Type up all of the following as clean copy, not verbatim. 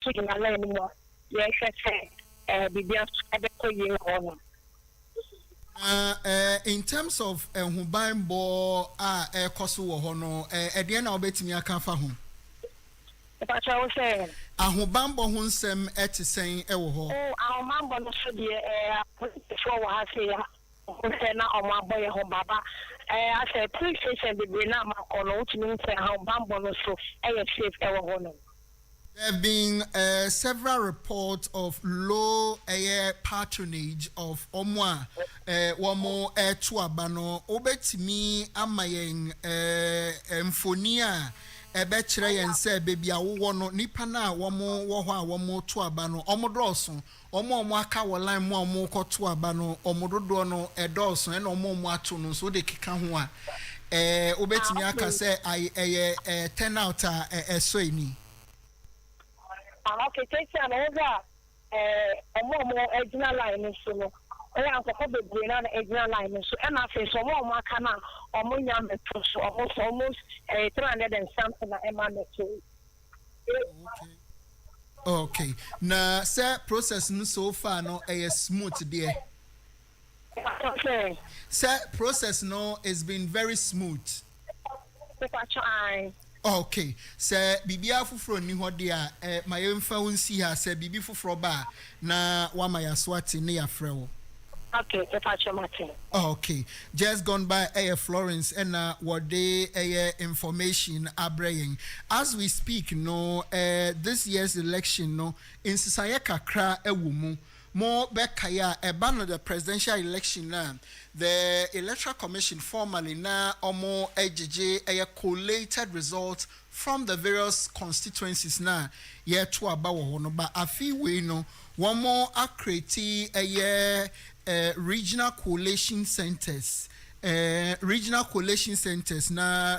to in a anymore. Yes, be the in terms of Hubaimbo, Kosu Hono, at the end of betting your cafa home. But I was saying, Ahubambo Hunsem at saying, oh, our mamma should be before I say, now on my boy home, Baba. I said, please say, the Grenama or which means how Bambo so safe ever home. There have been several reports of low air patronage of Omwa, Wamo air tuabano, Obetimi Amayeng, Emphonia, Ebetre and say, baby, I want Nipana, Wamo tuabano, Omodroson, Omo Mwaka, Waline, Mwako tuabano, Omodono, Edoson, and Omo Mwatuno, so they kikanwa. Obetimi Aka say, I 10 out a swayni. Okay, take an over a more original line so no. I am for the green and original line so and I say so more Makana or Munyam so almost 300 and something a man too. Okay. Now, sir, process so far no smooth there. Okay. Sir, process no has been very smooth. Okay, sir, bibia fufuro ni ho de a my mfa wonsi ha sir bibi fufuro ba na wa ma ya swati ne ya frewo. Okay, Pacho Martin. Okay, just gone by Florence and what they information abraying as we speak no this year's election no in Sisaya kakra ewumu more bekaya ban the presidential election na the electoral commission formally na omo ejj collated results from the various constituencies na ye to abawo no ba afi we no one more accreti regional coalition centers regional coalition centers near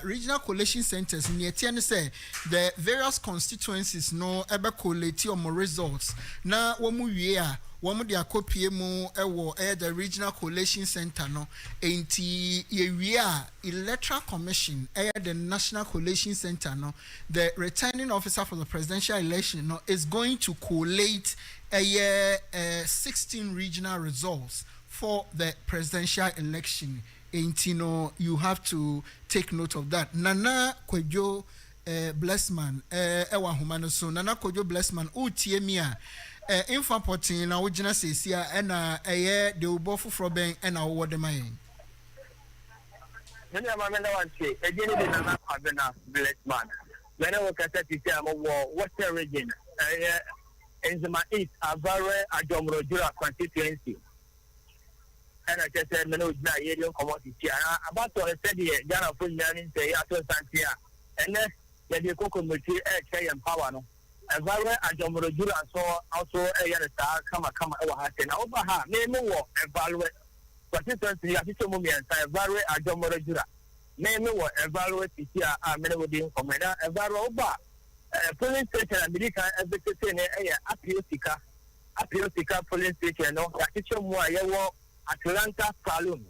tiane say the various constituencies no ebe collate on results na womu wie a womu de akopie mu ewo the regional coalition center no enti ye wie a electoral commission the national coalition center no the returning officer for the presidential election no is going to collate 16 regional results for the presidential election. No, you have to take note of that. Nana Kwejo Blessman, Ewa Humano so Nana Kwejo Blessman, Utiemia, Info Porting, na Ujina Sesia, and de Ubofu Froben, and our Wademain. Many of my men want to say, again, Nana Blessman. When I work at the Western region, in the East, Avare, Ajomrojura constituency. And I just said, no, it's not yet commodity. About to said here, Jana Funyan say, after Santia, and then the Coco Multi and Power. And Vara Ajomrojura saw also a star come over Hatten over her, name more, evaluate consistency, Mummy and Vara Ajomrojura. Name more, evaluate here, Menodin Commander, and Vara Oba. Police station and America everything Apiotica police station no that more Atlanta Saloon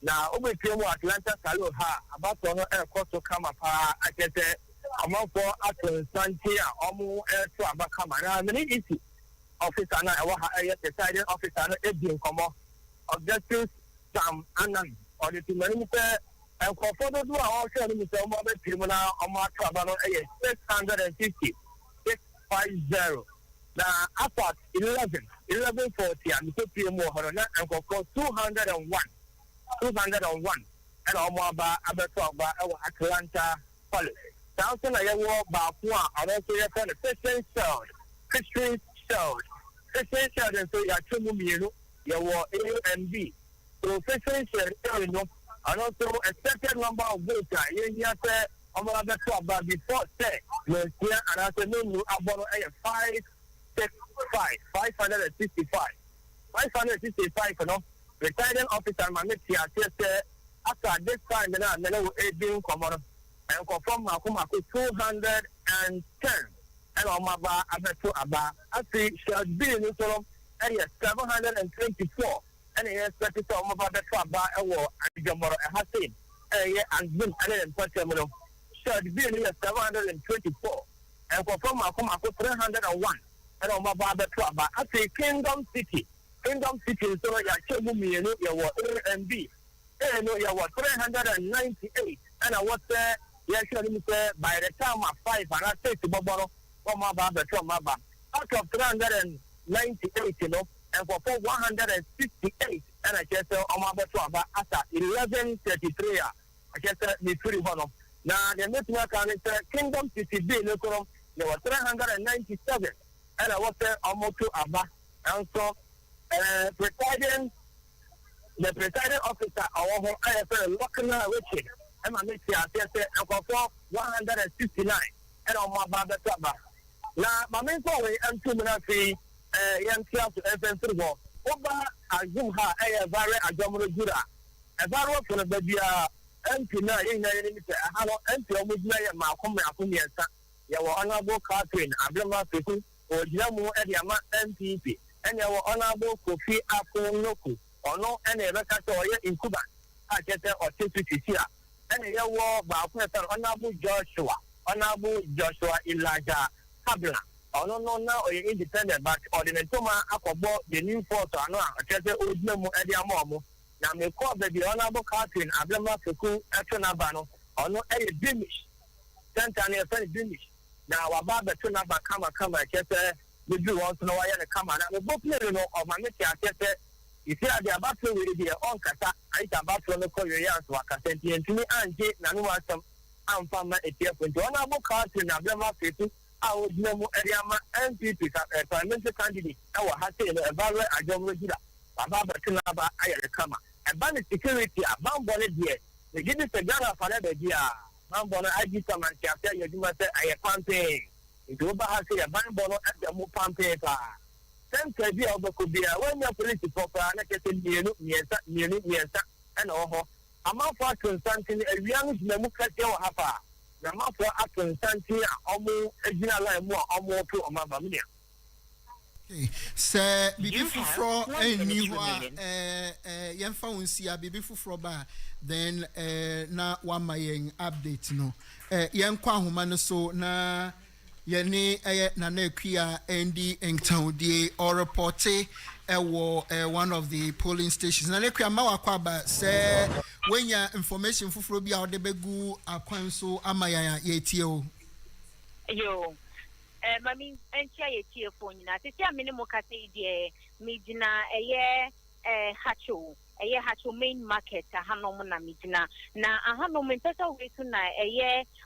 now over Atlanta Saloon about to also come up I get amount for Santia almost to Abacama many easy officer I decided officer Edwin Como objectives Sam Annan or the two and for those who are also in the mobile criminal on my travel 650 650 now after 11:40 and the PM and for 201 and Omaba Abatoba Atlanta Police. Thousand I walk back one and also your friend Christian Shell and so you are 2 million you were AMB so Christian Shell and also a certain number of votes. You say, I'm going to talk about before say, and I said, no, about 565. 565, you know, retiring officer, my next year, after this time, then I will being common and confirm Makumako 210. And on my bar, I see, shall be in the 724. And he expected to about the club by a war and Jamora Hassin, and Bin and Patamino. Should be near 724. and perform a 301 and on my barber club. I say Kingdom City so ya chemu mienu ya wa AMB no ya wa 398 and I was ya should say by the time of 5 and I say to Boboro from my barber club out of 398 you know and for 168 and I just on my barber club after 11:33 I just me free one now the next one is Kingdom City B no there was 397 and I was almost to Abba and so the presiding officer our IFL looking at Richard and I make the 169 and on my barber club. Now my main story and 2 minutes young class FM football over Azumha a very Ajamro Jura a barrel for the baby MP na in the MP almost Malcolm Akumiasa your honorable Catherine Ablama Piku or Jamu Ediama MPP and your honorable Kofi Akonoku or no any record in Cuba. I get there or here. And your war by honorable Joshua Elijah Kabla. Or no now independent but ordinatoma Akobo the new photo no I get the Ujmu Ediamomo. Now me call the honorable Catherine Ablama Piku Atonabano or no any Bimish. Santania Bimish. Now about the two number come I get we do want to know why the come and both know of my message. I said, if you are the about to read your own kata, I can about to call your young work. I sent you to me and Jake Nanuasam and Farmer a year for honorable Carson and Abdullah people. I would know Ariama and people parliamentary candidate. Our Hassel, a value I don't regular. About the Tunaba, I come. And ban security, a bomb bonnet here. They give us a gun for another year. Bomb bonnet, I give some and after you do my say, I am campaign. It will have a ban bonnet at the Mupam paper. Then Kabi of the Kubia, when your police proper, and I can say, and oh, I'm not for consulting a young Memukatio Hapa. The mouth for a consulting almost a general more or more to Mamma. Sir, Bibi Fufro, and you are young Faunsia, Bibi Fufro ba, then na one my update no. Young Kwahumano so na. Yeni nane kia endi engtown die or reporte one of the polling stations. Nane kia mawa kwaba say when ya information fufuro bi a de begu akwan so amaya yetie yo mami entia yetie fo nyina tete amene mo kase die medina hacho main market hanom na medina na hanom mpesa wetu na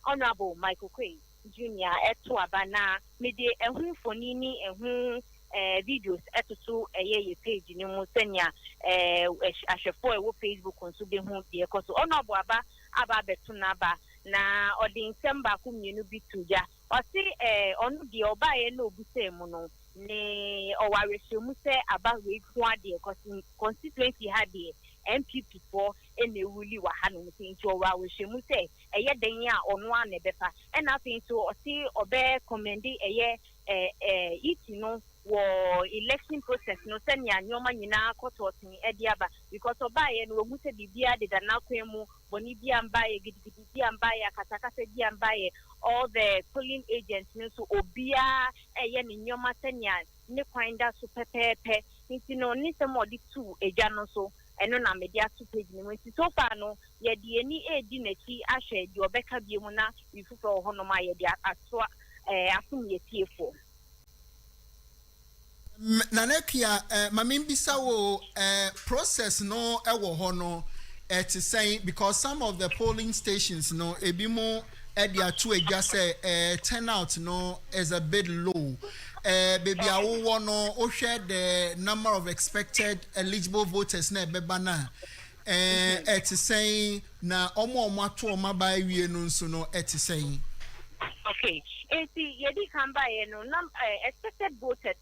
honorable Michael Quay Junior eto abana mede ehun fonini ehun videos etoso ye page ni mu senya ahwefo ewo Facebook nso be hu de ekoso honorable aba betu na ba na odin semba ku mienu bituja osi onu de oba ye na obuse mu no ne owarehwemu se aba we ku ade ekoso constituency ha de MPP for ene wuli wa hanu nti owa we hwemu se eye den ya onu a ne befa e na fin so osi obe commendi iti no wo election process no senya nyoma nyina kototin ediaba because obaye no ogu se bibia de na kwemu boni bia mbaye gidigidi bia mbaye akatakase bia mbaye all the polling agents no so obia ne nyoma senya ne kwanda so pepepe nti no ni se modi tu eja no so eno na media to page ni nti so far no ye de ni edi na chi ahwe de obeka bie mu na ifufo ho no ma ye de aso afun ye tiefo Nanekia mamimbisa wo process no ewo ho no to say because some of the polling stations no ebimo edia to edwa say turnout no is a bit low. Baby awo no o share the number of expected eligible voters na beba na to say na omo ato oma ba wie no nso no to say okay enti yedi kamba ye no expected voters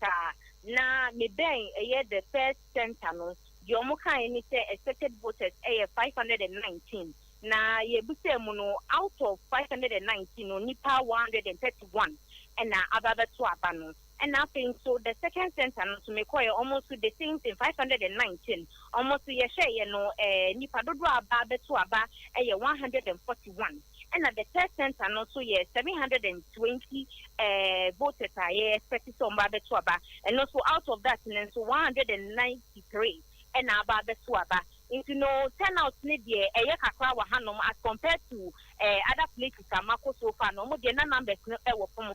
na me ben the first center no the omuka ni say expected voters 519 na ye buse mu no out of 519 no nipa 131 and na ababa to abano and nothing so the second center no to make almost the same thing 519 almost ye share no nipa dodo ababa to aba 141 and at the third center and also 720 voters are expected to Mbabe Swaba, and also out of that, and so 193 and Ababe Swaba. Into no turnout nedia a yakakra hanum as compared to other places Amako so far no more than numbers no from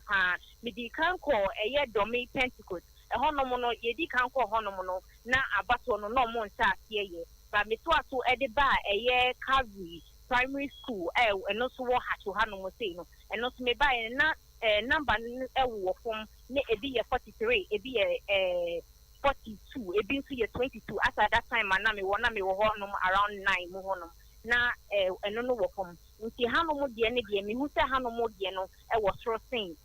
midi can call a year domain Pentecost a honomono yedi can call honomono na abato no more start here but me so at the bar a year Calvary primary school and also what had to hanum say no and also me buy na number from a be a 43 a be a 42, it been to year 22. As at that time, Manami, Wanami, around 9 Mohonum. Na, and no work from Unti Hanomo Diani, who said Hanomo Diano, I was trusting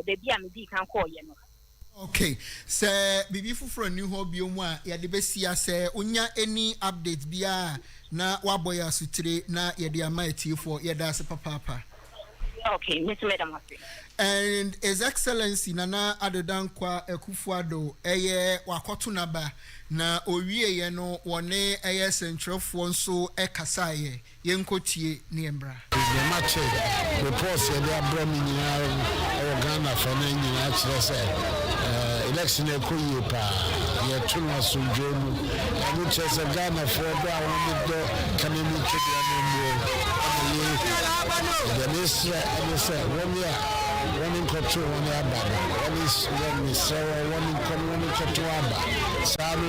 the BMD can call you. Okay, sir, Bibi for a new hobby, ya the best year, sir, unya any updates bia na waboya sutre na ya the mighty for Yadasa Papa. Okay, Miss Madam. And His Excellency Nana Adodankwa Ekufuado eye wakotunaba na owie ye no wone eye central fonso ekasaye yenkotie niembra. The match reports ye dey abro mi nyina Ghana for na nyina kire say election ekoyi pa ye tunu asundwomu amu chese Ghana for do awon do kanemi twede amemo the minister say one in control, one is one in control. Sami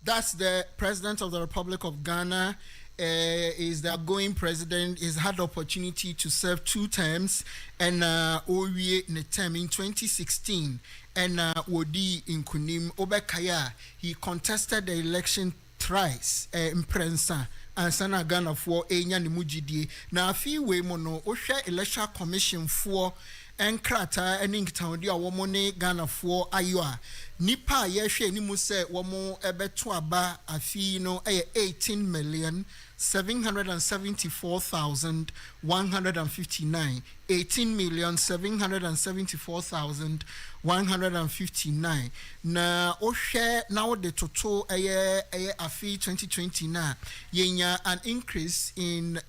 That's the President of the Republic of Ghana. Is the outgoing president. He's had the opportunity to serve 2 terms and Owie Netem in 2016 and Wodi in Kunim Obekaya. He contested the election thrice in Prensa and Sana Ghana for Enya Nimujidi. Now a few way mono Osha Electoral Commission for Enkrata and Inktown dia womone Ghana for Ayua. Nipa yeshe ni muse womo ebetuaba afi no 18,774,159 18,774,159 na ohwe now the total afi 2020 na yenya an increase in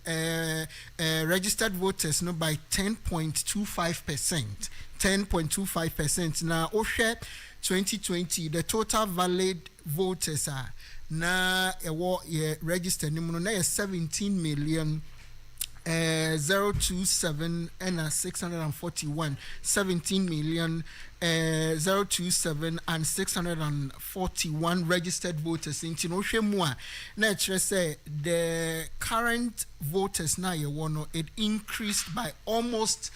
registered voters no by 10.25%. 10.25% na ohwe 2020 the total valid voters are na registered nimuno na 17 million 027 and 641 17 million 027 and 641 registered voters in Chinoshemua. Na say the current voters na it increased by almost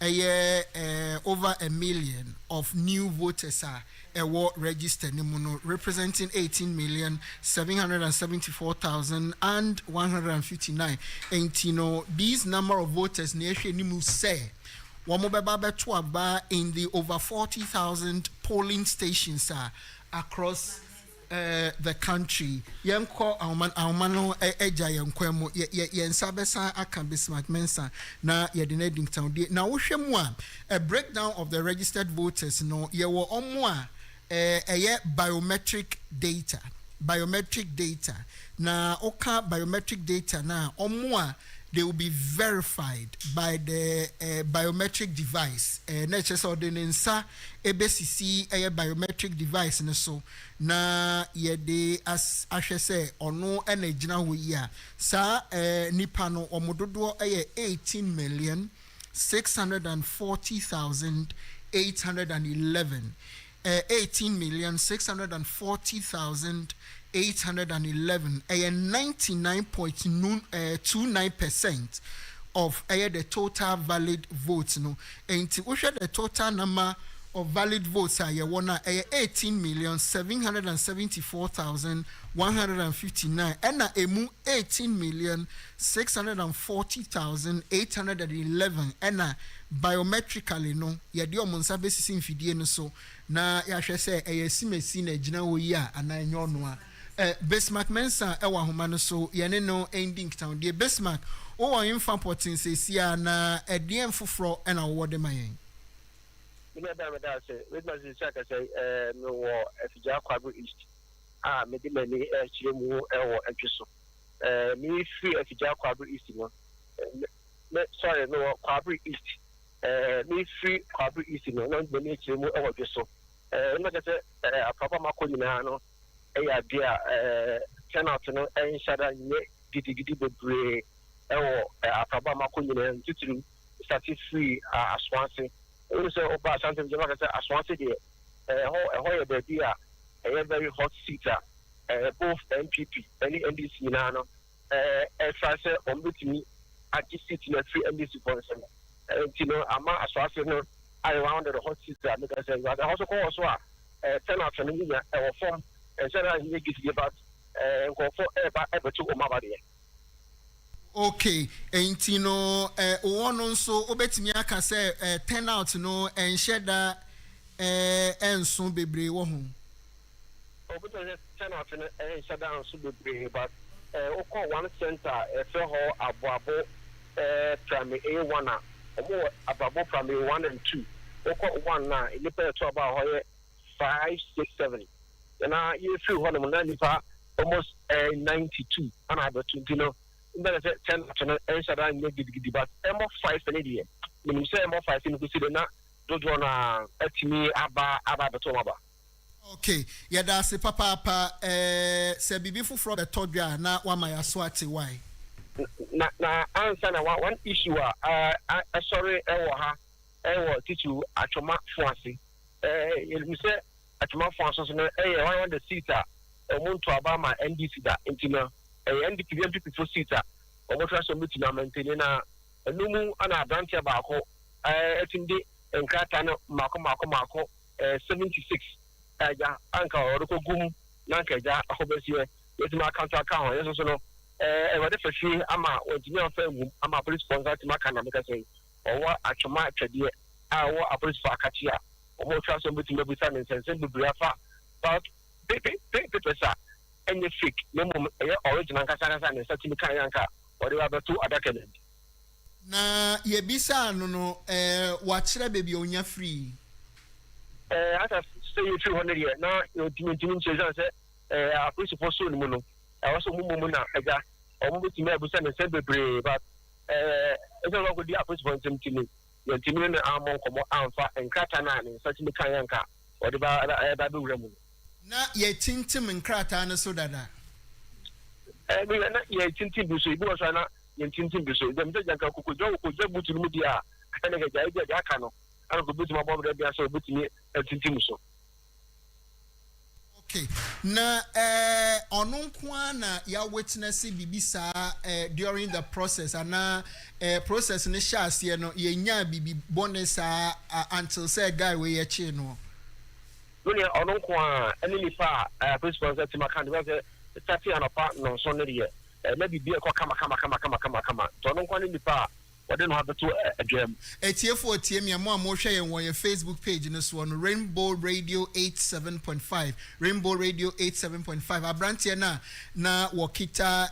over 1 million of new voters are registered representing 18,774,159 and these number of voters say in the over 40,000 polling stations across the country. Yanko Aumano Eja Yankwemo Yansabesa Akan Bismarck Mensa na Yadineding Town. Now Ushemwa a breakdown of the registered voters no yewo omwa biometric data. Na oka biometric data na omwa they will be verified by the biometric device. Nature ordinance EBCC a biometric device and so na yede as I say or no energy we ya sa nipano omododo 18,640,811 18,640,811 a 99.29% of the total valid votes no and to the total number of valid votes are 18,774,159 and emu 18,640,811 and biometrically no yedi omonsa basis infidie no so na ya hwe se simesi na gina wo yi a ananyo no a Bismarck Mensa ewa homa no so yene no ending town de Bismarck o wa info important se sia na edien foforo na wo de mayen. Mene da me da say with my sister ka say me wo afija kwabo east me di mani chire mu wo atweso me free afija kwabo east no sorry me wo kwabo east me free kwabo east no me chire mu wo atweso no ka say apapa makoni na no ya dia turnout no enshada nye gidigidi bebre wo apapa makoni na titiri start free aswanse also about something you know aswanse dey ho baby a very hot seater both MPP and NDC na no try say ombutimi agi seat na free NDC for some you know ama aswanse no I around the hot seater because the also call also turn out no nya form and say that you get about go for ever to omabade. Okay, enti no one nso obetimi aka say turn out no enhye da enso bebre wo ho. Obetimi turn out no enhye da enso bebre but oko one center efe ho aboabo primary A1 a omo ababo primary 1 and 2 oko 1 na ilipa to about ho 5 6 7 na you feel ho no na lipa almost 92 and I bet you know but 10 to ensure and gidi but M5 Canadian when you say M5 in consider na do na atimi aba beto aba. Okay, yeah that's a papa say bibi fufro beto dwa na wa ma yaso ate why na answer na one issue sorry ha teacher atoma fuase you say atoma fuase so no one the seat omuntu aba ma NDC da intima NDP for seater or what was somebody to maintain na numu ana branch abako etinde enkata mako 76 ja anka oroko gum nanka ja ahobesie yetima counter account yeso so no wade fashi ama ojimi afa gum ama police sponsor ti maka na meka say owa atwoma atwade awo police for akachia o mo twa somebody to mebusa nsense bebriafa but pesa any fake no original kasa na setting kan yanka or they have two other candidates na ye bisa no wa kire baby onya free ata say you 200 year na you timi say a principal so ni mu no also mu na aga o mu timi abusa na say bebre but eso go di principal timi you timi na amon komo amfa enkrata na ni setting kan yanka or they ba be wura mu na ye tintim nkrata no so dada me na ye tintim bi so ibi wo so na ye tintim bi so dem je janka kokojo butu mu dia kana ga ja aka no ana ko butu ma bobo bia so butu ni tintim so. Okay, na onunkwa na ya witness bibisa during the process and process ne shase no ye nya bibi bonus until say guy we ye chi no when you are not any far principal that my kind of starting on a part no so near maybe be a come don't want any far but don't have to a gem ATF tie me mo share on your Facebook page in this one Rainbow Radio 87.5 Rainbow Radio 87.5 abrantie na wokita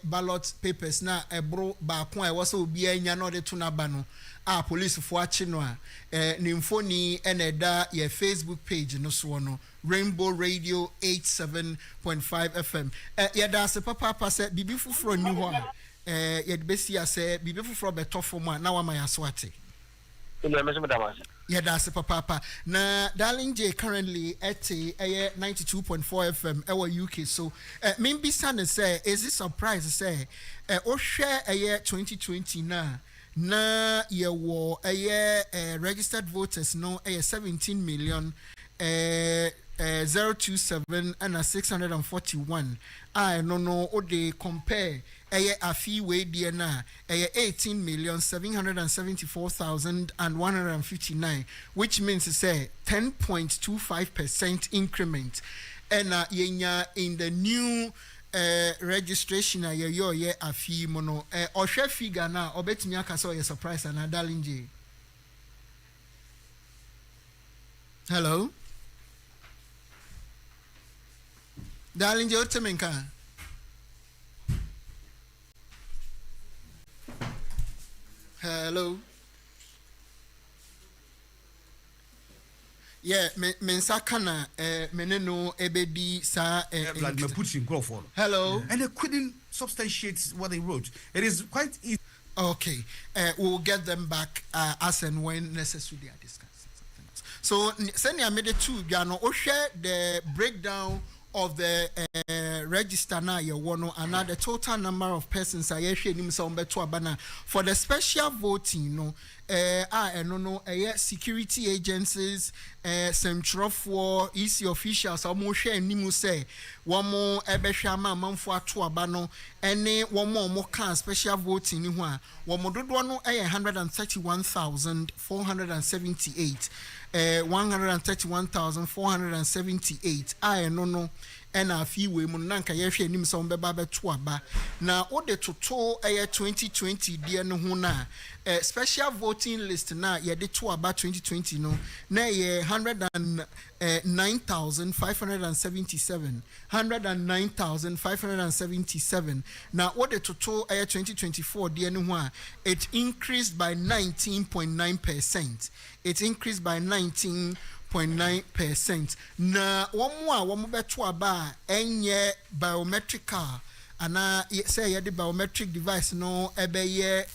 ballot papers na ebro ba ko e wo so obi anya no de to na ba no police for achi no ni mfoni eneda ye Facebook page no so no Rainbow Radio 87.5 FM ya da se papa se bibi fufuro ni ho ye de besi ase bibi fufuro beto fo na wa ma ya so ate ya da se papa na Darling J currently at 92.4 FM our UK so maybe son say is this surprise say o share 2020 na ye wo registered voters no 17 million 027 and 641 I no o de compare afi we die na 18 million 774,159 which means to say 10.25% increment and yenya in the new registration yo ye afi mono ohwe figure na obetimi aka so ye surprise na Darling J. Hello Darling J, otemenka hello Yeah, mensakana meneno ebedi sa Vladimir Putin Crawford. Hello. And they couldn't substantiate what they wrote. It is quite easy. Okay, we'll get them back as and when necessary. They are discussing something else. So, send me the two. You share the breakdown of the register now. You want another total number of persons. I share him some better banner for the special voting. No, security agencies, Central for EC officials. Almost share nimu say one more ebeshama manfo ato abano. Any one more can special voting. Ni one more do one 131,478. 131,478. I no. And a few women nanka yehwe nim so mbeba beto aba na ode toto 2020 die no ho na special voting list na ye de to aba 2020 no na ye 109,577 na ode toto 2024 die no ho a it increased by 19.9%. It increased by 19.9%. Na one beto aba enye biometrical ana say ye the biometric device no ebe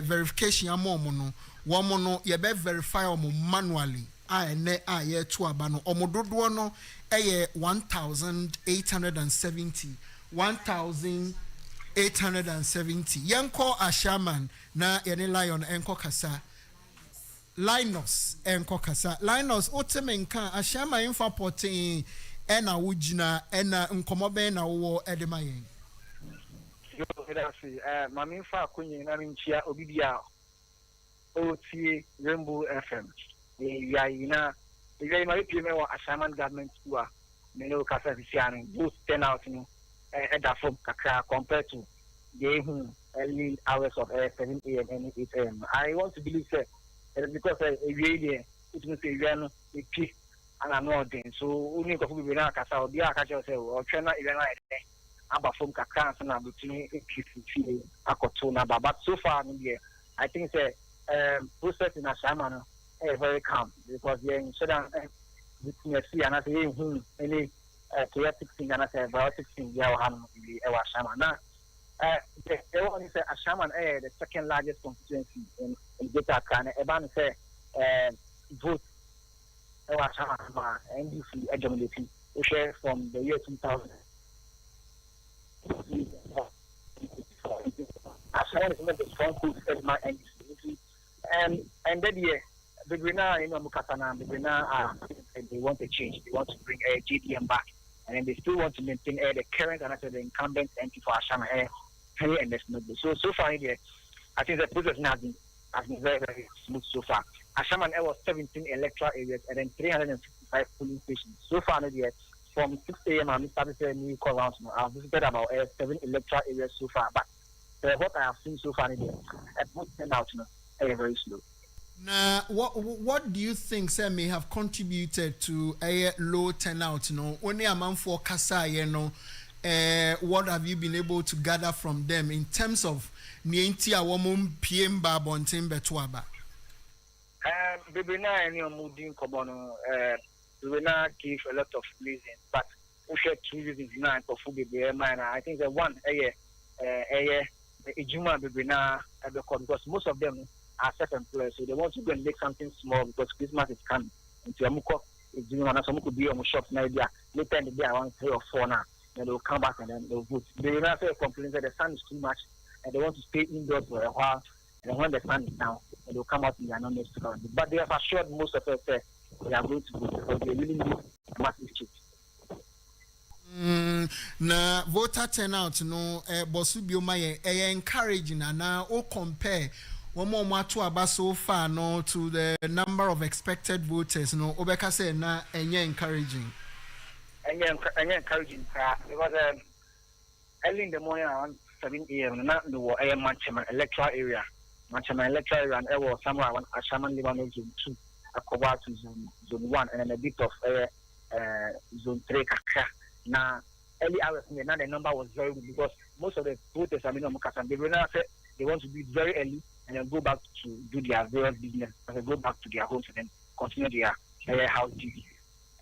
verification amomo no one no ye be verify omo manually ene ye to aba no omo dodo no 1,870 yanko ashaman na ye lion enko kasa Linus enko kasa Linus otemenka ashama infa potin ena wujina ena nkomobe na wo edemayen yo edasi mami fa kunyi na nchia obibia oti Rainbow FM yayina ma pime wa Ashaman government school me no kasa bisiano boost turn out ni eda from kakra compared to the early hours of 7 a.m. and 8 a.m. I want to believe that because it means a peak and another thing. So only go for na kasa obi aka just say o twena even like aba from kakra na between feel akoto na but so far I think the process in Ashama very calm because they instead between see and say any chaotic thing and say chaotic thing they have in Ashama now. The one is Ashama the second largest constituency in Greater Accra. Eban say vote Ashama NDC hegemony we share from the year 2000. Ashama is one of the strong groups as my NDC. And that year, the Grena in Mukasana, the Grena they want to change. They want to bring GDM back, and then they still want to maintain the current and the incumbent MP for Ashama. And so far, I think the process has been very, very smooth so far. Ashama was 17 electoral areas and then 355 polling stations. So far, from 6 a.m. I started saying new call rounds. I've visited about 7 electoral areas so far, but what I have seen so far, most turnout very slow. Now, what do you think, sir, may have contributed to a low turnout? Only a month for Kasa, what have you been able to gather from them in terms of Nienti Awomum PM Babontin Betuaba? Bibina and your mooding Kobono, Bibina give a lot of reasons, but we share 2 reasons now for Fubi Minor. I think the one, Juma Bibina, because most of them are self-employed, so they want to go and make something small because Christmas is coming. Into Amuko is doing one, some could be on the shop now. Later in the day, around 3 or 4 now. Then they'll come back and then they'll vote. They will not say complain that the sun is too much and they want to stay indoors for a while. And when the sun is down, they'll come out and they are not next to come. But they have assured most of us that they are going to vote because they really need a massive change. Na voter turnout no bosu bioma ye encouraging and now o compare one more to about so far no to the number of expected voters no obeka say na enye encouraging encouraging because early in the morning around 7 a.m. na no Manchester electoral area and it was somewhere around Ashaman Lebanon zone 2 Akoba to zone 1 and then a bit of zone 3 Kakra. Now early hours now the number was very good because most of the voters I mean Mukasa they want to do it very early and then go back to do their various business and then go back to their homes and then continue house duty.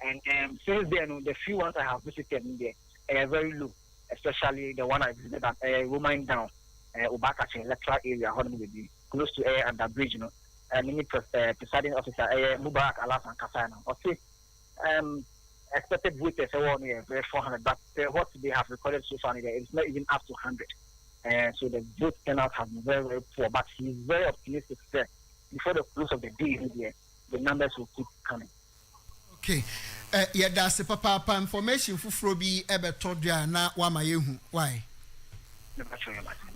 And since then, the few ones I have visited in there are very low, especially the one I visited at Roman Down, Ubakachi, electoral area, close to under bridge, and presiding officer, Mubarak Alasan Kasana. Okay, expected voters are very 400, but what they have recorded so far, it's not even up to 100. So the vote turnout has been very, very poor, but he's very optimistic that before the close of the day, the numbers will keep coming. Okay. Yeah, that's a papa information for Frobi Ebetodia na Wamayehu. Why?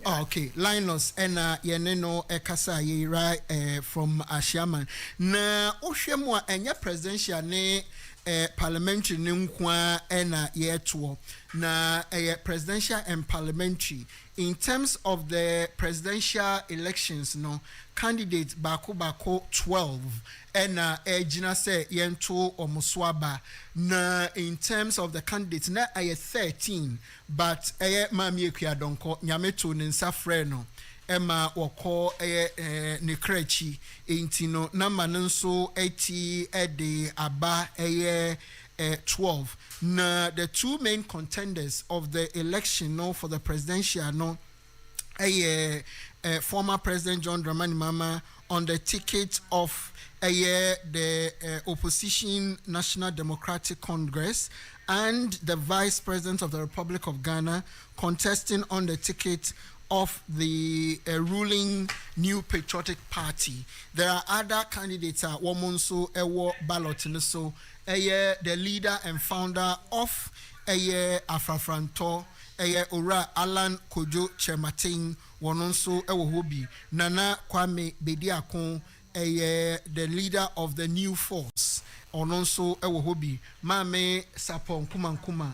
Oh, okay. Linus and Yeneno Ekasa Yera from Ashaman. Na Oshemwa and ya presidential ne parliamentary Nunkwa and Yetuo. Na presidential and parliamentary. In terms of the presidential elections, no candidates bako 12 and Ejina say yento omuswaba. Na in terms of the candidates, na 13, but mami ekuyadonko nyameto ninsa freno Emma wako nekrechi intino na manenso eti ede aba 12. Na the two main contenders of the election no for the presidential no former President John Dramani Mahama on the ticket of the opposition National Democratic Congress, and the Vice President of the Republic of Ghana contesting on the ticket of the ruling New Patriotic Party. There are other candidates at Womonso Ewo ballot so the leader and founder of Afrafranto Ora Alan Kojo Chemating Wononso Ewo Hobi Nana Kwame Bediakon the leader of the New Force Ononso Ewo Hobi Mame Sapon Kumankuma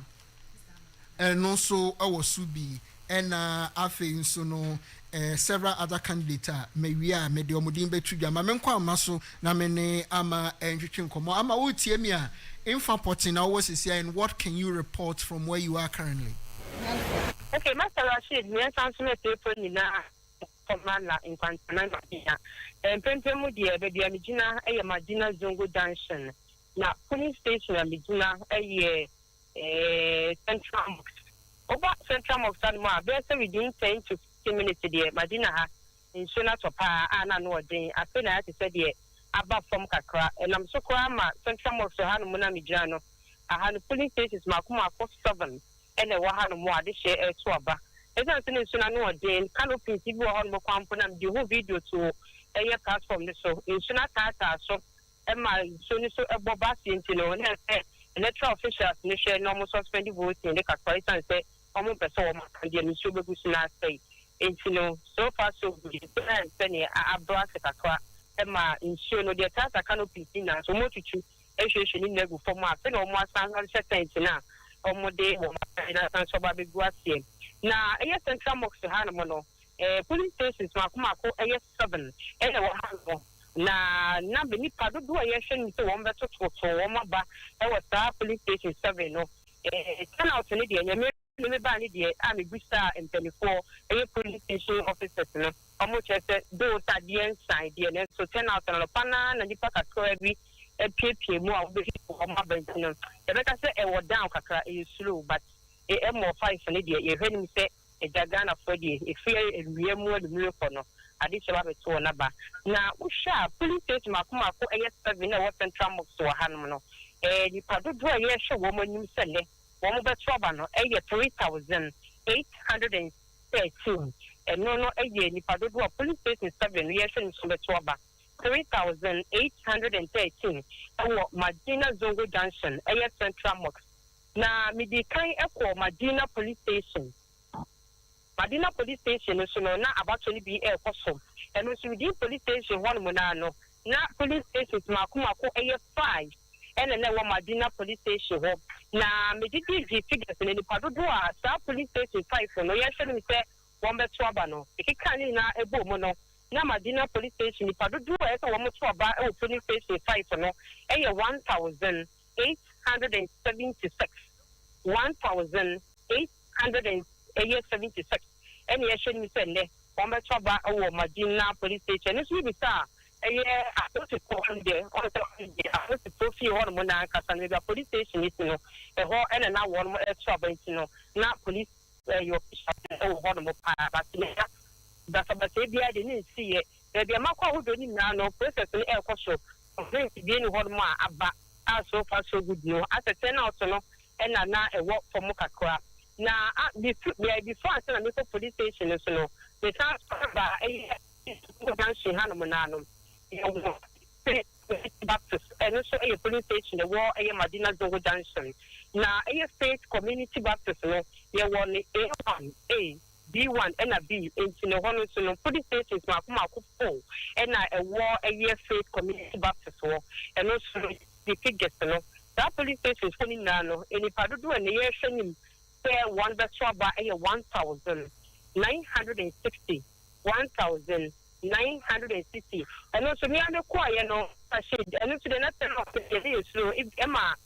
and also Ewo Subi and afe nso no several other candidates me de omodin betudwa ma menkwa maso na me ne ama entwetwe nkomo ama wotie mi a infa porting na wo sisi and what can you report from where you are currently? Okay, Master Rashid, me answer paper ni na komala in kwantana na mpempemu de be dia migina Madina Zongo Junction na police station migina Central Mosque. Over Central Mosque Sanma, better within 10 to 15 minutes there, Madina ha in Shona Topa, Anna no day, I feel I said here above from Kakra, and I'm so crama Central Mosque Hanumuna Mijano. I had the police station Makuma 47 and a Wahano Moa, this year Swaba. As I'm saying, no day, canopy, people on Mokampunam, the whole video to a year platform, so in Shona Tata, so Emma, so a Bobasi, and electoral officials nation normal suspended voting the Kakra and say, almost a soul, and the Missouri Busina say, and so far so good. And Penny, I brought a Kakra, Emma, in Shono, the Tata canopy, so much to association in the former, and almost 100 now, or more day, or my Guasi. Now, a yes, and some of the Hanamono, police stations, Marco, a yes, 7, and a na beni pado do ayeshen to won beto to won ba e was police station 7 no turn out ni de me ba ni de am gusta in 24 police station officers no omo chese do ta de inside de so turn out no pana na nipa kakra bi pie mu a obi o ma ban no e be ka say e wo down kakra e slow but e mo 5 ni de e hwe ni say e jagana for de e fie e wie mu de mu ko no additional to naba na usha police station makuma ko 7 na Central Mosque so hanum no di pado do ye hwe wo manim sele wo mo beto aba no 3,813 no ni pado do police station 7 ye hwe so beto aba 3,813 Madina Zongo Junction Central Mosque na midikan Madina police station Madina police station so no na about to be kosom and so within police station one monano na police station makuma ko 5 and na Madina police station ho na me did figures in the pado do a police station 5 no yes me say one beto aba no e kan ni na ebo mo no na Madina police station pado do e so one to aba police station 5 no 1,876 1,876 and yes, me send one better about our Madina police station. This will be sir, to one day, also, I was to see one monarch and the police station, you know, a whole and now one more trouble, you know, not police, your one more but that's about maybe I didn't see it. There'll be a mark who don't now no process in air show. Being one more about so far so good, no, as a 10 out, no, and now a walk for Mokakra. Now, before I send a little police station, you know, the town by a Hanamanano, Baptist, and also a police station, the war, a Madina Dogo Junction. Now, a state community Baptist, you want A1, B1, and a B, into the one police stations, Makumaku 4, and a war, a year state community Baptist war, and also the figures, you know, that police station is fully nano, and if I do an year showing. One better by 1,960, 1,960, and also me and the choir, no, I said, and it's the next of the so if Emma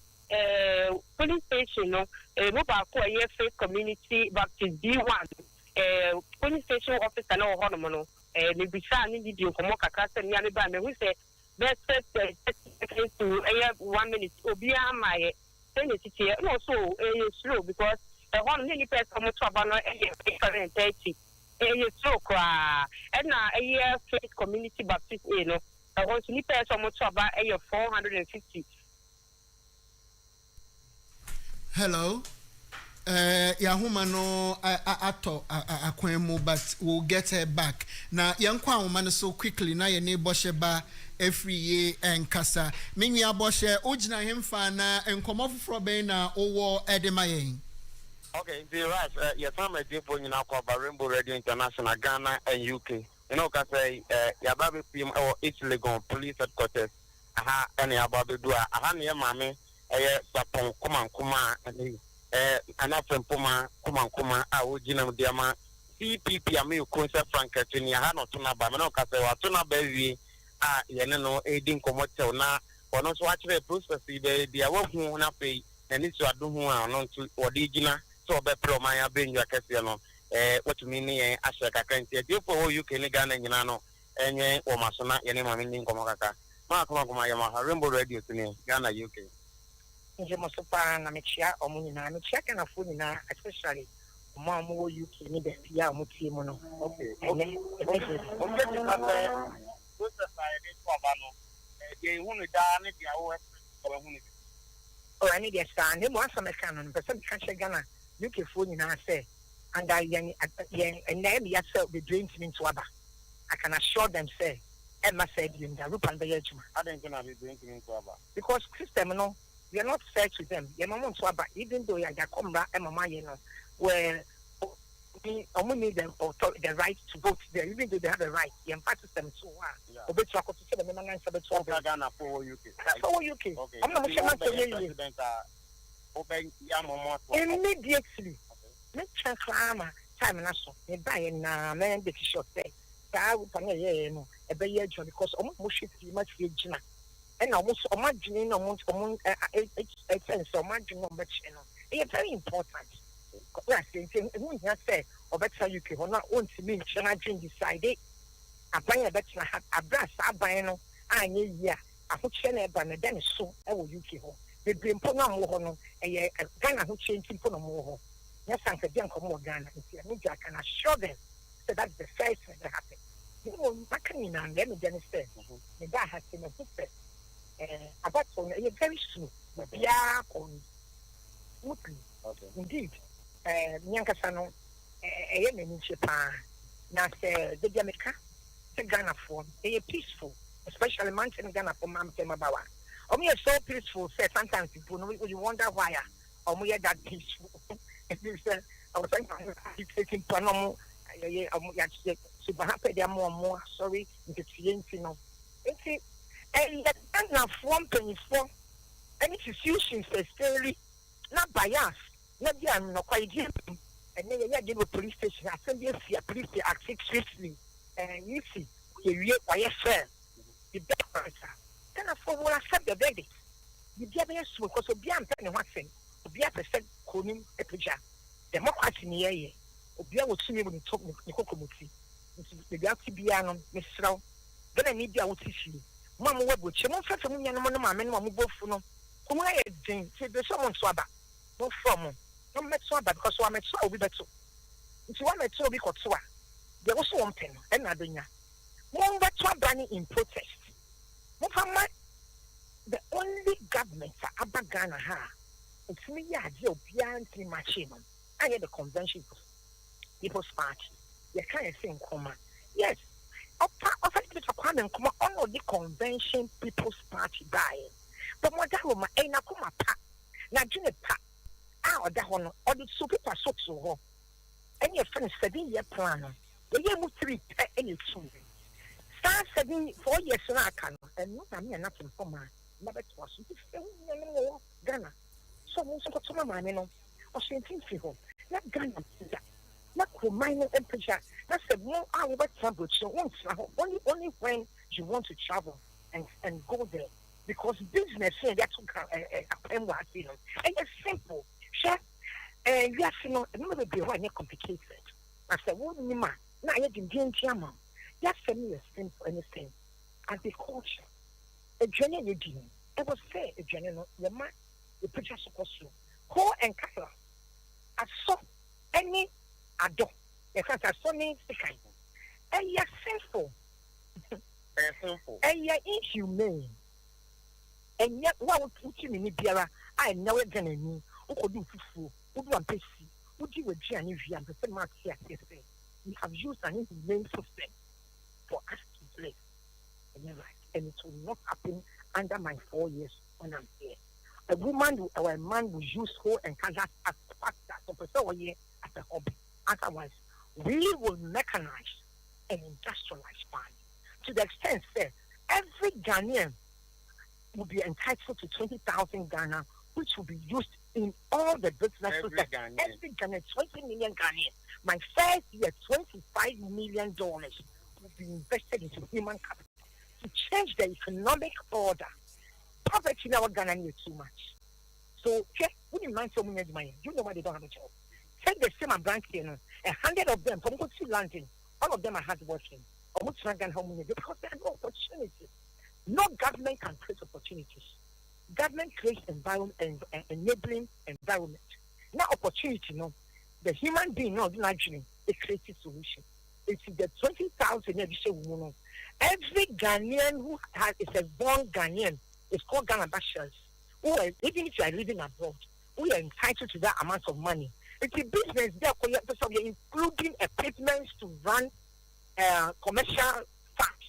police station, no, mobile choir faith community Baptist B1, police station officer, no, Honomono, maybe signing video for Moka and Yaniband, who say, let's set to 1 minute, Obia, my sanity, and also slow because. One many person much about no 830. So and now a year faith community Baptist, you know. I want to person much about 450. Hello. Yahuma no ato akwemu, but we'll get her back. Now, young woman so quickly na ye neighbor sheba every year and kasa. Mingi aboshe ojina him fana and come off from na owo edemayen. Okay, the right. Your time I did for you now called Rainbow Radio International, Ghana and UK. You know, can say, Yababi PM or Italy gone police headquarters. Aha, any Ababi do. Aha, near mammy, Sapon, Kuma, and Anapin Puma, Kuma, I would Jinam Diama, CPP, Amu, Kunsa Frankatini, Hano Tuna Bamano Case, or Tuna Baby, Yanano, aiding Comotel na, or not watch the process, the award who not pay, and it's what do who are not to original. So be pro my being your question what you mean as a country for you can Ghana no enye o masona yene ma meaning ko makaka ma kuma ya Rainbow Radio to Ghana UK nje mo sopa na mechia omu na mechia kana fu na especially mo mo UK ni be ya mo tie mo no okay okay oh I need to stand him once I'm a canon but some country Ghana UK phone in say and I young and name yourself be drinks into Abba. I can assure them say Emma said you in the Rupan Bayajuma. I don't gonna be drinking into Abba. Because Christian no, we are not fair to them. Your mom to Abba, even though you come back Emma Mayeno, where we only need them the right to vote there, even though they have a right, you emphasis them so well. Obey to the Meman Sabbath Ghana for UK. That's for UK. I'm not sure to immediately. Let's check Lama, time national, they buy in man, the short day. I would no, a bay because almost too much region. And almost imagining almost a sense of margin of much. It's very important. Last thing, who has said, or better you can not want to mean, shall I drink decided? I buy a better have a brass, I buy no, I need ya. I put China by then is so, I will UK home. They bring Pona Mohono, a Ghana who changed in Pona Moho. Yes, I'm a young Ghana, and I can assure them that that's the first thing that happened. You know, Macanina and then Dennis said, the guy has been a success. About a very soon, but yeah, on indeed. Nyankasano, a yemen in Japan, now say the Jamaica, the Ghana form, they are peaceful, especially mountain Ghana for Mam Temabawa. We are so peaceful, say sometimes people you wonder why we are that peaceful. I was taking Panamo, more sorry, into and that form 24 any institutions fairly not by us, not the no quite and then you give a police station, I send you a police act swiftly, and you see, you are fair. The better. Then I will accept the verdict. You get me a smoke because of Bian Penny Watson, Obia percent Conin Epija, democracy in the air, Obia will see me when you talk Nicocomuti, the Gatti Biano, Miss Row, Gana ni bia wotisi. Mama webo che mo fa fa munya no ma me no mo bofu no. Kumu aye din. Se be so mo nso aba. Mo from. No meto aba because wa meto obi beto. Nti wa meto obi koto a. De wo so won pen no. E na donya. Mo beto aba ni in protest. Mo fa ma the only government aba Ghana ha. It's me ya de obi anti machine. I the convention of People's Party. You can't say Nkoma. Yes. Offer to Kwame Nkoma on the convention People's Party dying. But what that woman ain't a kuma pa. Na june pa. Ah, or that one or the super so to and your friend 7-year plan. The year move 3 any 2. Start 4 years na can and not me nothing for my never was Ghana. So most of the time I know or something for not Ghana. Not minor temperature. That's the more hour temperature only when you want to travel and go there. Because business here that's a and it's simple. Sure. And yes, you know, never be why complicated. I said, what now you didn't jam. Just send me a simple anything. Agriculture. A journey you did. I was say a journey your man the preacher supposed to. Ho and cattle. I saw any ado. Because I saw me second. And you're sinful. And you're inhumane. And yet, what would put you in the Biara? I know it's gonna mean. Who could do fufu? Who do a busy? Who do a Gianni and the same mark here? We have used an inhumane system for us to play. And you're right. And it will not happen under my 4 years when I'm here. A woman or a man will use hoe and cattle as a factor to pursue as a hobby. Otherwise, we will mechanize and industrialize farming to the extent that every Ghanaian will be entitled to 20,000 Ghana, which will be used in all the businesses. Every Ghanaian, 20 million Ghanaian. My first year, $25 million will be invested into human capital to change the economic order. Poverty in our Ghana is too much. So, when you mind so many money, you know why they don't have a job. Take the same branch here, 100 of them from Kochi London, all of them are hard working. Because there are no opportunities. No government can create opportunities. Government creates environment and enabling environment. Now opportunity, no. The human being, no, naturally, a creative solution. It's the 20,000 woman. Every Ghanaian who is a born Ghanaian is called Ghana bashers. Even if you are living abroad, we are entitled to that amount of money. It's a business there, including equipment to run commercial farms.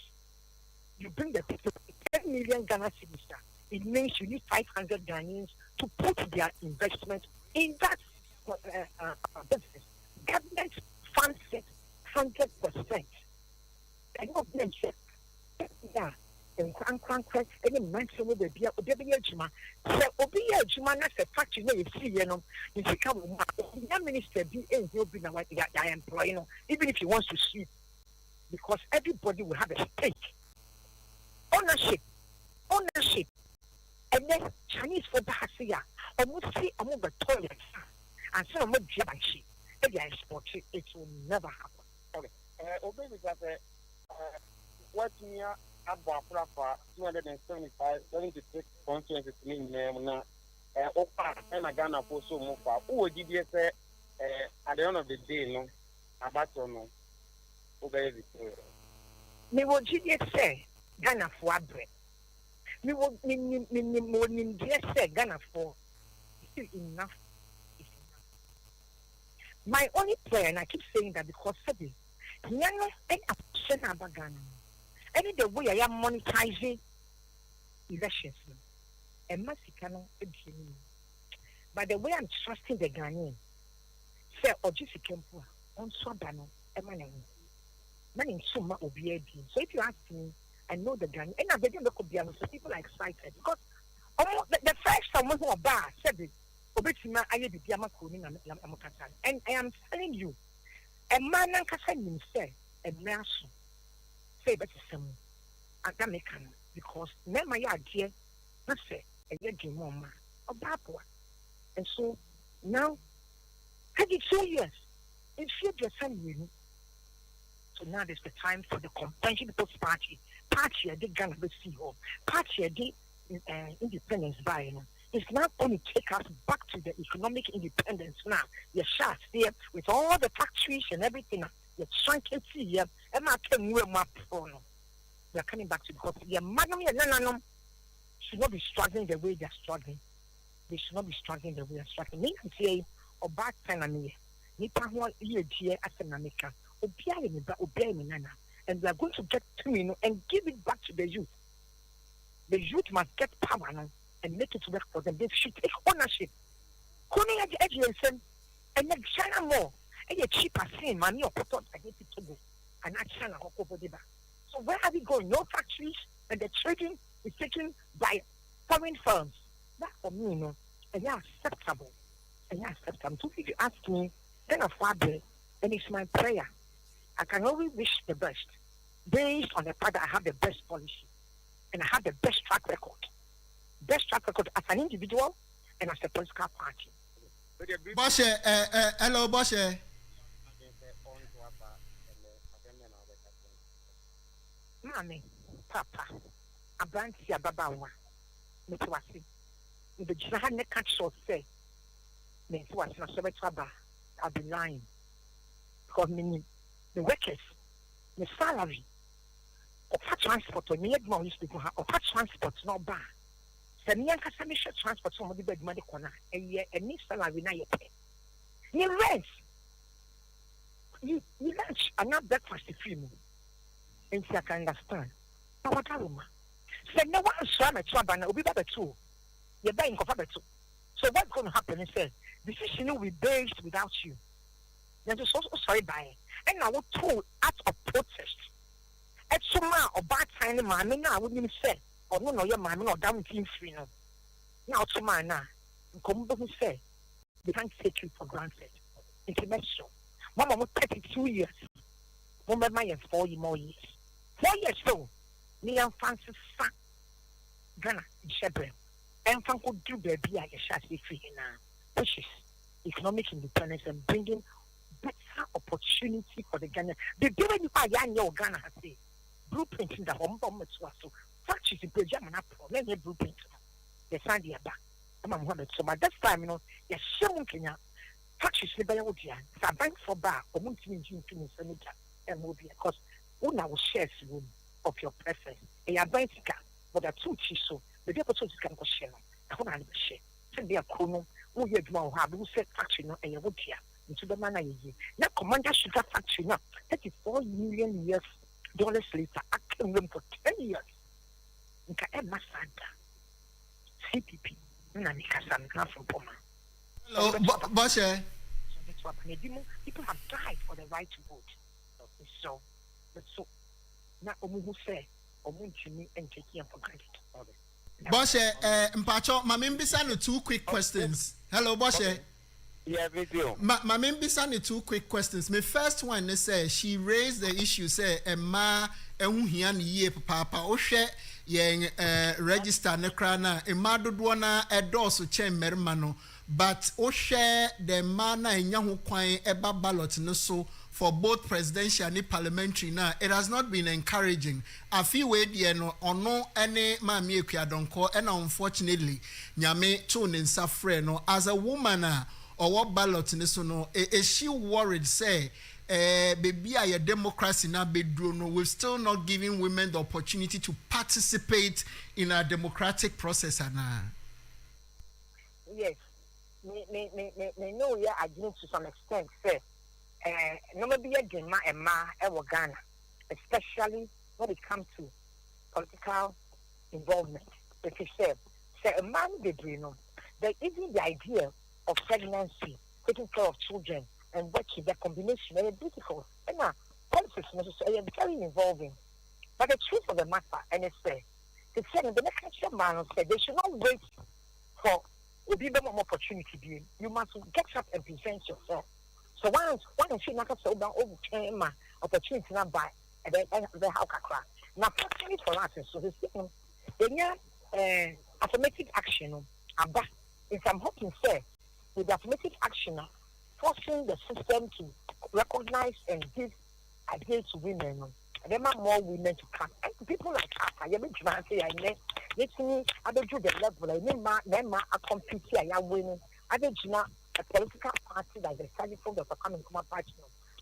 You bring the people 10 million Ghana cedis. It means you need 500 Ghanaians to put their investment in that business. Government funds it 100%. And government says, yeah. And any mention with the beer, Juma. So, Obia Juma, that's a factory, you see, you know, if you come, the minister be in, he'll be now, I employ, you know, even if he wants to sleep, because everybody will have a stake. Ownership. And then Chinese for Bahasia, almost see among the toilets, and so much Jabanshi. If they export it will never happen. Okay. Obey what me about 276.23 now. Opa and Ghana for so much. Who would you say at the end of the day, no? About no. Obey it. Me would you say Ghana for bread? Me would mean say Ghana for still enough. My only prayer, and I keep saying that because Sabi, Yana and a about Ghana. Any the way I am monetizing elections, and Masicano, by the way I'm trusting the Ghanaian, say Ojisi Kempu, on Swabano, Emmanuel. Many Suma will be a deal. So if you ask me, I know the Ghanaian, and I begin to be so people are excited because the first time who are bad said it. And I am telling you, a man can say, a nurse say, but some American because never my idea, let's say, a young woman or Babua. And so now, had it 2 years, it's your son, So now is the time for the Convention People's Party. Party I did Ghana CEO. Party I did independence by it's not going to take us back to the economic independence now. You're shot there with all the factories and everything. You're trying to see here. And I can wear my phone. They're coming back to because your madam should not be struggling the way they're struggling. They should not be struggling the way they're struggling. Me can say, or bad time and me. Nipa who are here as an American. And we are going to get to and give it back to the youth. The youth must get power now and make it work for them. They should take ownership. And then China more. And you cheaper saying money or put on and not China. So where are we going? No factories and the trading is taken by foreign firms. That for me, and yeah, acceptable. And yeah, acceptable. So if you ask me, then of Father, and it's my prayer. I can only wish the best based on the fact that I have the best policy and I have the best track record. Best track record as an individual and as a political party. Boshe, hello, Boshe. Mommy, Papa, Abanti Ababawa, Mituasi. The Jahan catch or say, Mituasi, not so much about. I'll be lying. Because the workers, the salary, of transport, or near more used to go of transport, no bar. Samianka Samisha transport, some of the bed money corner, and any salary now you pay. You rent. You lunch and not breakfast if you and I can understand. Now what are you? Say no one swam at Trump and will be better too. You're buying for two. So what's going to happen is that decision will be based without you. Then just also sorry by it. And I will told act of protest. At some or bad time, mammy, now I wouldn't say, or no, your mammy or down team free now. Now, to my now, come back and say, they can't take you for granted. Intervention. Mama was 32 years. Mama, my 4 more years. 4 years so, me and Francis Sack, Ghana, Shepherd, and Franco do baby, I shall see free now, which is economic independence and bringing better opportunity for the Ghana. The day when you buy your Ghana has a blueprint in the home bomb as well. So, factories in Belgium and Apple, then the blueprint. They signed the back. I'm Mohammed. So, by this time, you're showing Kenya. Factories in Belgium, so I bank for bar, or Muntin in Senegal, and will be because una will share room of your preference. And you're buying car, but the two chiso, the people to can go share. I want to share. Send me a chrono, who you have, who said factory, and you would here. Into the manner you now Commander Sugar Factory now $34 million later acting room for 10 years. Nka Masada CPP Nanika Sam from Poma. Hello, Boshe. People have died for the right to vote. So now Omu say Omunchini and taking for granted. Boshe, Mpacho, Mamimbisa, 2 quick questions. Hello, Boshe. Yeah, video. My main business 2 quick questions. My first one is she raised the issue say Emma Ehuhian ye papa Oshe yang register ne krana Emma dodwana edoso chen mermano but Oshe the mana enyahu kwan eba ballot no so for both presidential and parliamentary now it has not been encouraging. I feel we no ono any mami ekuadonko and unfortunately nyame to ne nsafre no as a woman or what ballot in this no is she worried say baby a democracy now bedroom no we're still not giving women the opportunity to participate in a democratic process now? Yes, me know yeah I agree to some extent say no maybe again ma ewo Ghana especially when it comes to political involvement. If you say a man bedroom no there isn't the idea of pregnancy, taking care of children, and working, the combination very difficult. And now, politics is very involving. But the truth of the matter, and it's the next man said they should not wait for a bit more opportunity. You must get up and present yourself. So once you not so down over opportunity not by the how now personally for us, so this thing, affirmative action, but if I'm hoping say. With affirmative action, forcing the system to recognize and give against women. And there are more women to come. And people like us, I am trying to say, let me, I don't do the level. I mean, I compete here, I am winning. I don't know a political party that is starting from the coming from a party.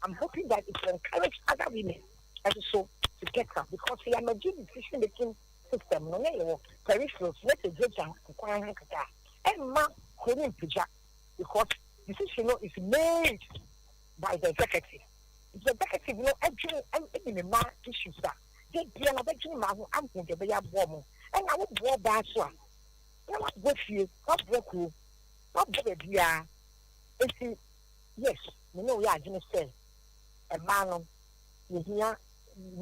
I'm hoping that it will encourage other women also to get up because we are a decision making system. No, no, peripherals, let's say, and ma couldn't because decision is made by the executive. The executive, you know, actually, in the mark issues that they be an actually, I'm going to be a bomb, and I would go back to her. Not with you, not with you, not with you. Yes, you know, we are going to say, a man, we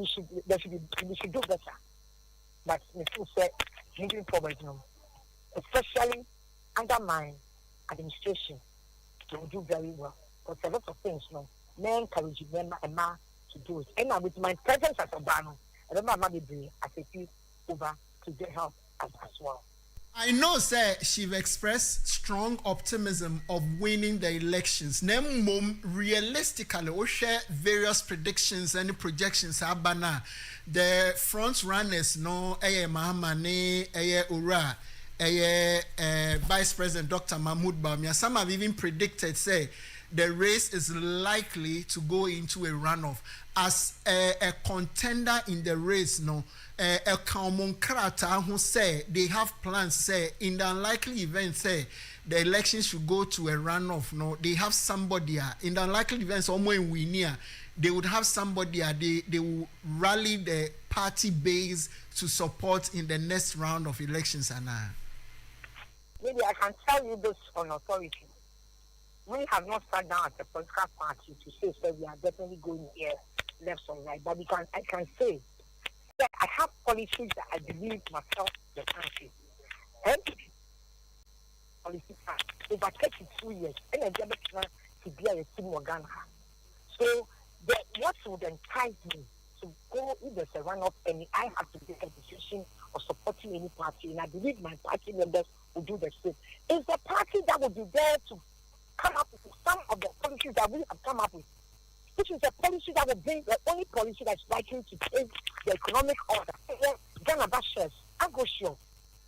should do better. But we should say, moving forward, you know, especially under my administration, they will do very well. Because a lot of things, you know, men encourage them and ma to do it. And now with my presence as a banner, I don't know how to be as a few over to get help as well. I know, sir, she've expressed strong optimism of winning the elections. Mom, realistically, we share various predictions and projections. Abana, the front runners, no, Mahamane, Ura, Vice President Dr. Mahmoud Bawumia. Some have even predicted, say, the race is likely to go into a runoff. As a contender in the race, no, a common character who say they have plans, say, in the unlikely event, say, the election should go to a runoff, no, they have somebody, in the unlikely events, almost in Winia, they would have somebody, they will rally the party base to support in the next round of elections. And maybe I can tell you this on authority. We have not sat down as a political party to say we are definitely going here, left or right. But I can say that I have policies that I believe myself the country. And policies are over 32 years. And I get to be a team organ. So what would entice me to go if there's a runoff and I have to take a decision of supporting any party, and I believe my party members will do the same. Is the party that will be there to come up with some of the policies that we have come up with, which is a policy that will bring the only policy that's likely to change the economic order. Ghana Bashers, Agosho.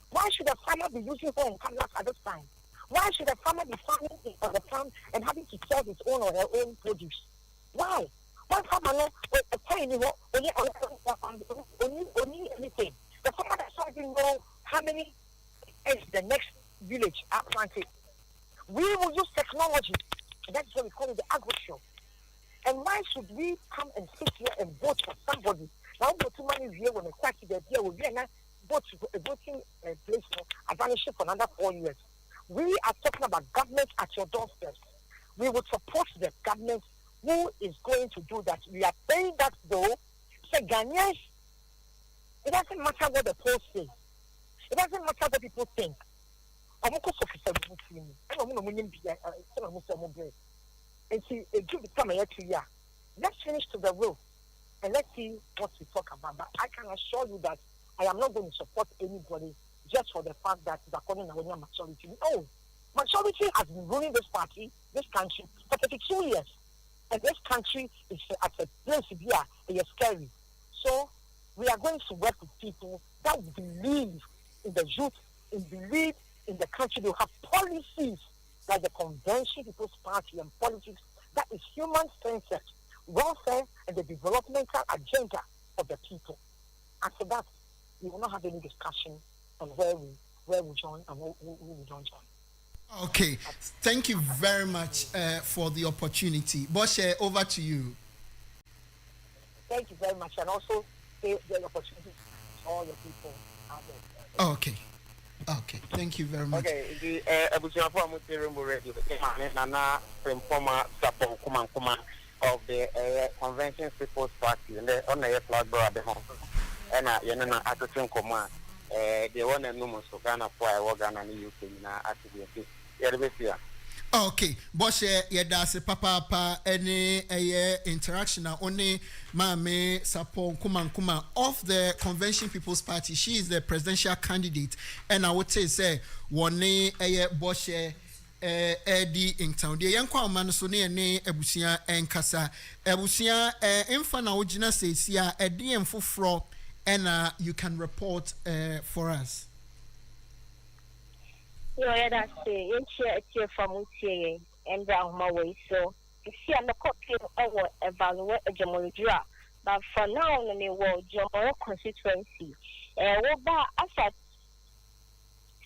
Why should a farmer be using her canvas at this time? Why should a farmer be farming on the farm and having to sell his own or her own produce? Why? One farmer no only anything. The farmer doesn't even know how many eggs the next village are planted. We will use technology. That's what we call it the agro show. And why should we come and sit here and vote for somebody? Now, we too many here when we start to the idea, we are vote a voting place for advantage for another 4 years. We are talking about government at your doorstep. We will support the government who is going to do that. We are paying that though. So Ghanaians, it doesn't matter what the polls say. It doesn't matter what people think. And see, give the time here. Let's finish to the will and let's see what we talk about. But I can assure you that I am not going to support anybody just for the fact that it's according to our maturity. No, maturity has been ruling this party, this country, for 32 years. And this country is at a place here, it is scary. So we are going to work with people that believe in the youth, and believe in the country. They have policies like the Convention People's Party and politics that is human-centered, welfare and the developmental agenda of the people. And for that, we will not have any discussion on where we join and who we don't join. Okay, thank you very much for the opportunity. Boshe, over to you. Thank you very much, and also the opportunity to all the people out there. Okay. Okay, thank you very much. Okay, the Abusiafo Amutirumbu Radio, Nana from former Sapon Kuma of the Convention People's Party, and on the flag brother home. And Yanana Atotun Koma, the one and numerous of Ghana for a Ghana and UK in activity. Okay, Boshe, yedase papa any interaction only Mame Sapon Kuma of the Convention People's Party. She is the presidential candidate, and I would say one Boshe Eddie in town. The young man so near ne Ebusia and Casa. Ebusia infana ojina says here a DM for fro and you can report for us. Yeah, that's it. Here from Utie and down my way. So you see, I'm a copy of evaluate a Jamorjura. But for now, in the world, Jamor constituency. What about after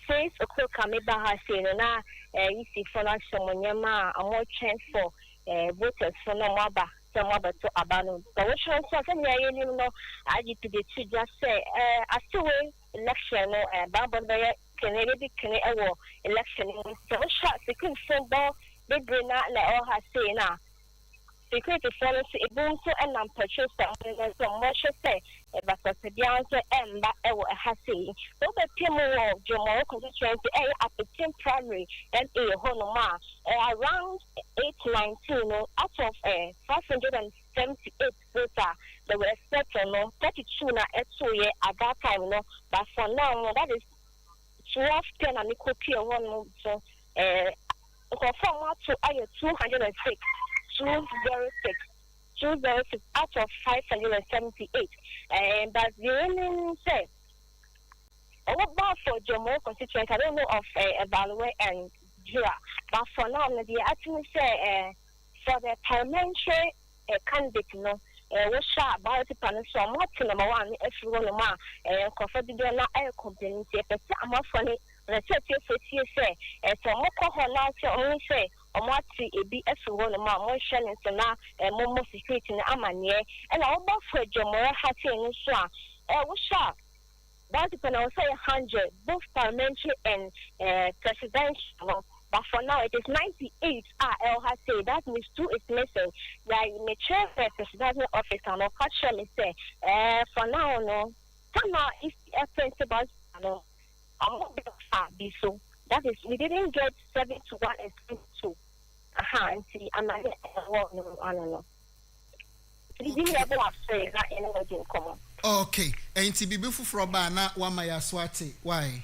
says a cook coming back, I say, na you see for us, someone, Yama, a more chance for voters for no maba, some other to abandon. But what should I say? You know, I need to be to just say, I still election, Barbara Kennedy election. So, shots, the king send ball, they bring out all her say now. Security follows a boom so and I'm purchased some more say, but the answer and that has say. So the Timor of Jomo constituency at the 10 primary and a honoma around 819 out of 578 voter. They were expecting 32 at 2 years at that time, but for now, that is 1210 and copy of 1 month. So, from up to 206. 206 out of 578. But the remaining say, what about for Jomo constituency? I don't know of Evaluate and Jura, but for now, they actually say for the parliamentary candidate, what's up about the panel? So I'm not number one, everyone, confident not air company, I'm not funny. The church say, so more only say. Omati ebi everyone ma mo hwele nsena mo security na amanye and all for Jomora hati enu so a wo sha that can also 100 both parliamentary and presidential, but for now it is 98 El has said that means 2 is missing. Like me chair the presidential office and of catch me say for now no somehow if a principal no I'm not be so that is we didn't get 7 to 1 and 2. And see, I'm not no. Okay, and to be before for Bana, one my swati. Why?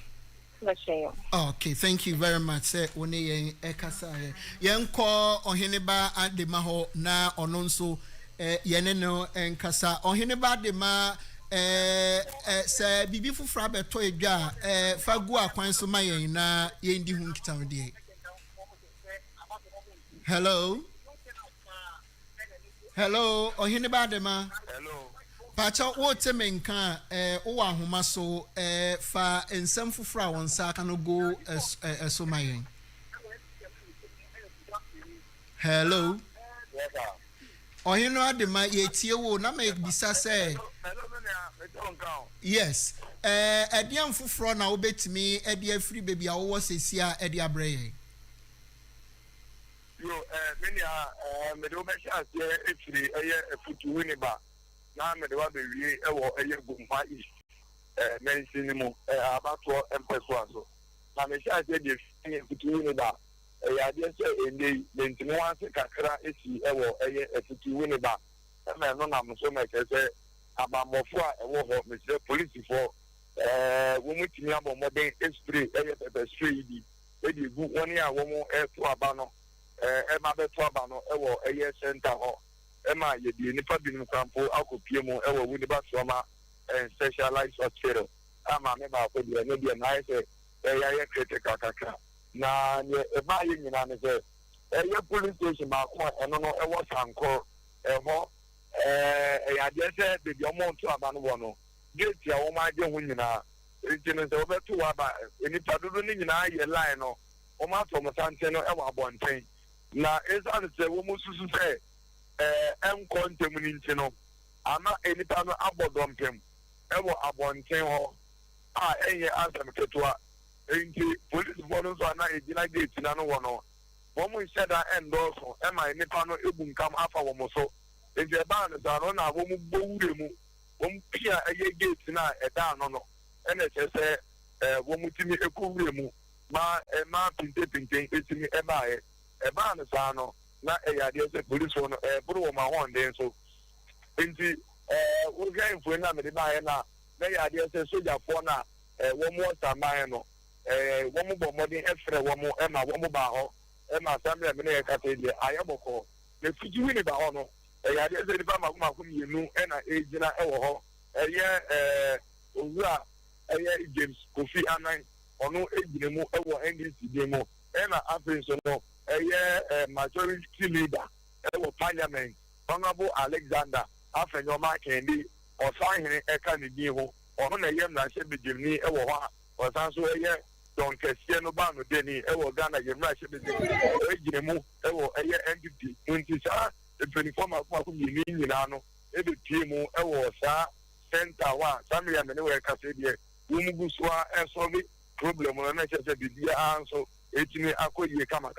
Okay, thank you very much. Say, when you ekasa, young call on Heniba and the Maho na ononso, Yeneno and Kasa on Heniba de ma. Say, be before Frabe Toyga, Fagua Quansomaya na Yendi Hunkitown. Hello. Hello, Ohinibadema. Hello. Pacha wote menka owa homa so fa ensem fufra won sa ka no go esomayen. Hello. Yes sir. Ohinibadema yetie wo na me bisa say. Yes. Ediam fufro na obetimi edi afri baby a wo sesia edi abreye. Yo, many me do make sure actually a futu winiba. Now me do have a gumpa is mentioning about to empress so. Now me sure say the futu winiba. I just say in the maintenance kakra is a futu winiba. And I know I'm so much say about more for a war of Mr. Police for when we have a modern history, a street. Maybe good 1 year, 1 more air to Abano. Emma Betwabano, a center or Emma, you do any public example, Alco Piemo, Ewa Winniba Swama, and specialized hospital. I'm a member of the maybe a nice critical kaka. Now, a buying in a police station, and no, I was uncle, I just said the amount to Abano. Get your own idea when you are. It's over to Abba, and if I don't need a line or Oma from Santeno, Ewa Bontain. Na esa se wo mususu se kontem ni ntino ama enipa no abodompem ewo abonten ho a enye asem ketua enti police bono so na ejina gate na no wono wo mu sheda endorse ema enipa no ebunkam afa wo mo so enti e ba no sa no na wo mu bowure mu wo mu pia eye gate na eda no no ene se wo mu timi ekowure mu ma pinte etimi e ba e ban sano na eyade se police one buru ma hon den so nti wo ga info na me de ba he na eyade se soldier for na wo mo saman no wo mo bo modern efre wo mo e ma wo mo ba ho ma Samuel me na ka say dey ayaboko the fiji win ba ho no ya dey say ba makomako mienu na ejina e wo ho owura James Kofi Annan ono ejine mu e wo NDC dey mu na afin so no majority leader e wo parliament Honorable Alexander Afenyoma Kendi Osahene eka ni bi ho ono na yem na hye bejimni e wo ho osan so Don Kessier no ba no deni e wo Ghana yemra hye bejimni ejine mu e wo NDP 24 makomako mi nyina no e be tie mu e wo sa center wa Samuel me ne we ka se die umuguswa e solve problem no na chese bibia anso etimi akoyie kama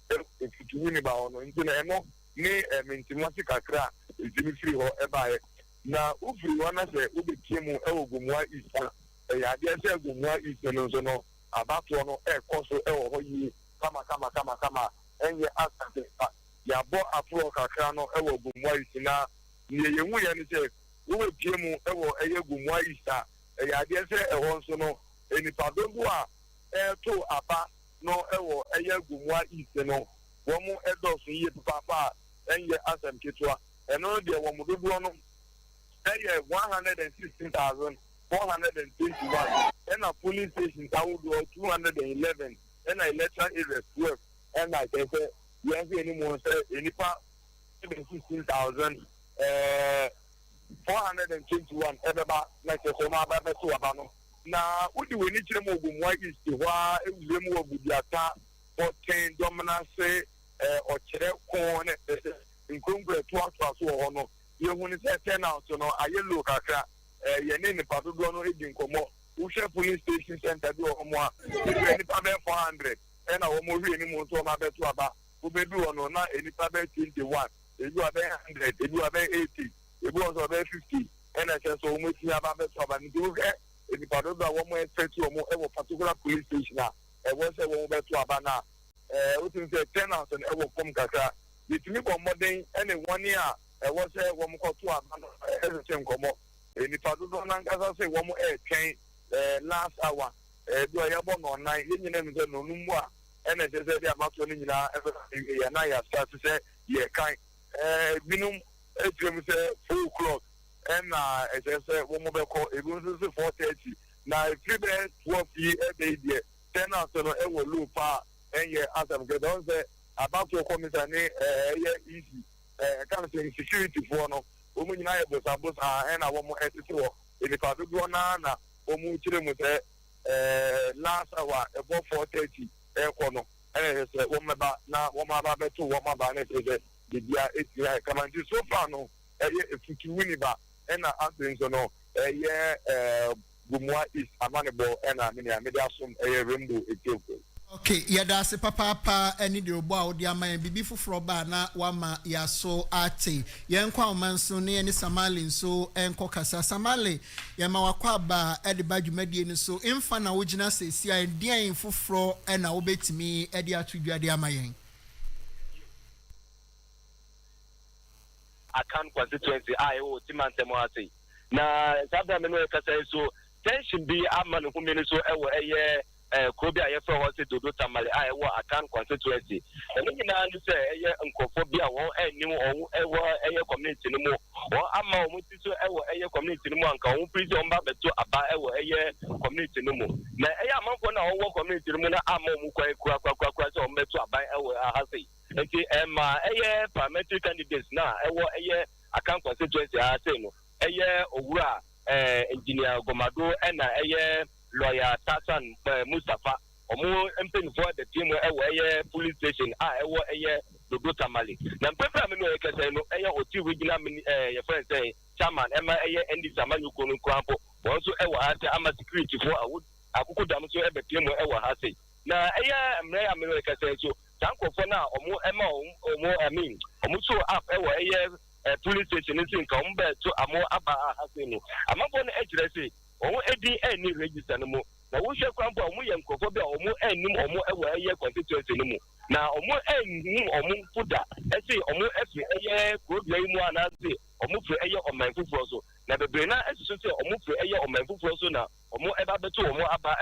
e futu ni ba ono nti na eno ni mentimoti kakra etimi free ho e baaye na ufiri wana se ubetie mu e ogumwa isa e ya de se ogumwa isa no so no abato no e koso e wo ho yi kama enye asante ya bo apro kakra no e wo ogumwa isa na ni yehu ye ni se ubetie mu e wo eye ogumwa isa e ya de se e ho so no enipa dogu a to aba no ewo eye gumwa ise no womu edosu ye papa enye asem ketwa eno de womu dogu no eye 116,421 ena police station tawudu 211 ena electoral areas 12 ena kese yense eni mo se enipa 16,421 ebeba na kese ma ba so aba no na udi weni chire mo ogumwa east wa ewule mu ogudiata 14 dominance ochire ko ne nkongre to aso ho no ye hu ni se turn out no ayelo kakra ye ne pato do no edi nkomo uhwe police station center bi omo a eni pa be 400 na wo mo hwe ni mo to ma be to aba wo be bi no na eni pa be 21 ebi wa be 100 ebi wa be 80 ebi wa be 50 na se so mo ti aba be to aba ni do if you don't know what more expect you more particular police station was a woman to Abana we think 10 out and ever come kaka it me go more than any 1 year was a woman called to Abana everything come up and if I don't know say one more last hour do I have on 9 you know no more and I said they about to na ya start to say yeah kind minimum 4 o'clock and as I said, one more call, it was 4:30. Now, if you bet 12 years a day, 10 out of the loop, and yeah, as I'm going to say about your committee, easy, kind of saying security for no, women united with Abus, and I want more attitude. If I do go on, last hour above 4:30, and I said, one now, one my baby, 2 1 my banner, the year 8 come and do so far no, if you win it back. Ena answering so no gumwa is amanebo ena media som rembo etiopo. Okay, yada se papa any de obo a odi aman bibi foforo ba na wama yaso ate yenkwa omanso ne ene Samale nso enko kasa Samale yema wakwa ba ede badwumadie ni so emfa na wogina sesi a dian foforo ena wobetimi ede atudwade amayen Akan constituency IO Timantemo ase na sabda me no kasa so tension bi amman hu me so ewo krobi ayefa ho se Dodo Tamale IO Akan constituency eno nyina no se nkofo bi a won anim ewo community no mo won amma o muti so ewo community no mo anka won prison on ba beto aba ewo community no mo na amanfo na wo community no mo na amma o mu kwa so on beto aba ewo ahase enti parliamentary candidates na Akan constituency say no owura engineer Gomado na lawyer Tasan Mustafa omo empeni for the team police station Dodo Tamale na mpepra me no ekese no oti regional your friend say chairman ND Samanyu Kono Krampo also ate ama security for akuku dam so team say na mre amero ekese so tankofo na omo so up police station ntin ka omo be to amo aba hase no amabo no ejire say omo edi any register no mo na wo hwe kwampo omo ye nkofo be omo anim omo constituency no mo na omo anim omo fuda say omo efi problem mu anase omo fi oman fufuro so na bebre na esiso say omo fi oman fufuro so na omo eba beto omo aba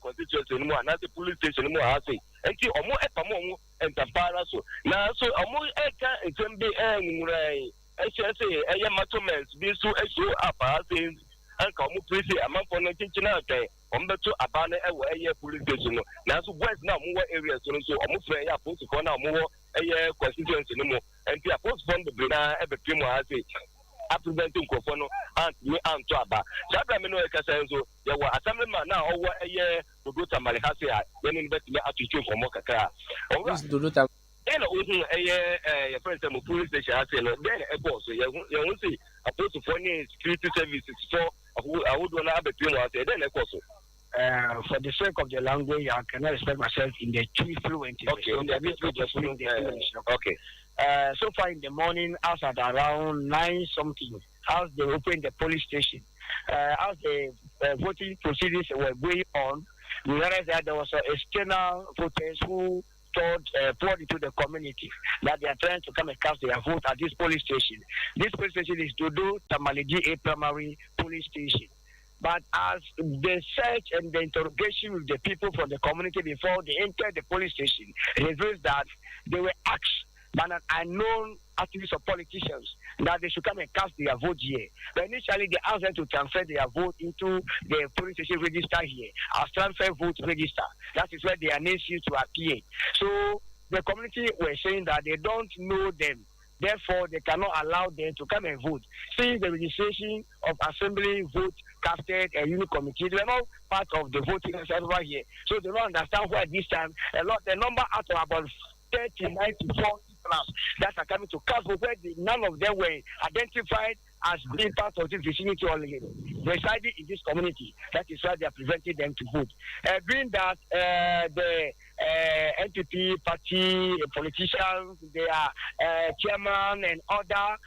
constituency no mo anase police station no mo hase enti omo epamo omo entapara so na so omo eka ntembe enwurai say matomens be so show up saying anka omo presi amanfo no kinchina atwe ombeto abane police station no na so boys na omo area so omo frɛ ya post for na omo constituency no mo enti a post for the brina ebepim ha say a presenting nkofo no me anto aba sabra me no ekasa nso ye wo assemblyman na owo Dodo Tamale ha say when in betime atutu for mo kakra Dodo Tamale then your friend say police station ha say no then e boss ye won say a post for security services for I would want to have a few more then e course for the sake of the language, I cannot express myself in the too fluent. Okay, okay. So far in the morning, as at around 9 something, as they opened the police station, as the voting proceedings were going on, we realized that there was external voters who poured into the community that they are trying to come and cast their vote at this police station. This police station is Dodo Tamale GA Primary Police Station. But as the search and the interrogation with the people from the community before they entered the police station reveals that they were asked by an unknown activists or politicians that they should come and cast their vote here. But initially, they asked them to transfer their vote into the police station register here as transfer vote register. That is where their names used to appear. So the community were saying that they don't know them. Therefore, they cannot allow them to come and vote. Since the registration of assembly vote casted a unit committee, they are not part of the voting over here. So they don't understand why this time the number out of about 39 to 40 plus that are coming to cast vote, where none of them were identified as being part of this vicinity or residing in this community. That is why they are preventing them to vote. Being that the NPP party politicians, their chairman and other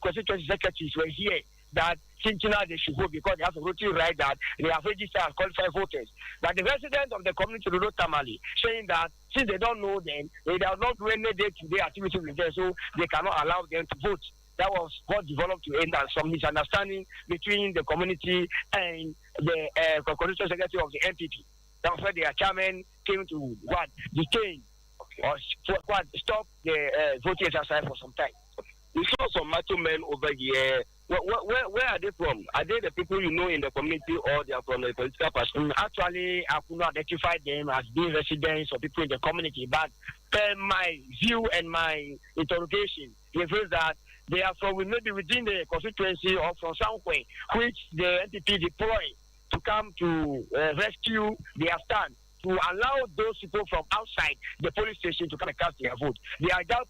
constituency secretaries were here that Kinchina they should vote because they have a voting right that they have registered as qualified voters. But the residents of the community Dodo Tamale saying that since they don't know them, they are not doing any day-to-day activity with them, so they cannot allow them to vote. That was what developed to end as some misunderstanding between the community and the constitutional secretary of the NPP. That's why their chairman came to detain or stop the voting exercise for some time. We saw some macho men over here. Where are they from? Are they the people you know in the community or they are from the political party? Actually, I could not identify them as being residents or people in the community, but per my view and my interrogation, it reveals that they are from maybe within the constituency or from somewhere which the NPP deployed to come to rescue their stand, to allow those people from outside the police station to come and cast their vote. They are just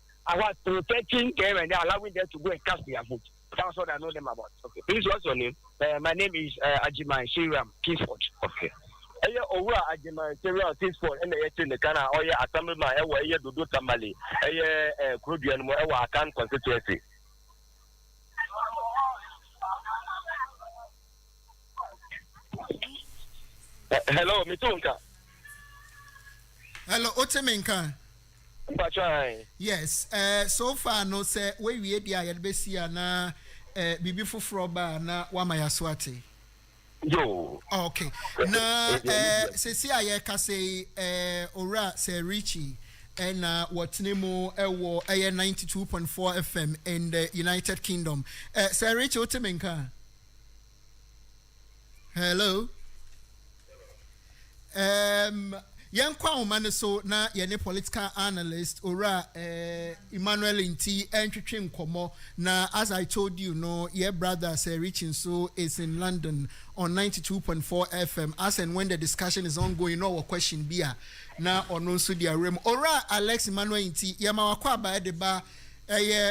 protecting them and they are allowing them to go and cast their vote. That's what I know them about. Okay. Please, what's your name? My name is Ajimai Shiram Kingsford. Okay. Over Ajimai Shiram Kingsford, and the Ghana or Assemblyman, Dodo Tamale, Kurubian, Akan constituency. Hello, Mitunka. Hello, Otemenka. Yes, so far no say we the ayedbesia na bibi foforo ba na wamaya swati. Yo. Okay. Na sesi ayeka say ora say Richie and what name ewo 92.4 FM in the United Kingdom. Say Richie Otemenka. Hello. Yankwa umane so na yene political analyst ora Emmanuel Inti entwetwe nkomo na as I told you no your brother Sir Richin so is in London on 92.4 FM as and when the discussion is ongoing no question bia na ono so dia rem ora Alex Emmanuel Inti yama wakwa ba de ba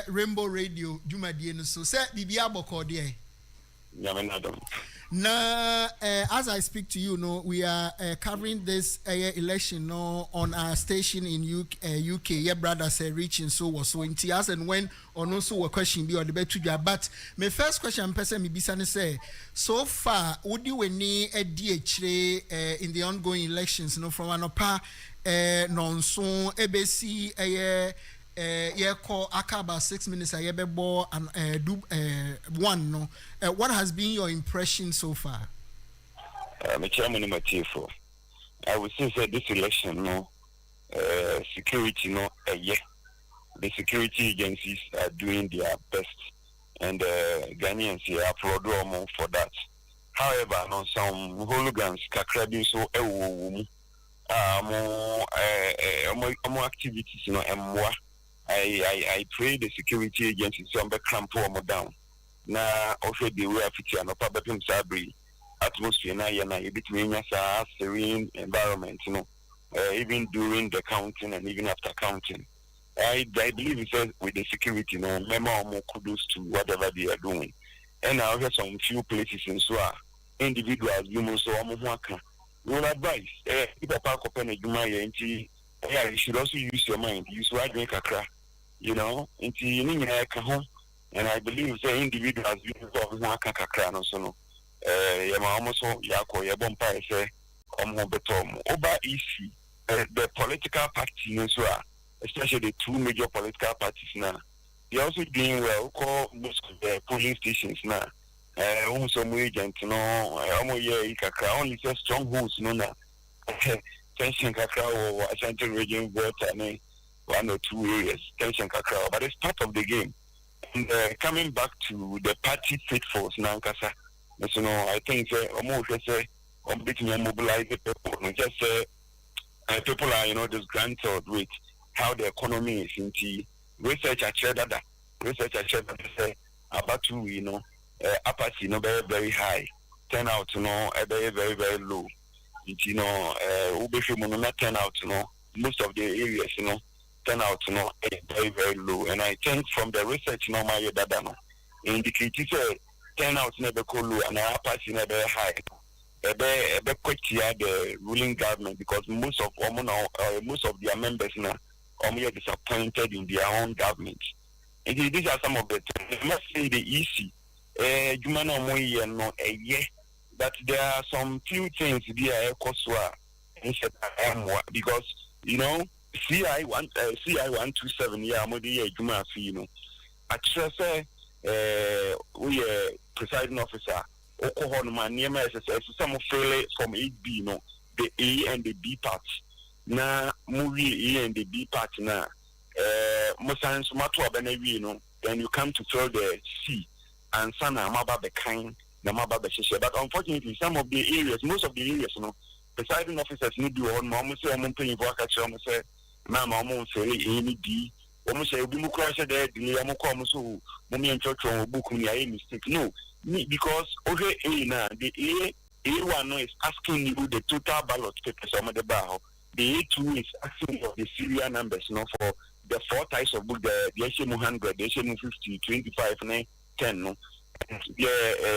Rainbow Radio dwumadie no so say bibia bokọ de Now, as I speak to you, no, we are covering this election no, on our station in UK. Your brother said reaching so was so in tears and when on also a question be on the bed to you. But my first question, person me say, so far, would you any a DHA in the ongoing elections? No, from Anopa, non so ABC call Akaba 6 minutes ball and do one no. What has been your impression so far? My chairman I would say this election no security no the security agencies are doing their best, and Ghanaians applaud them for that. However, no, some hooligans kakrabi so more activities, and more. I pray the security agencies so clamp down. Na also the way of it and probably sabri atmosphere na between a serene environment, even during the counting and even after counting. I believe it says with the security, more kudos to whatever they are doing. And I have some few places in Swa, individuals, you so will advise people park open a Jumaya and you should also use your mind. Use why drink a crack, into and I believe the individuals you know kakra so no almost yako yabompa say betom over issue the political parties especially the two major political parties now they also doing well call most of the polling stations now some agent kakra only say strongholds na tension kakra or Ashanti region vote and 1 or 2 areas tension kakra, but it's part of the game. And coming back to the party faithfuls, Nankasa, I think almost say mobilize the people. Just people are disgruntled with how the economy is into research. I share that say about to apathy very very high, turnout very very very low. Not turnout most of the areas turn out very very low, and I think from the research my data indicates turn out never low and our party never high. The ruling government because most of their members now are disappointed in their own government. And these are some of the things. I must say the easy but there are some few things there because CI 127 Modi Juma Fino. Actually, we presiding officer, Okohonman, near SSS, some fail from 8B, the A and the B part. Na movie A and the B part na Mosan Sumatwa Benevino, then you come to fill the C and Sana Maba the kind, Namaba the Shisha. But unfortunately, some of the areas, most of the areas, presiding officers need to on Mamu say, I'm paying for a say. Mama won't say any D. Almost say, we must crash there, the Yamukom, so Mummy and Church or book me a mistake. No, because okay, the A1 is asking you the total ballot papers on the bar. The A2 is asking for the serial numbers, for the 4 types of book, the HM 100, the HM 50, 25, 10. No,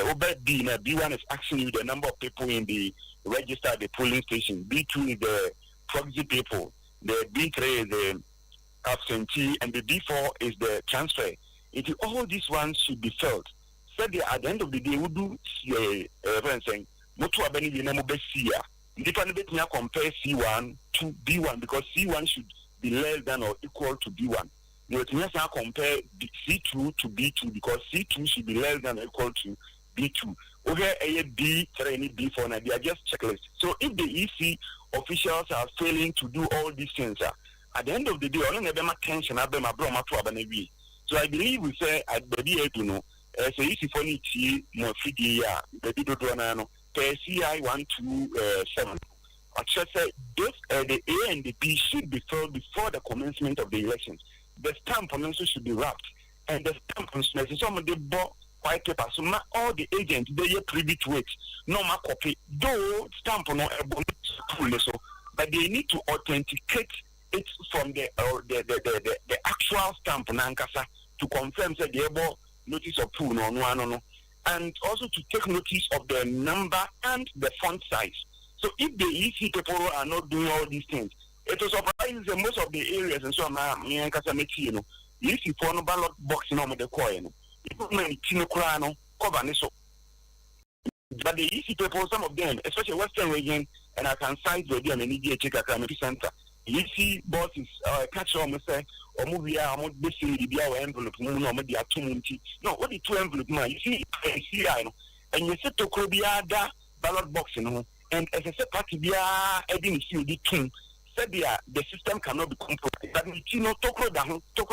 over B, B1 is asking you the number of people in the register at the polling station. B2 is the proxy people. The B3 is the absentee, and the B4 is the transfer. All these ones should be felt. So at the end of the day, we do saying, Motu Abeni Yinamo Besia. Different compare C1 to B1 because C1 should be less than or equal to B1. You can compare C2 to B2 because C2 should be less than or equal to B2. Okay, A, B, B4, and they are just checklists. So if the EC officials are failing to do all these things, at the end of the day, I don't have my attention. So I believe we say at the DA to know, so EC for each more figure, the Dido CI 127. I should say those the A and the B should be filled before the commencement of the elections. The stamp also should be wrapped, and the stamp on some of the white paper. So not all the agents they are privy to it. No more copy. Though stamp on so, but they need to authenticate it from the actual stamp on Ankasa to confirm that they have notice of pool no, and also to take notice of the number and the font size. So if the EC people are not doing all these things, it will surprise most of the areas and so on. If you follow ballot box in the coin, but the EC people, some of them, especially Western region, and I can cite the media check at the center. EC bosses catch on say or movie I'm basically the envelope, no, maybe 2 months. No, what the 2 envelope man, you see, and you set to Krobia ballot box, and as I said, party be a didn't see the king. said the system cannot be compromised. But you know, Tokro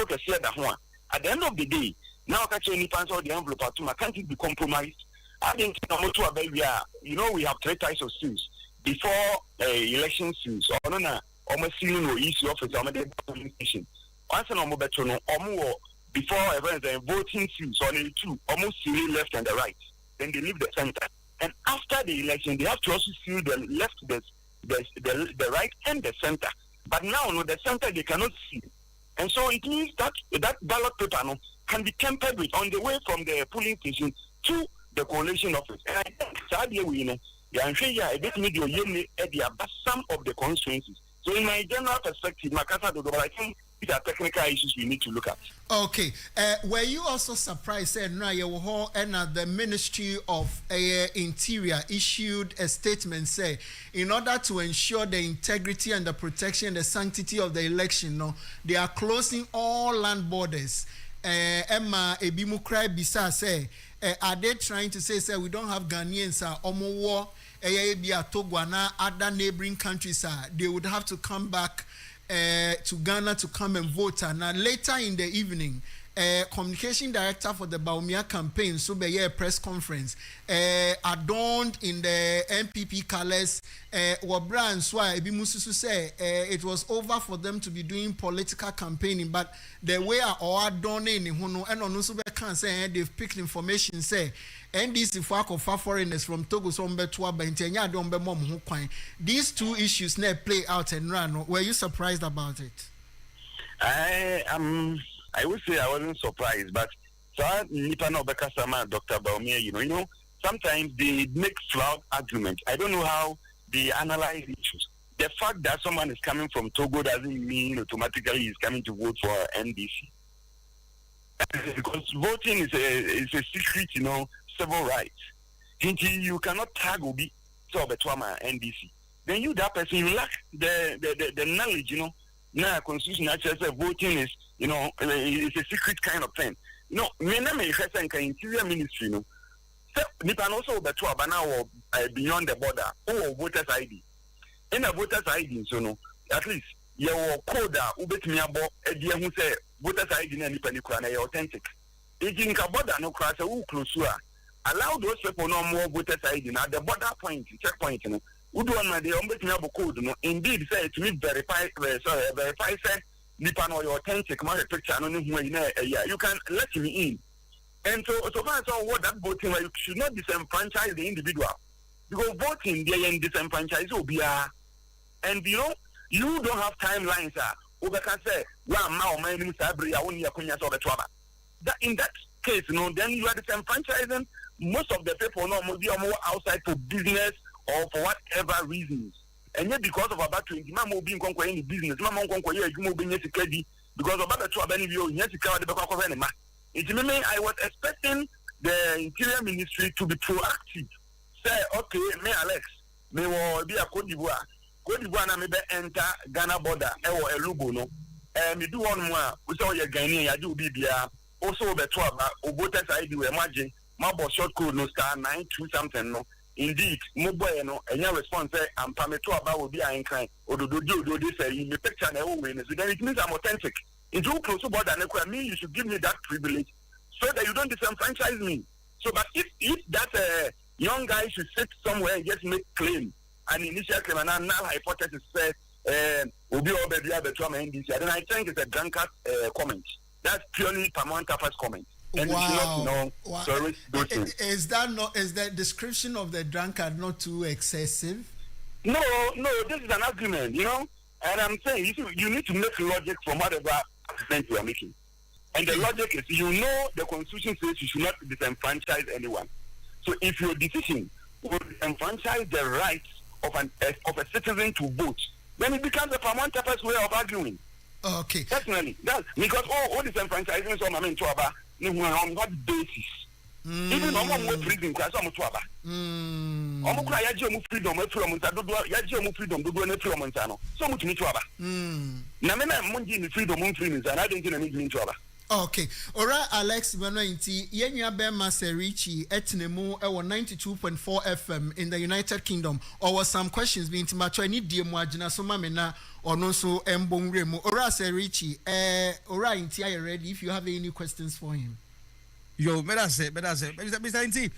can share that. At the end of the day, now catching any pants or the envelope can't it be compromised? I think you know, we have 3 types of suits before election suits. Or no, almost seeing no issue office or the polling station. Once an omobeto no before the voting suits on 2 almost see left and the right. Then they leave the center. And after the election, they have to also see the left, the right, and the center. But now, no, the center they cannot see. And so it means that that ballot paper can be tampered with on the way from the polling station to the coalition office. And I think sadly we know I'm sure a bit media at some of the constituencies. So in my general perspective, I think these are technical issues we need to look at. Okay. Were you also surprised and the Ministry of Interior issued a statement say in order to ensure the integrity and the protection and the sanctity of the election, they are closing all land borders. Emma Ebimukrai Bisa say, are they trying to say we don't have Ghanaians Omowo Togwana other neighboring countries they would have to come back to Ghana to come and vote. Now later in the evening, communication director for the Baumia campaign, so be a press conference, adorned in the MPP colors, Wabra and Swa Ebimususu say it was over for them to be doing political campaigning, but the way are adorning in Huno and on can say they've picked information say NDC for foreigners from Togo Sombe to Abentenya Dombe Mom Hukwain. These 2 issues never play out and run. Were you surprised about it? I would say I wasn't surprised, but Nipano Bekasama, Dr. Baumia, you know, sometimes they make flawed arguments. I don't know how they analyze issues. The fact that someone is coming from Togo doesn't mean automatically he's coming to vote for NDC. Because voting is a secret, you know, civil rights. You cannot tag Obi to Betwama NDC. Then you, that person, you lack the knowledge, you know. Now, constitution actually says voting is, you know, it's a secret kind of thing. You know, Interior Ministry, you know, Nipan also Betwaba now beyond the border, or voters ID. In a voters ID, so no, at least your code, Ubetmiabo, Edia who say voters ID and Nipanikwana authentic. Aging Kaboda no crash, allow those people no more voters ID now, the border point, checkpoint, you know. Code, indeed, say to me verify say Nipan or your authentic market picture. You can let me in. And so far as what that voting, you should not disenfranchise the individual. Because voting, they are disenfranchised. And you know, you don't have timelines. Can say, well, now my name is Sabri, I want you to that in that case, you know, then you are disenfranchising most of the people more outside for business or for whatever reasons. And yet because of about 20, Mama being conquering business, Mama conquer you being security because of about 2 benefit, yes, you can't the anymore. I was expecting the Interior Ministry to be proactive. Say, okay, me Alex, me will be a Cote d'Ivoire. Cote d'Ivoire na me be enter Ghana border, or a Lugo no. Me do one more, we saw your Ghanaian, I do BBA, also the 12, or voters ID, imagine, my boss short code no star 92 something no. Indeed, mobile no, and your response say, I'm Pameto about will be a kind, or do this, in the picture and all win. So then it means I'm authentic. It's all close to border, and me, you should give me that privilege so that you don't disenfranchise me. So, but if that young guy should sit somewhere and just make claim, an initial claim, and now hypothesis says, will be all baby the trauma NDC, then I think it's a drunkard comment. That's purely Pamon Tafa's comment. And wow. So is the description of the drunkard not too excessive? No, this is an argument, you know. And I'm saying you need to make logic from whatever argument you are making. And the logic is, you know, the Constitution says you should not disenfranchise anyone. So if your decision will disenfranchise the rights of a citizen to vote, then it becomes a Pamon Tafa's way of arguing. Okay. Personally, that's because all disenfranchisement so I'm into about on what basis? Even on what prison class I'm to about. Freedom, freedom, so much me to about. Namena Munji freedom, freedom, and I didn't need to about. Okay. Ora Alex Manointi, Yenya Bema Serichi, Etnemu, 92.4 FM in the United Kingdom. Or was some questions being to match? I need dear Mwajina Somamena or no so Mbong Remo. Ora Serichi, Ora Inti, are you ready if you have any questions for him? Yo, Mr. Inti,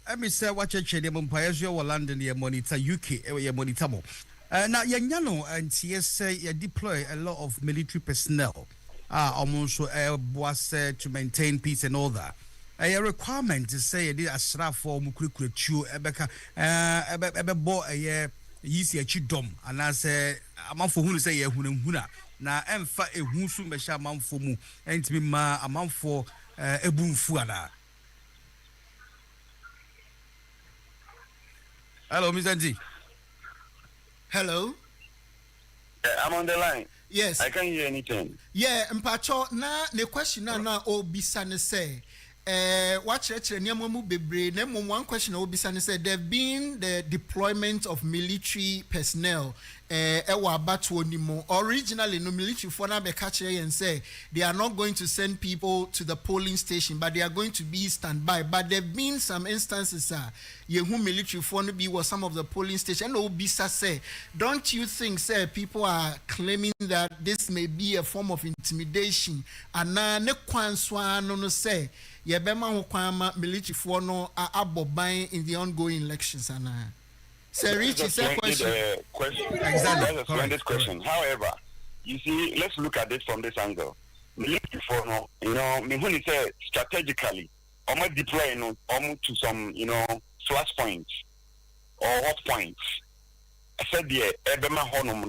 let me say what you're saying. Mumpayo London, your monitor UK, your monitor. Now, Yanyano and TSA deploy a lot of military personnel. Almost was to maintain peace and all that. A requirement to say it is a for Mukuru, Ebeka, bo a year, easy a chidom, and I say, a month for who say a huna. Now, I'm fat a whoosum mesha month for mu, and to be ma a month for a boom fuana. Hello, Mr. D. Hello. I'm on the line. Yes. I can't hear anything. Yeah, Mpacho, na the question na obisane say. Watch one question obisane say there have been the deployment of military personnel. Originally, no military for now and say they are not going to send people to the polling station, but they are going to be standby. But there have been some instances, who military for be was some of the polling station. And Obisa say, don't you think, sir, people are claiming that this may be a form of intimidation? And now ne kwanswa no say yebema ho kwama military for no aboban in the ongoing elections and Sir Richie, question. Exactly. That's a splendid question. However, you see, let's look at it from this angle. Military for no, when you say strategically, almost deploy to some, flash points or hot points. I said the Ebema Honum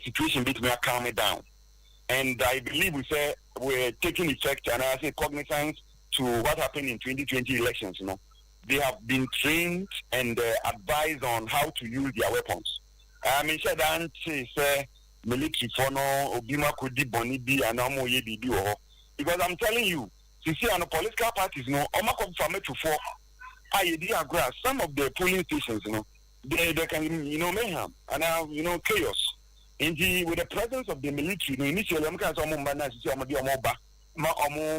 situation between me calm it down. And I believe we're taking effect and I say cognizance to what happened in 2020 elections, They have been trained and advised on how to use their weapons. I mean, military for no Obima could be Bonibi and Amo Yebi. Because I'm telling you, you see, on the political parties, Omako from to four, some of the polling stations, they can, mayhem and chaos. Indeed, with the presence of the military, initially, I'm going to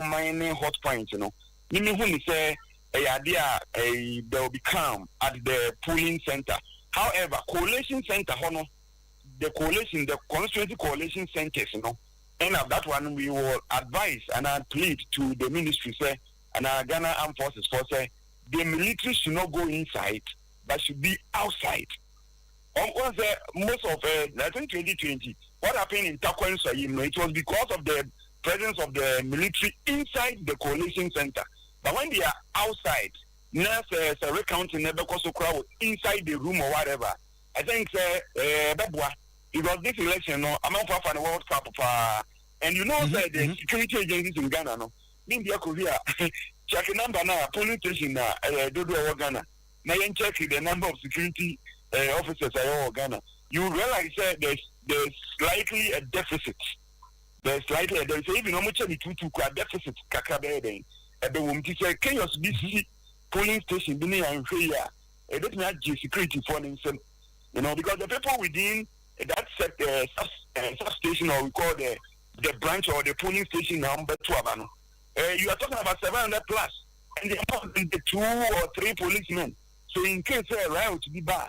mining hot points, say, there will be calm at the polling center. However, coalition center, the constituency coalition centers, and of that one we will advise and plead to the ministry, say, and our Ghana Armed Forces for say, the military should not go inside, but should be outside. Most of, I think 2020, what happened in Takwan Sayim, it was because of the presence of the military inside the coalition center. But when they are outside, nurse recounting never cause a crowd inside the room or whatever. I think because this election, I'm out for the World Cup, and the security agencies in Ghana, India, Korea, check the number now, polling station now, Dodo Ghana. Now you check the number of security officers in Ghana. You realize there's slightly a deficit. There's even how much any two deficit kakabe. The woman say chaos BC polling station bini and failure. It doesn't have security for them, because the people within that substation, or we call the branch or the polling station number 12, you are talking about 700 plus, and they have the 2 or 3 policemen. So in case a riot to be bad,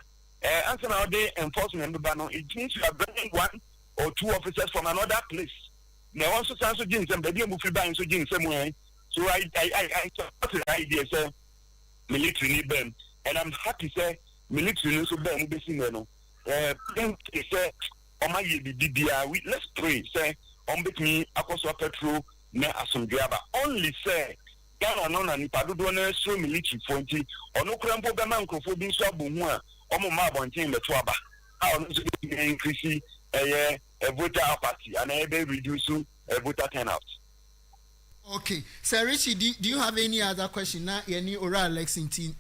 answer now the enforcement, it means you are bringing 1 or 2 officers from another place. Now also some Jim, some baby move by so Jim somewhere. So I support the idea, sir, military need them, and I'm happy, sir, military also them say, let's pray, sir, me akoso petrol na asomdwaba. Only say Ghana no na nipa dodo na so military fonti, ono krampo be man krofo bi so abohu a, omo ma abonten beto aba. A ono so increase a voter apathy and be reduce a voter turnout. Okay, Sir Richie, do you have any other question? Now, any oral Lexington?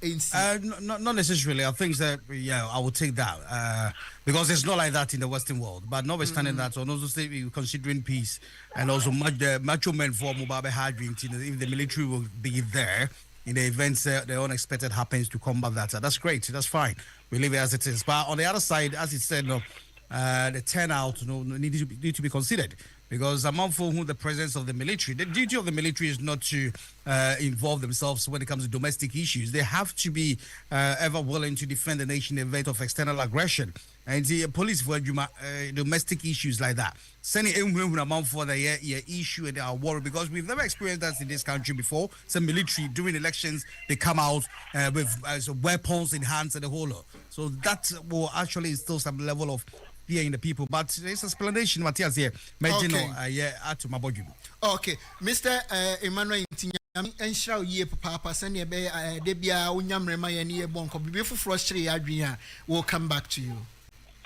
Not necessarily. I think that I will take that because it's not like that in the Western world. But notwithstanding that, and also considering peace and also the macho men for Mubabe Hadrin, if the military will be there in the events the unexpected happens to combat that. That's great. That's fine. We leave it as it is. But on the other side, as it said, the turnout need to be considered because I'm mindful who the presence of the military. The duty of the military is not to involve themselves when it comes to domestic issues. They have to be ever willing to defend the nation in the event of external aggression. And the police for domestic issues like that. Sending a amount for the issue and our war, because we've never experienced that in this country before. Some military during elections, they come out with weapons in hands and the whole lot. So that will actually instill some level of fear in the people. But there's explanation, Matthias here. Okay, Mr. Emmanuel Nhyira ye papa send ye be de bia onyamrema ye ne bon ko bibe foforo hire adwen we'll come back to you.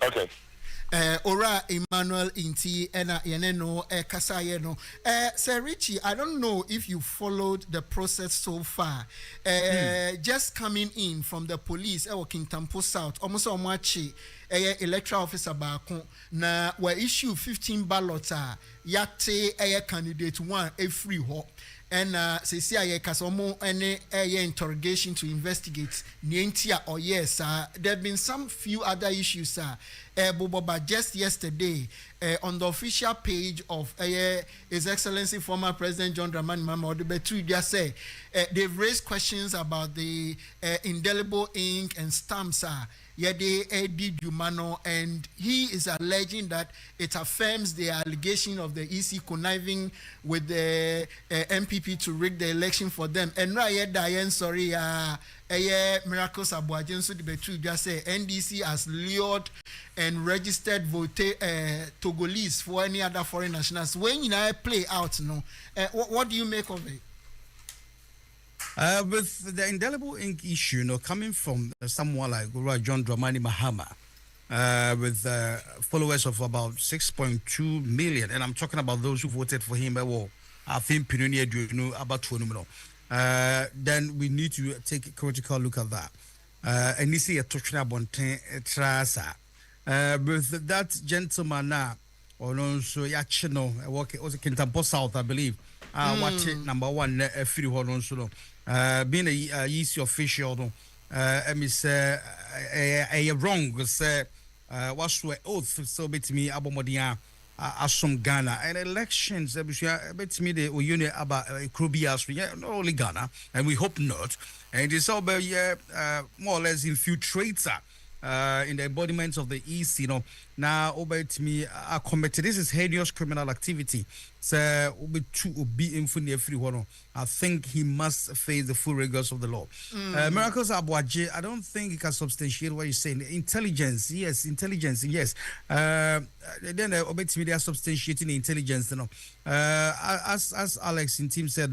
Okay. Ora Emmanuel Inti ena yene no kasa ye no. Sir Richie, I don't know if you followed the process so far. Just coming in from the police King Tampo South, almost omachi electoral officer baako na we issue 15 ballots yate candidate 1 free ho. And say aye kasomo any interrogation to investigate nientia or yes there have been some few other issues but just yesterday on the official page of His Excellency former President John Dramani Mahama Odubetu they say they've raised questions about the indelible ink and stamps Yede Edi Dumano, and he is alleging that it affirms the allegation of the EC conniving with the MPP to rig the election for them. And right Diane, sorry, Miracles Abuajen so the truth just say NDC has lured and registered Togolese for any other foreign nationals. When you know play out, what do you make of it? With the indelible ink issue, coming from someone like John Dramani Mahama, with followers of about 6.2 million, and I'm talking about those who voted for him, I think about 20 then we need to take a critical look at that. And you see a touching about Trasa. With that gentleman now, or also Yachino, was a Kintampo South, I believe. What number one free hold so being a EC official miss a wrong say what's the oath so bit me abomodia asum Ghana and elections bit me the unit about Krubias not only Ghana and we hope not, and it's all more or less infiltrator in the embodiments of the East, now over to me are committed. This is heinous criminal activity. So be in everyone. I think he must face the full rigors of the law. Miracles Abuaje, I don't think he can substantiate what you're saying. Intelligence, yes. Then over to me they are substantiating intelligence. As Alex in team said,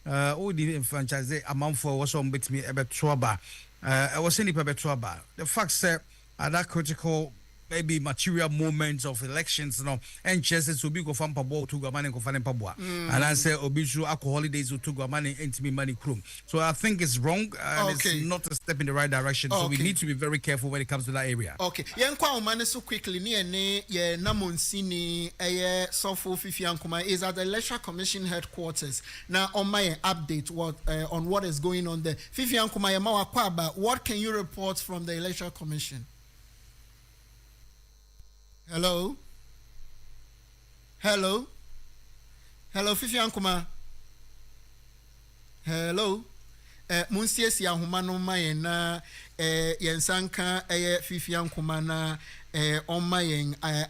all the franchise amount for what's on with me about trouble. I was saying the fact that at that critical maybe material moments of elections, and chances will be go from Pabo to Gamani go find Pabua, and I say Obisu alcohol holidays to Gamani and to be money crew. So I think it's wrong and it's not a step in the right direction. So we need to be very careful when it comes to that area. Okay. Yankwa Omane so quickly ni Namonsini Sofo Fifi Ankuma is at the Electoral Commission headquarters. Now on my update on what is going on there. Fifi Ankuma Yamawa Kwaba, what can you report from the Electoral Commission? Hello, Fifi Ankuma. Hello, Munsiesi Ahumano Mayena, Yensanka, Fifi Ankuma na on my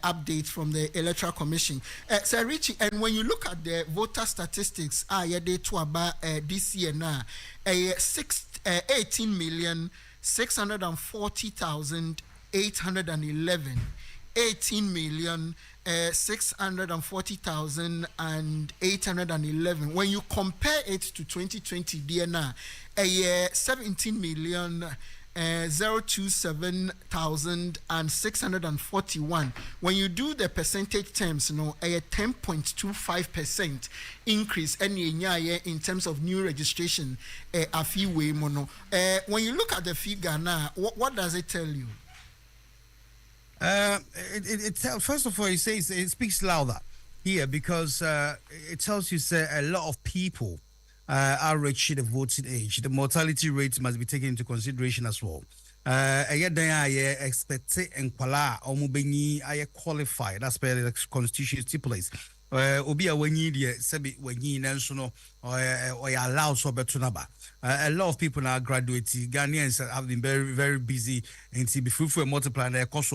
update from the Electoral Commission. Sir Richie, and when you look at the voter statistics, this year now, 18,640,811. 18,640,811. When you compare it to 2020 DNA, 17,027,641. When you do the percentage terms, a 10.25% increase in terms of new registration. When you look at the figure now, what does it tell you? First of all, it says it speaks louder here because it tells you a lot of people are reaching the voting age. The mortality rate must be taken into consideration as well. I expect and qualified. That's where the constitution stipulates. obi a wanyi de sebi wanyi na nso no or allow so beto naba. A lot of people now graduating. Ghanaians have been very, very busy and before multiply their cost.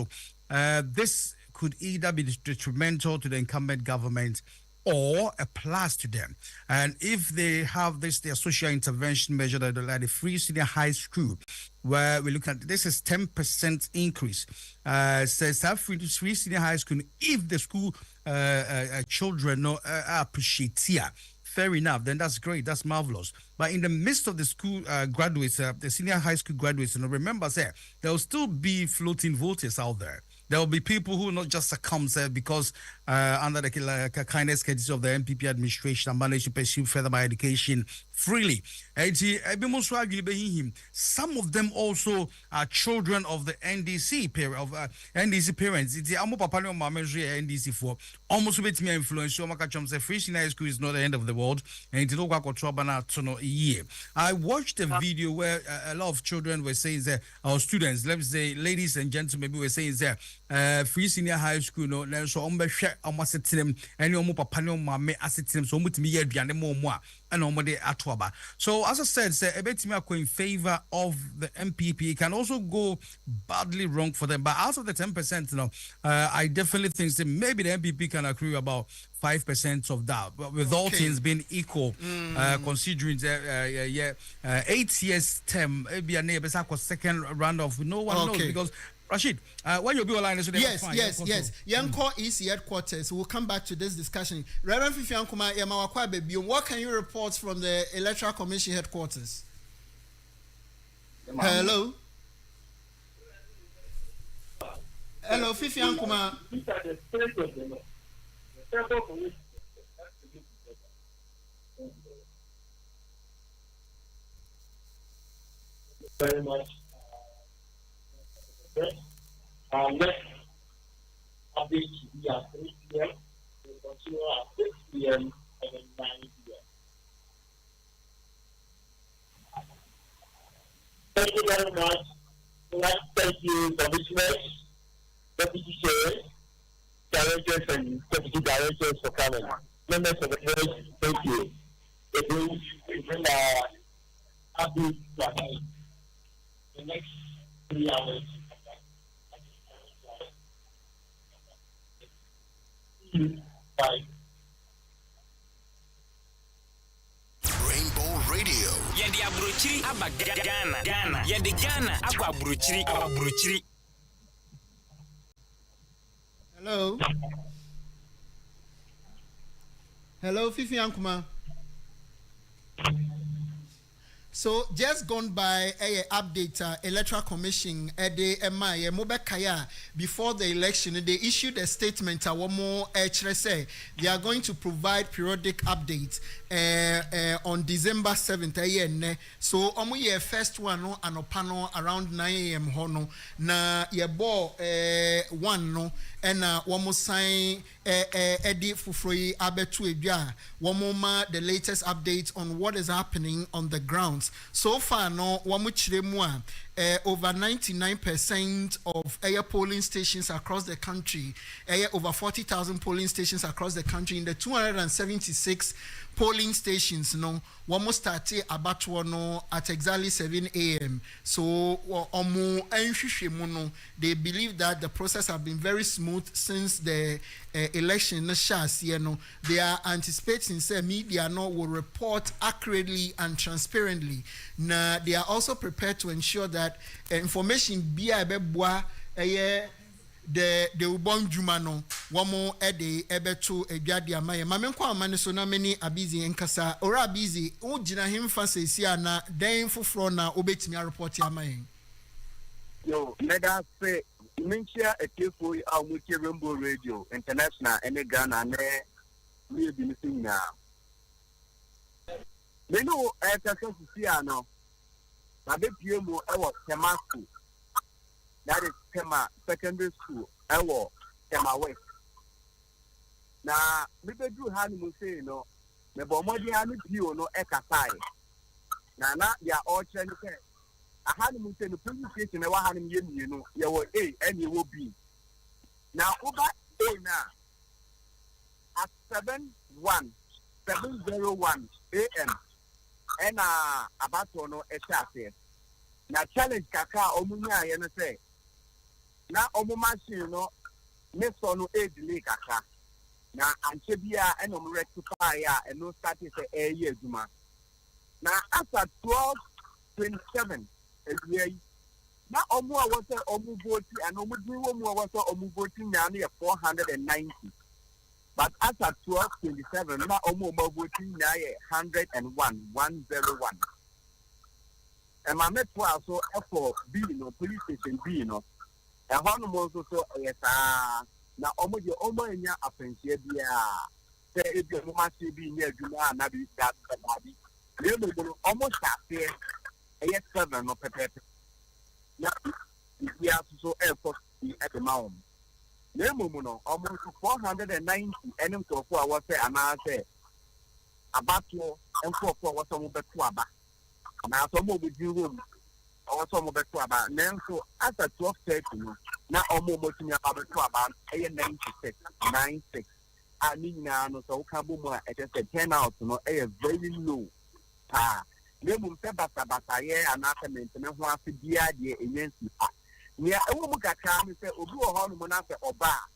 This could either be detrimental to the incumbent government or a plus to them. And if they have their social intervention measure like the free senior high school, where we look at this is 10% increase. Says that free senior high school, if the school children appreciate here, fair enough, then that's great, that's marvelous. But in the midst of the school graduates, the senior high school graduates, remember, there will still be floating voters out there. There will be people who will not just succumb because under the kindness of the MPP administration and managed to pursue further my education freely. Some of them also are children of the NDC NDC parents. It's NDC for almost with me influence. Free senior school is not the end of the world. And I watched a video where a lot of children were saying that our students, let's say ladies and gentlemen, maybe were saying that free senior high school no so almost any papa no mama asetim so mutimi ye aduane mo and omode atoaba. So as I said, say ebetimi akọ in favor of the MPP. It can also go badly wrong for them, but out of the 10%, I definitely think that maybe the MPP can accrue about 5% of that, but with all things being equal, considering 8 years term, maybe a neighbor second round of no one knows because. Rashid, when you'll be online, yes. Yanko EC headquarters. We'll come back to this discussion. Reverend Fifi Ankuma, Yamawakwa Baby, what can you report from the Electoral Commission headquarters? Hello, Fifi Ankuma. Very much. Next, update to be at 3 p.m. We continue at 6 p.m. and then 9 p.m. Thank you very much. Thank you, commissioners, deputy chairs, directors, and deputy directors for coming. Members of the board, thank you. It brings our update to the next 3 hours. Rainbow Radio. Yedi abruchiri aba Ghana. Yedi Ghana akwa abruchiri. Hello, Fifi Ankuma. So just gone by a update Electoral Commission the MI Mobekaya before the election they issued a statement one more say they are going to provide periodic updates on December 7th so omo first one no anopano around 9 a.m. hono na ye bo one no and one more sign Eddie Fufroyi abetu edwa one more the latest updates on what is happening on the grounds. So far no one over 99% of polling stations across the country, over 40,000 polling stations across the country in the 276 polling stations no one started about one at exactly 7 a.m. So they believe that the process has been very smooth since the election. They are anticipating say media will report accurately and transparently. Now they are also prepared to ensure that information be the ubon jumano wamo ede ebeto edwade amaye mamenkwa amane so na many abizi enkasa ora abizi ugina himfa sesia na den foforo na obetimi report amaye yo meda say mentia ekefo amuke Rainbow Radio International ene Ghana ne we bi missing na menu ekasa sesia no na be piemu e wo Temasco. That is Tema Secondary School. Ewo Tema West. Now, me be do honeymoon say no. Me bo mo di anu bio no ekasai. Na they are all trying to say. A honeymoon say no police station e wa honeymoon ye mienu. Ye wo A and ye wo B. Now over A now. At 7:01 a.m. and about to know a chapter. Now challenge kaka omunya yene say. Na machine no me so no e delay kaka. Na anche bia and rectify ya and no start say a year juma. Now after 12:27 na omu a was omu voting and omu was omu voting now near 490. But after 12:27 na omu voting now 101. And my met also for B no police station B no. And one more so yes na omu je omu enya apensie bia. Say if you must be near Juma na be that body. You almost after 7 no pepe. Na we are so airport at the mountain. No, almost 490 and so for what say and I say about you and for what some of the twaba. Now some of the room or some of the twaba. Then so after 12:30 now almost about the twaba 96. I mean now so kabuma at just 10 out no a very low. Nemum se bata ye anaka maintenance ho afi bia de enyansi pa nia ewo mu kaka mi se obi wo ho no na se oba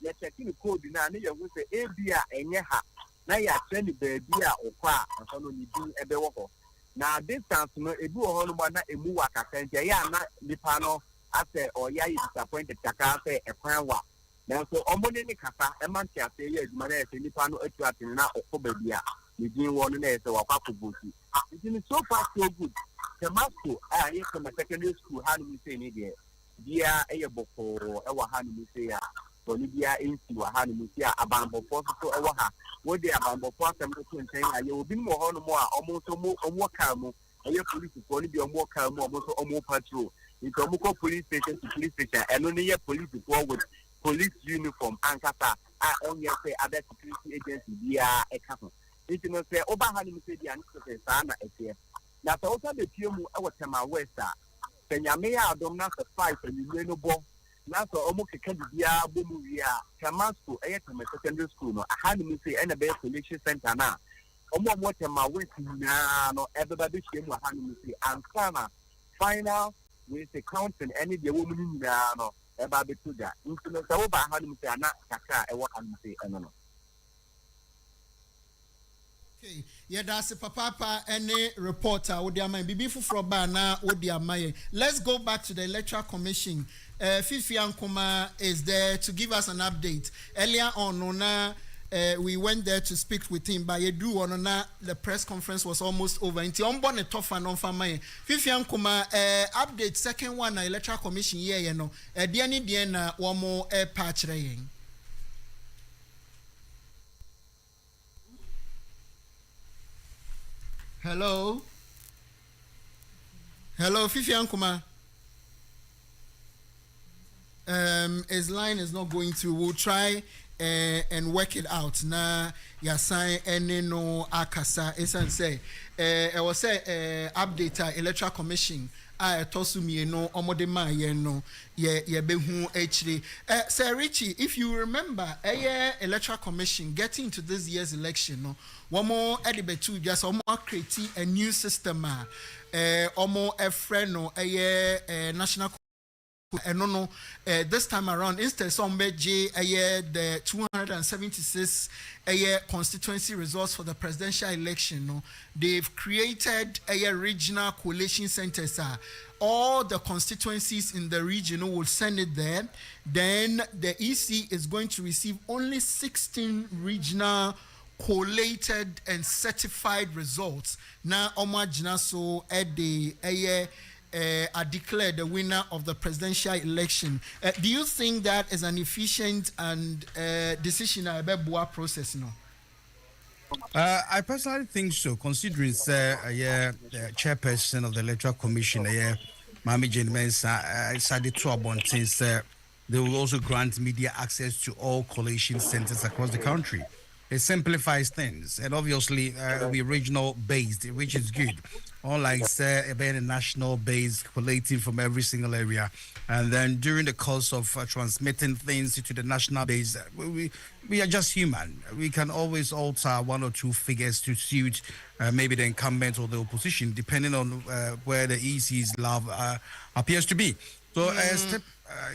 ye check ni code na ne ye hu se e bia enye ha na ya trend ba bia okwa so no ni din ebe wo ho na distance no ebi wo ho no na emu wa kaka ntia ya na nipa no ase o ya yi disappointed kaka se ekwan wa na so omone ni kasa e man tia se ye aduma na e se nipa no atu atene na okoba bia ni din wo no na e se wakwa kobuti. It is so far so good. The master, I from a secondary school, how do we say in there? Dear Ayaboko, our Hanusia, Bolivia, into a Hanusia, a bamboo force to our ha. What they are bamboo force and saying, I will be more, almost more calm, and your police is going to be more calm, almost more patrol. In Tomuko police station to police station, and only a police with police uniform, and Kata, I only say other security agency via a couple. It is say over honey say the answer sana etie na so also the piemu e wotema westa penyame ya adom na 5 and no bo na so omo keka bia bomu wia Tamasco e yetema secondary school no honey say na be selection center na omo wotema west na no everybody piemu honey say ansana final we say counting any the woman na no e ba betu da nti no so over honey say na kaka e wo honey say no. Okay, yeah, that's a papa any reporter with their mind. Bibi Fufroba na with their mind. Let's go back to the Electoral Commission. Fifi Ankuma is there to give us an update. Earlier on, we went there to speak with him, but the press conference was almost over. Inti ombone tough and on famaye. Fifi Ankuma update second one Electoral Commission here, you know. Diana one more patch raying. Hello, Fifi Ankuma. His line is not going through. We'll try and work it out. Na yasai ene no akasa. Esan say, I was say update Electoral Commission. I tosu me no omodema ye no ye behu actually. Sir Richie, if you remember, Electoral Commission getting into this year's election, no, one more edibetu just create a new system. Omo a friend no national. No, this time around, instead some the 276 constituency results for the presidential election. No, they've created regional coalition centers. All the constituencies in the region will send it there. Then the EC is going to receive only 16 regional collated and certified results. Now, Omar Jinaso at the are declared the winner of the presidential election. Do you think that is an efficient and decision process? No. I personally think so, considering the chairperson of the Electoral Commission, Mami Jane Mensah, said the trouble since they will also grant media access to all coalition centers across the country. It simplifies things, and obviously it will be regional based, which is good. unlike say a national base collating from every single area, and then during the course of transmitting things to the national base, we are just human. We can always alter one or two figures to suit maybe the incumbent or the opposition, depending on where the EC's love appears to be. So a step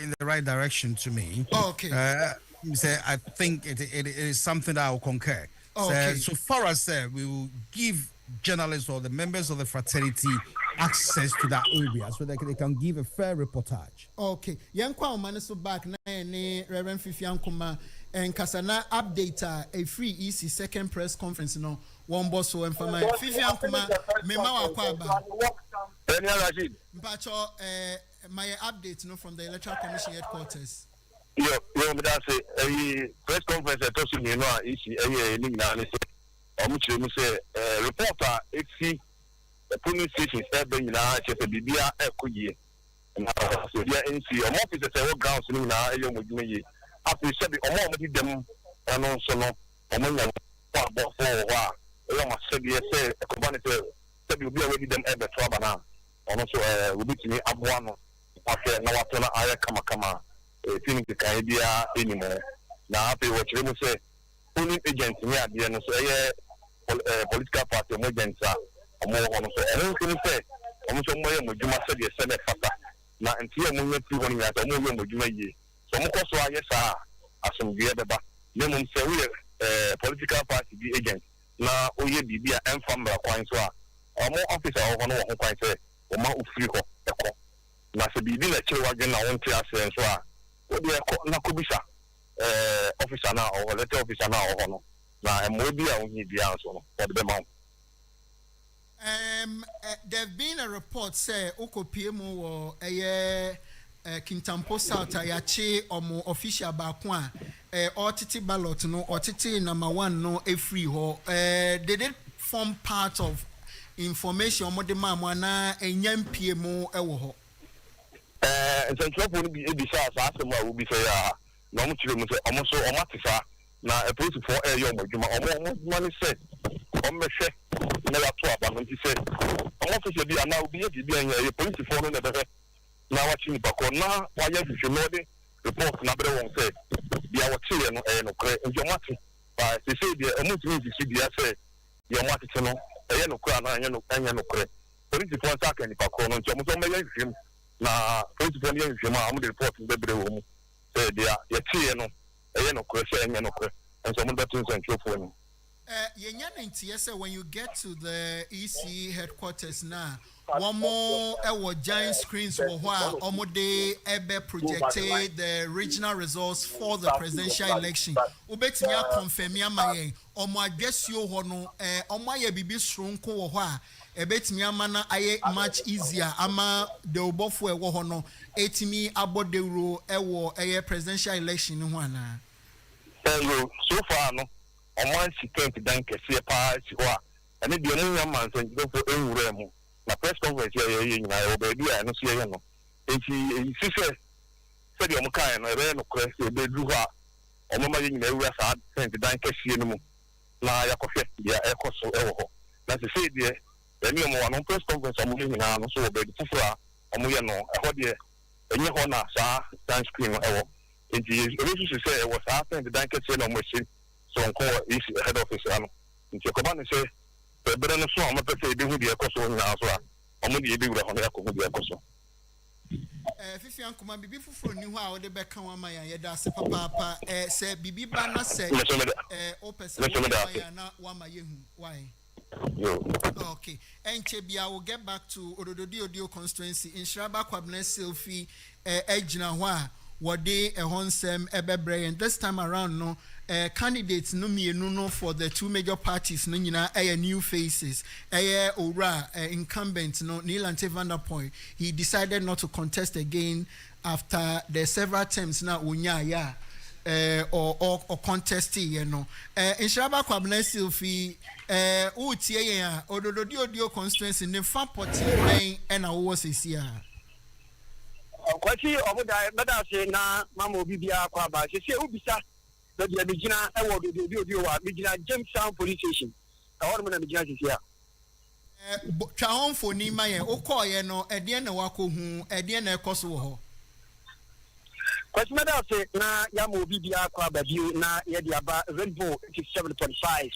in the right direction to me. I think it is something that I will concur. So far as we will give journalists or the members of the fraternity access to that area so that they can give a fair reportage. Okay. Yankwa Omaniso back na Reverend Fifi Ankuma and Kasana update a free EC second press conference no one boss so informa Fifi Ankuma mema wa kwaba. Mpacho my update no from the Electoral Commission headquarters. Yo, me that say press conference to so me no EC ni na ni say omuchire mu say reporter efi the police station ebe nyina chefe bibia ekoyie na so dia NC omo officer say wo grounds ni na eyo modwuma yi afi se bi omo di dem eno so no omo nya kwa bo fo ho a eyo ma se bi say ekobane se bi obi a we di dem ebe to abana ono so obi tini aboa no afi na wato na aya kama fini ke kai bia enimo na afi wo chire mu say polling agent ni ade no so political party mo agents omo hono so ehun say omo so mo ye modwuma se de se ne fata na ntie mo nyati hono ya so mo ye modwuma yi so mo koso aye sa asomdue beba ne mo se we political party bi agent na oye bibia enfamra kwan so a omo officer hono ho kwan se o ma ofiri ho eko na se bibi na chire wadwe na won tia se so a o de eko na kobisa officer na o letter officer na o hono na mo bi a onyi bia so no o de be ma. There've been a report say Okopiem or Kintampo South Ayache or official Bakwan or Titi ballot no or Titi number 1 no a free ho. Did it form part of information on the mamma and young PMO ewo? And so trouble be a bizarre after will be say no much almost so omatisa na a place for a young money said on me say never to about he said officer be now be a police for no now watching back on now why you know the report na better one say be our tea no and your mati by they say the almost means you see say your mati no no cry na no cry police for attack and back on so me na police for you am the report be better one say they tea no no cry say no cry and some other things and for no when you get to the EC headquarters now, one more giant screens for while Omode Ebe projected the regional results for the presidential election. Ubetinya confirmia maye omo address yo hono omo ye bibi sronko wo ha ebetinya mana aye much easier ama de obofo e wo hono etimi abodewro ewo eye presidential election ho ana. So far no oman sikent dan kese pa si ho a ene de no nya man san go for enwura mu na press conference ye nyina e obedu a no so ye no enti sise se de omukan no ebe no kure se obedu ho a omama ye nyina ewura sa sent dan kese no mu na yakofye ya ekoso ewo ho na se de ene mo no press conference amu ye nyina no so obedu fufu a omu ye no e ho de enye ho na sa dan screen ewo enti e se e was after the dan kese no mo shi so nko is head office ano nti ko ban say bebre no so am pese bi hu de ekoso nya so a omo de bi wura ho na ko hu de ekoso Fifi Ankuma bibi fufuro ni ho a wo de be kan wa ma ya da se papa se bibi ba na se o pese na wa ma yehu why okay enche bia will get back to Ododo constituency in Shraba Kwabena Selfie ejina ho a wode ehonsem ebebre and this time around no candidates no mienu no for the two major parties no nyina new faces ora incumbent no Nilante Vanderpoint. He decided not to contest again after the several attempts na unya ya or contesting you know in Shraba Kwabena Selfie utie ya Ododo constituency ne fa poti en na wo sesia Kwati oboda beda se na mama obi bia kwa ba se ubisa da dia bigina e wo do wa bigina Jamestown police station ka won na bigina se ya twa ho mfoni ma yen okoye no ede na wakohu ede na ekoso wo ho Kwasmeda se na ya mo bibia kwa babiu na ye dia ba Rainbow 87.5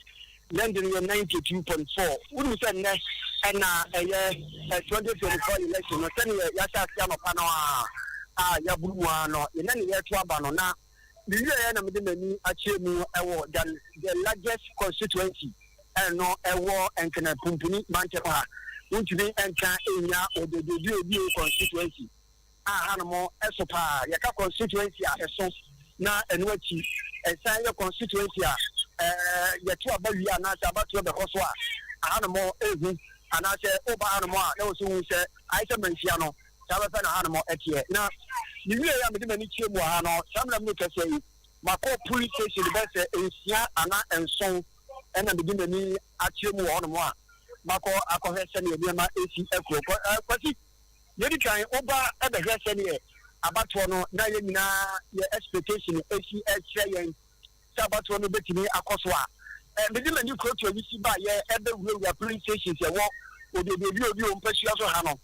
London 92.4 unu se ne na 2024 election no se ne ya sha sia no pa no ya buruwa no ye na ne ye to aba no na biye ya na mede mani achiemu ewo the largest constituency no ewo enkena pumpuni manchepa untumi enka enya odedebi constituency hanamo esopa yaka constituency eso na enwachi esan ye constituency yetu abawi anasa abatu be koso hanamo ehu anasa oba hanamo na osu se aisha menfia no sabe fa na hanamo etie na niwie ya mede mani chiemu ha no samna mu kese mako police station be se ensia ana enson ena mede mani achiemu ho no mako akohese ne yema esi ekro kwasi yedi kan oba ebehwese ne abato no na ye nyina ye expectation esi yen sabato no betimi akoso a mede mani kroto abisi ba ye ebe wura police station se wo odebebi o mpasua so ha no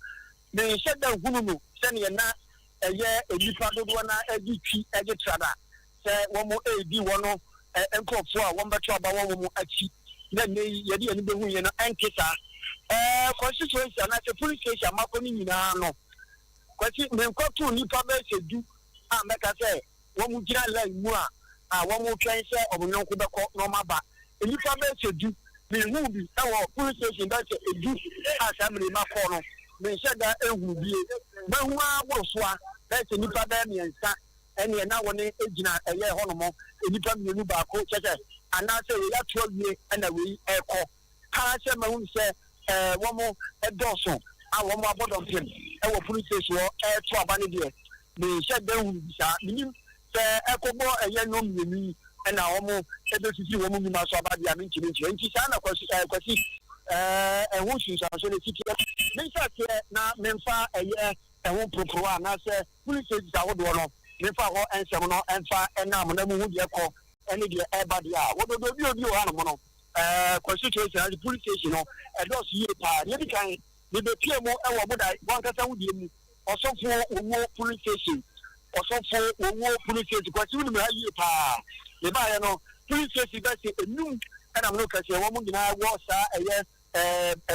me sheda hununu se ne na eye edipa dodo na editwi egitrada se wo mo edi wo no enkofo a wo mbeto aba wo mo achi na ne yedi ani behu ye no enkesa constituency na se police station makoni nyina no kwati me nkotu nipa be sedu a meka se wo mu gira la mu a wo mu twen se obononko beko no maba nipa be sedu me hu bi e wo police station be se edu asamre makọ no me sheda ehu bi be hu aboro a be se nipa be miensa ene na woni ejina eye honomo nipa mienu ba ko chese ana se ya tuo wie na we eko ha se ma hu se womo edoso a womo abodon pem e wo police station to abane de me sheda hu bisa minim se ekobo eye no mienu na womo ebesisi womo mi ma so abade a minchi nti sa na kwasi ehun shinsa so le siki me sa ke na memfa eye ehun propro na se police station wo do no memfa ho ensem no emfa enam na mu hu de ko ene de ebade a wo do bi obi o ha no no constitution the police station no edos ye pa ye di kan ni be pie mo e wo boda wan kasa hu die mu osofo owo police station osofo owo police station kwasi hu ni ma ye pa le ba ye no police station be se enum ana mo kase wo mo nyina wo sa eye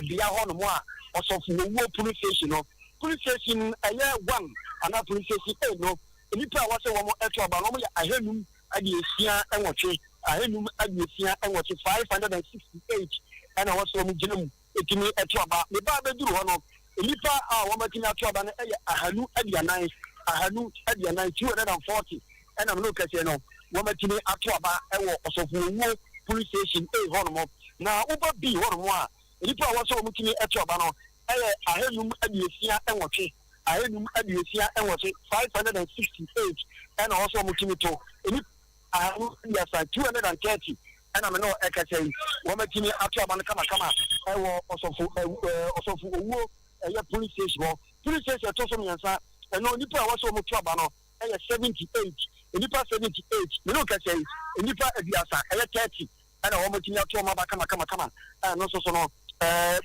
bia ho no mo a osofo owo police station no police station eye one ana police station no nipa wa se wo mo eto aba no mo ya ahenum ade esia enwotwe ahenum ade esia enwotwe 568 ana wo se wo mo ginam etimi eto aba me ba be duru ho no nipa a wo ma tinya eto aba no eye ahanu ade 240 ana mo kase no wo ma timi ato aba ewo osofo owo police station ho no mo na uba bi ho no mo a nipa wo se wo mo timi eto aba no eye ahenum ade esia enwotwe ahenum adiesia enwote 568 and also mukimito eni yasa 230 and me no ekase wo matimi atu aba kama ewo osofu owo eye police station to so miansa eno nipa wo so mutu aba no eye 78 nipa 78 me no kase nipa adiasa eye 30 and wo matimi atu aba kama no so no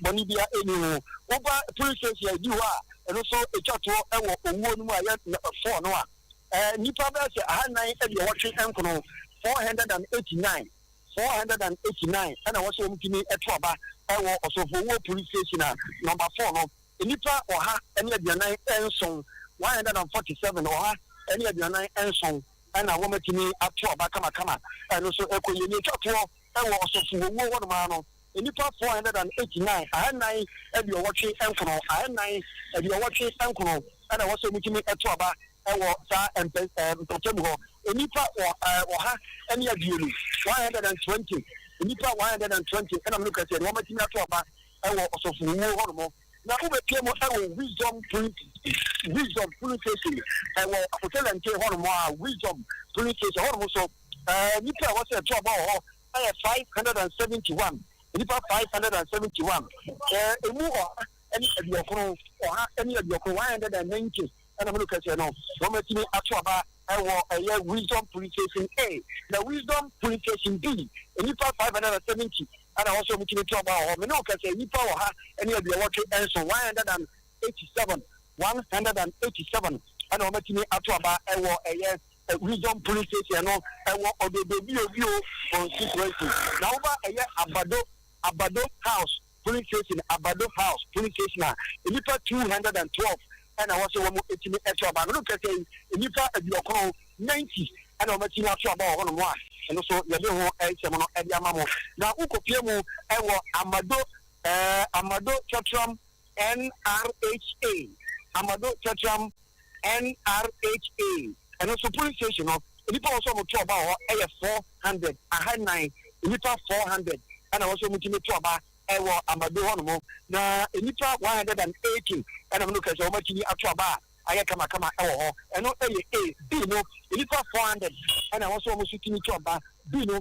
bonibia eni oba police station di wa eno so echato ewo owo nu aye 4 no a nipa ba se ahanan e de wo twe enkono 489 ana wo so mutimi eto aba ewo osofo owo police station number 4 no nipa oha ene aduanan enson 147 oha ene aduanan enson ana wo mutimi ato aba kama eno so ekoye ni echato ewo osofo owo wo no ma no nipa 489 ahanan ebi owotwe enkono ahanan ebi owotwe enkono ana wo so mutimi eto aba ewo sa mpetemu ho nipa oha ene aduelu 120 nipa 120 ana mnuka se wo mutimi eto aba ewo osofo wo ho no na ube piemo ewo wisdom police station ewo hotel nke ho no wisdom police station ho no so nipa wo se eto aba ho 571 nipa 571 emu any abiokoro oha any abiokoro 190 ana mo kase no wo matini ato aba ewo wisdom police station A the wisdom police station B nipa 570 and also we can talk about me no can say you power ha any of your work and so 187 and I'm making it about a region police station no or the constituency now over Abado House police station Abado House police station in 212 and I also want to me extra about look at say in your 90 and I'm making up about one and also you know now Ukopemu Amado Chatram NRHA Amado Chatram NRHA and also police station of also talk about 400 I had 9 400 and I also making it about Amado Honomo na 180 and I'm looking at so much in Atraba I come and no A B no 400 and I also almost looking to about B no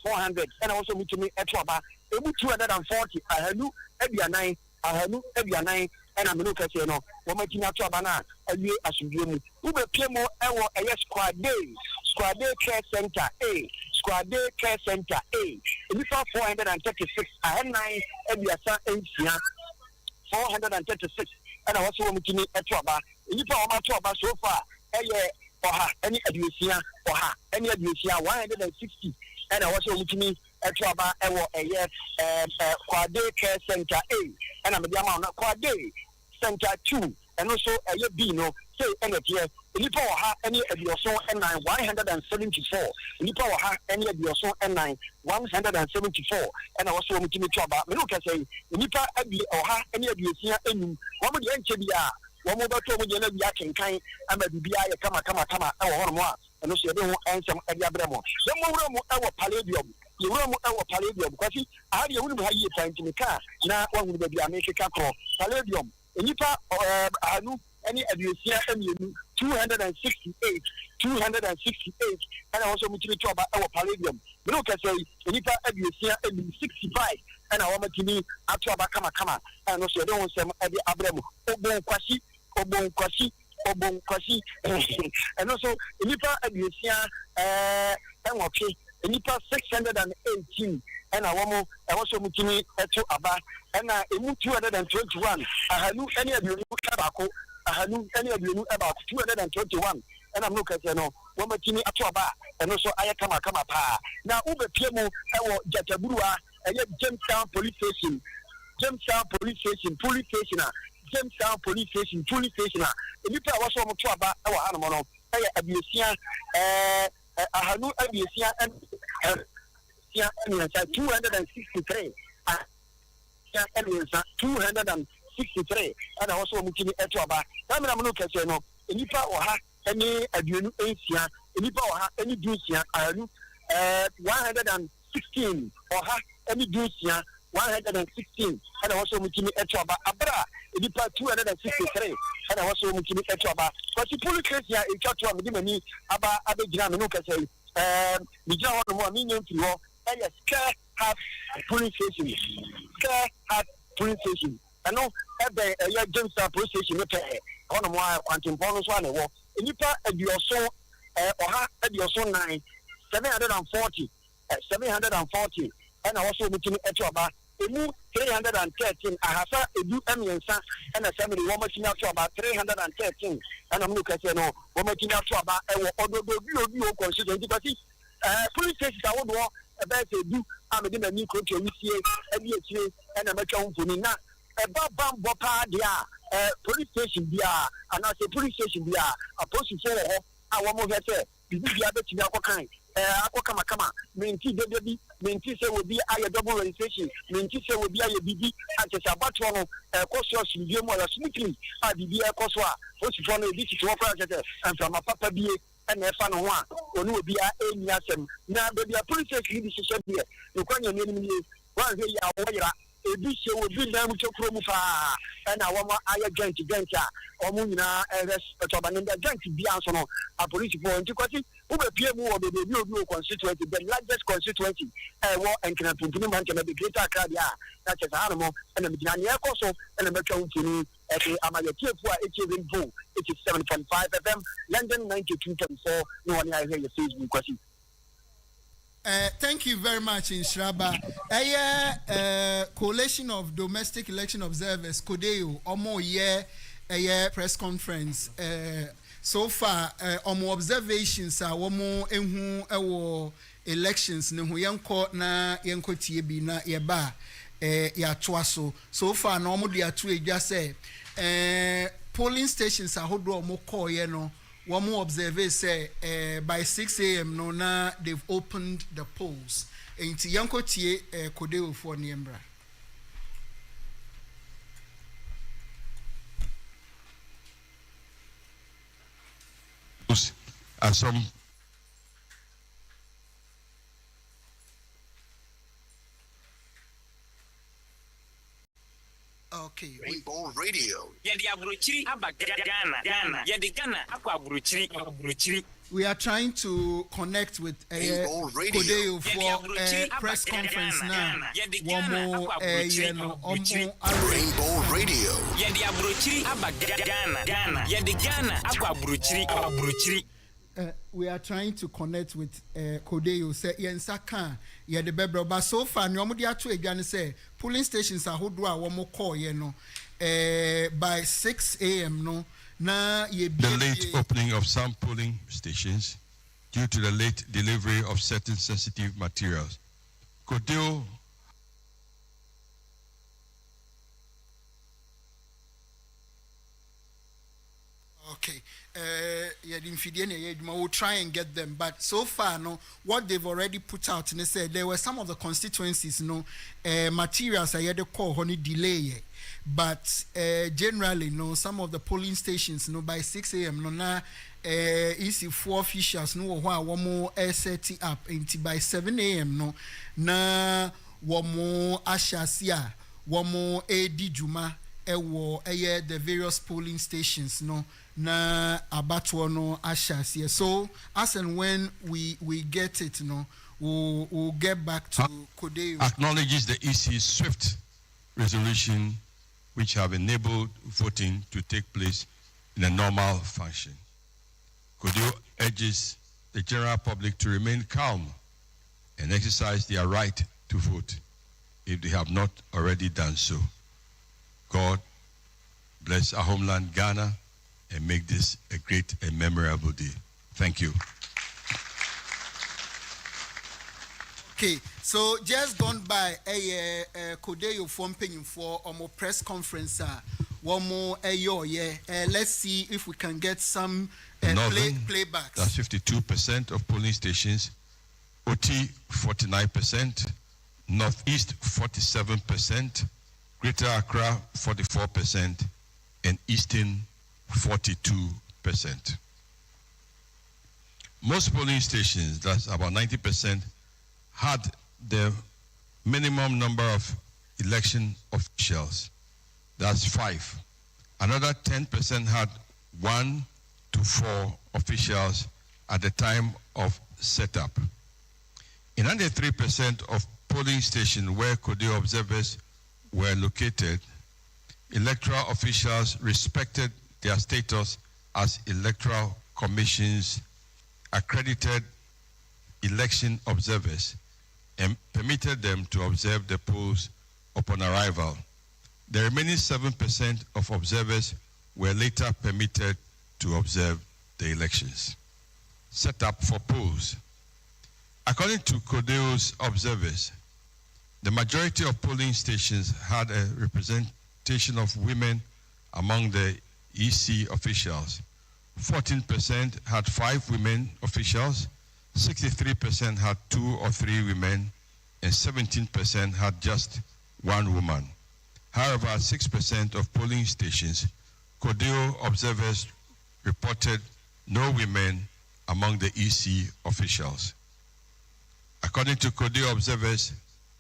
400 and I also meeting me at Traba 240 I had no every 9 and I'm looking at no one making out Trabana a year as you do who be Pemo a squad day care center A squad day care center A 436 I had 9 every 436 and I also want to meet at Traba you put my Traba so far any education or any education 160 and I also want me at Traba a year quad day care center A and I'm a amount of quad day center 2 and also a year B no say any year in the power any of your song and 174 in the power any of your song and 174 and I also want to meet Traba me look at say in the power any of your senior and one of the one more to me na bia kenkan ama bibia ye kama e wo hono a eno so ye be ho ensem e dia bremo so mo wura mu e wo palladium ye wura mu e wo palladium kwasi a ye wunu ha ye tantimika na wahunu ba bia me keka kro palladium enipa anu any abusia emienu 268 and also mutimi to aba e wo palladium me no ka say enipa abusia emienu 65 and I want to be at Traba kama and also don't want some Eddie Abramo Obon Kwasi and also Nipa Abusia and okay Nipa 618 and I also mutimi to Aba and 221 I had no any of you Kabako I had no any of you about 221 and I'm looking at no one mutimi at Traba and also I kama pa now Ube Piemo Jataburua Jamestown Police Station, Jamestown Police Station, Jamestown Police Station. If you was on Traba, our animal, Abusia, Ahanu Abusia, and 263. 263, and I also looking at Traba. I'm looking at no, and if I or any Abunu Asia, and if I any Ducia, 116 or any Ducia 116 and also Mutimi Etraba Abra, Edipa 263 and also Mutimi Etraba. But the police here in Chatua Midimani Aba Abijam Nuka say, Mijao no more meaning to you, and a scare half police station. Scare half police station. I know every Jamestown police station, on more quantum bonus one, and Edipa at your son or at your son 9 740 and I also looking at Traba. 313. I have a do Emiansa and a family woman out to about 313. And I'm looking at no woman out to about a consider because police cases I would want a bad do. I'm a new country, and a match for me now. A bam bopa, dia, police station, dia, and I say police station, dia, a post for I want more better. The other to kind. Kama menti debi menti se will be a double registration menti se will be a bibi at a batron course you more smoothly at the beer coswa what's from a visit to project and from a papa be and a fan one or no be a yasem now the police decision here you can name one here a bishop will be them to Promufa and our joint Genta or Muna and the joint Biansono, a police point to Quasi, who appear more of the new constituency, the largest constituency, war and can implement and the greater Cadia, such as Animal and the Midania Coso and the Metro Tini at the Amaya for 87.5 FM, London 92.4. No one I hear your Facebook question. Thank you very much, Inshraba. Coalition of Domestic Election Observers, CODEO, Omo press conference. So far, Omo observations are Omo Enhu elections, Nehu Yanko na Yanko Tiebi na Yeba Yatwaso. So far, no Omo Diatu just say polling stations are Hodo Omo Ko Yeno. One more observer say by 6 a.m. no na they've opened the polls. Inti yanko tie kodeo for niembra. And some okay. Rainbow Radio. We are trying to connect with Kodeo for press conference now. Rainbow Radio. We are trying to connect with Kodeo. Say Yensaka, yeah the bebro. But so far, normally are to say polling stations are who do a one more call, by 6 a.m. no. The late opening of some polling stations due to the late delivery of certain sensitive materials. Kodeo okay. We'll try and get them, but so far, no, what they've already put out, and they said there were some of the constituencies, materials are the call honey delay, but generally, no, some of the polling stations, by 6 a.m. no na easy 4 officials no one more set up until by 7 a.m. no na one more ashasia, one more juma the various polling stations no na abatuo no ashasia. So as and when we get it we'll get back to Kodeo. Acknowledges the EC's swift resolution which have enabled voting to take place in a normal fashion. Kodeo urges the general public to remain calm and exercise their right to vote if they have not already done so. God bless our homeland, Ghana, and make this a great and memorable day. Thank you. Okay, so just gone by a Kodeo form penny for more press conference. One more let's see if we can get some playbacks. That's 52% of polling stations, OT 49%, Northeast 47%, Greater Accra 44%, and Eastern 42%. Most polling stations, that's about 90%, had the minimum number of election officials. That's 5. Another 10% had 1 to 4 officials at the time of setup. In 93% of polling stations where Kodeo observers were located, electoral officials respected their status as electoral commissions accredited election observers and permitted them to observe the polls upon arrival. The remaining 7% of observers were later permitted to observe the elections. Set up for polls. According to Kodeo's observers, the majority of polling stations had a representation of women among the EC officials. 14% had 5 women officials, 63% had 2 or 3 women, and 17% had just 1 woman. However, at 6% of polling stations, Kodeo observers reported no women among the EC officials. According to Kodeo observers,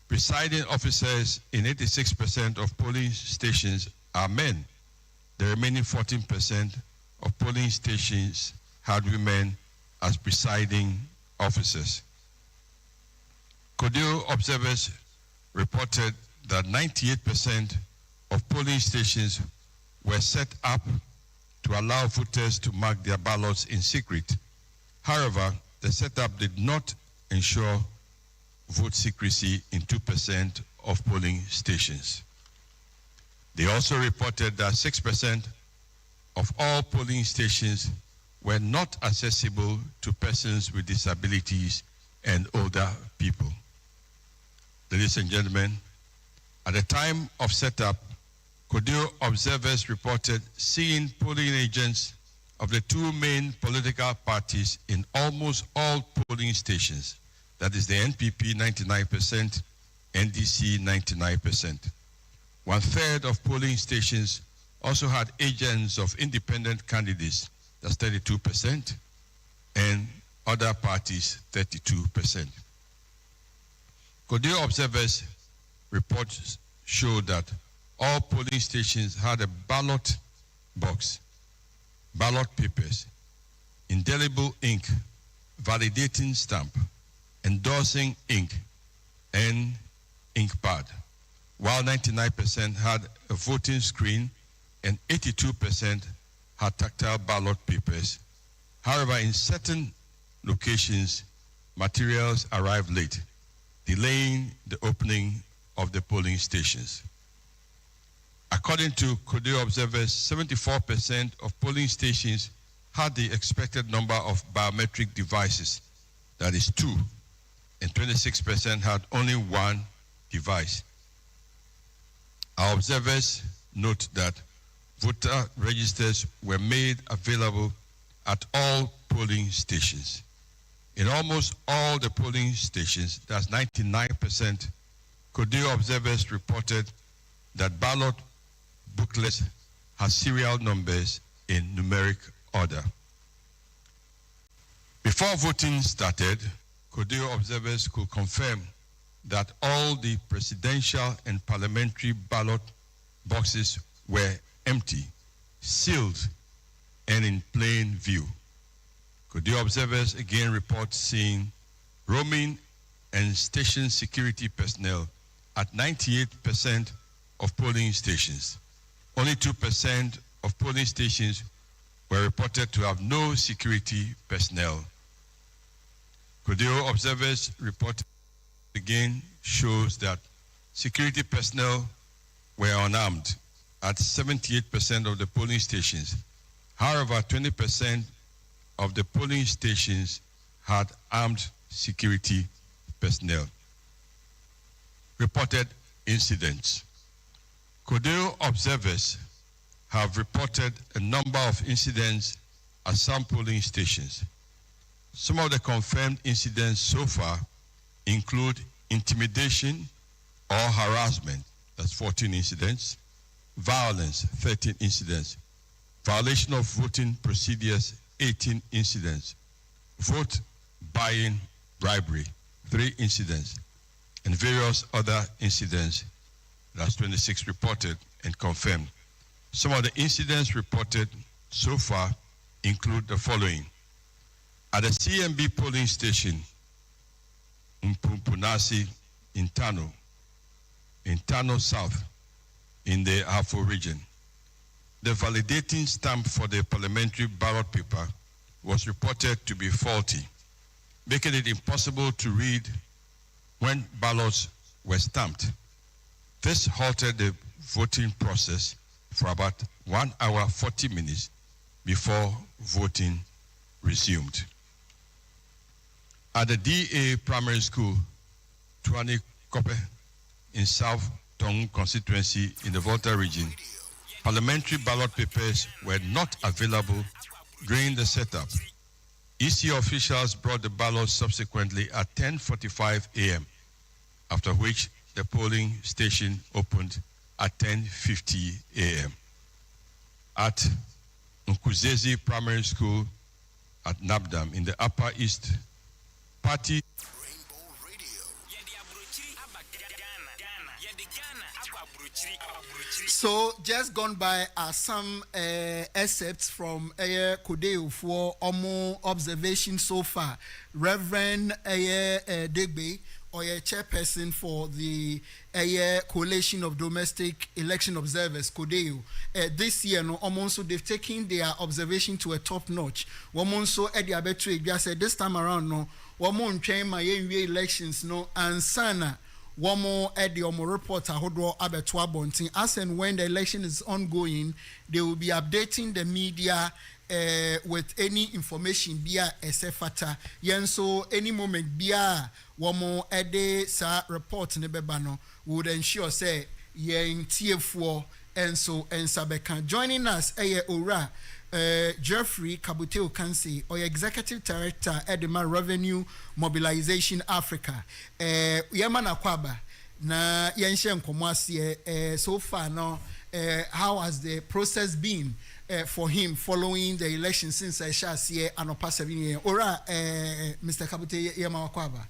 presiding officers in 86% of polling stations are men. The remaining 14% of polling stations had women as presiding officers. Kodeo observers reported that 98% of polling stations were set up to allow voters to mark their ballots in secret. However, the setup did not ensure vote secrecy in 2% of polling stations. They also reported that 6% of all polling stations were not accessible to persons with disabilities and older people. Ladies and gentlemen, at the time of setup, Kodio observers reported seeing polling agents of the two main political parties in almost all polling stations, that is the NPP 99%, NDC 99%. 1/3 of polling stations also had agents of independent candidates, that's 32%, and other parties 32%. Kodio observers reports showed that all polling stations had a ballot box, ballot papers, indelible ink, validating stamp, endorsing ink, and ink pad, while 99% had a voting screen and 82% had tactile ballot papers. However, in certain locations, materials arrived late, delaying the opening of the polling stations. According to Kodio observers, 74% of polling stations had the expected number of biometric devices, that is 2, and 26% had only 1 device. Our observers note that voter registers were made available at all polling stations. In almost all the polling stations, that's 99%, Kodio observers reported that ballot booklets had serial numbers in numeric order. Before voting started, Kodio observers could confirm that all the presidential and parliamentary ballot boxes were empty, sealed, and in plain view. Kodio observers again report seeing roaming and station security personnel at 98% of polling stations. Only 2% of polling stations were reported to have no security personnel. Kodio observers report again shows that security personnel were unarmed at 78% of the polling stations. However, 20% of the polling stations had armed security personnel. Reported incidents. Kodio observers have reported a number of incidents at some polling stations. Some of the confirmed incidents so far include intimidation or harassment, that's 14 incidents, violence, 13 incidents, violation of voting procedures, 18 incidents, vote buying, bribery, 3 incidents, and various other incidents, that's 26 reported and confirmed. Some of the incidents reported so far include the following. At the CMB polling station in Pumpunasi, in Tano South, in the Afo region, the validating stamp for the parliamentary ballot paper was reported to be faulty, making it impossible to read when ballots were stamped. This halted the voting process for about 1 hour 40 minutes before voting resumed. At the DA Primary School, Tuani Kope, in South Tong constituency in the Volta region, parliamentary ballot papers were not available during the setup. EC officials brought the ballots subsequently at 10:45 a.m., after which the polling station opened at 10:50 a.m. At Nkuzezi Primary School at Nabdam in the Upper East, party So just gone by are some excerpts from Kodio for Omo observation so far. Reverend Degbe or a chairperson for the Coalition of Domestic Election Observers, CODEO. This year, no, also they've taken their observation to a top notch. Also, Eddie Abetre just said this time around, no, one train my elections, no, and Sana. One more at the report Abetua Bonting. As and when the election is ongoing, they will be updating the media with any information via SFATA. Yen so any moment via one more at the report nebebano would ensure say yen TF4 and so and Sabeka. Joining us Ora Jeffrey Kabuteo Kansi, or Executive Director at the Revenue Mobilization Africa. Yamana Kwaba na yenshen komwasi so far now. How has the process been for him following the election since I shall see anopa 7 years? Ora Mr. Kabuteo Yamana Kwaba.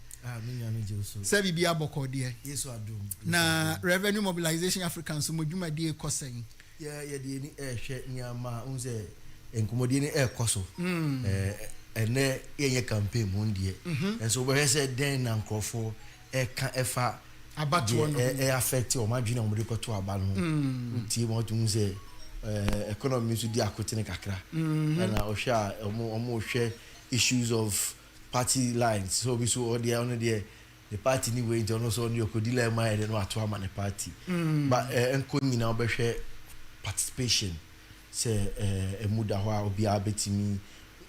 Sebi biya boko die. Yes, I do. Na Revenue Mobilization Africa so mojuma die koseng. Yeah, di ni share nyama unze enkomodie ni ekoso ene yenye campaign mundie and so we say den na nkrofo ka efa abato no affect o madwina mo de koto aba no nti mo tun say economy so di akotene kakra na o sha omo hwe issues of party lines so we so all the party ni we don't so ni okodila ma e no ato ama ne party but enko nyina obehwe participation say muda ho obi abetimi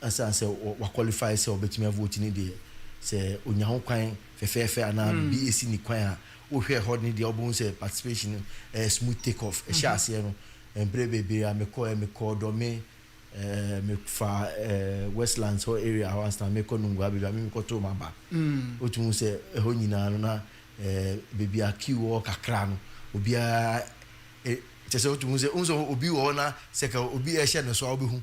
asan say wa qualify say obetimi vote ni de say onya ho kwan fefefe ana BAC ni kwan a o hwe ho ni de obun say participation smooth take off e sha ase no embrebe a me call do me fa Westlands ho area ho stand me ko nungwa be me ko to maba o tun say ho nyina no na baby a kiwo kakra no obi a chese otu muze unzo obi wo na seka obi e hye ne so obi hu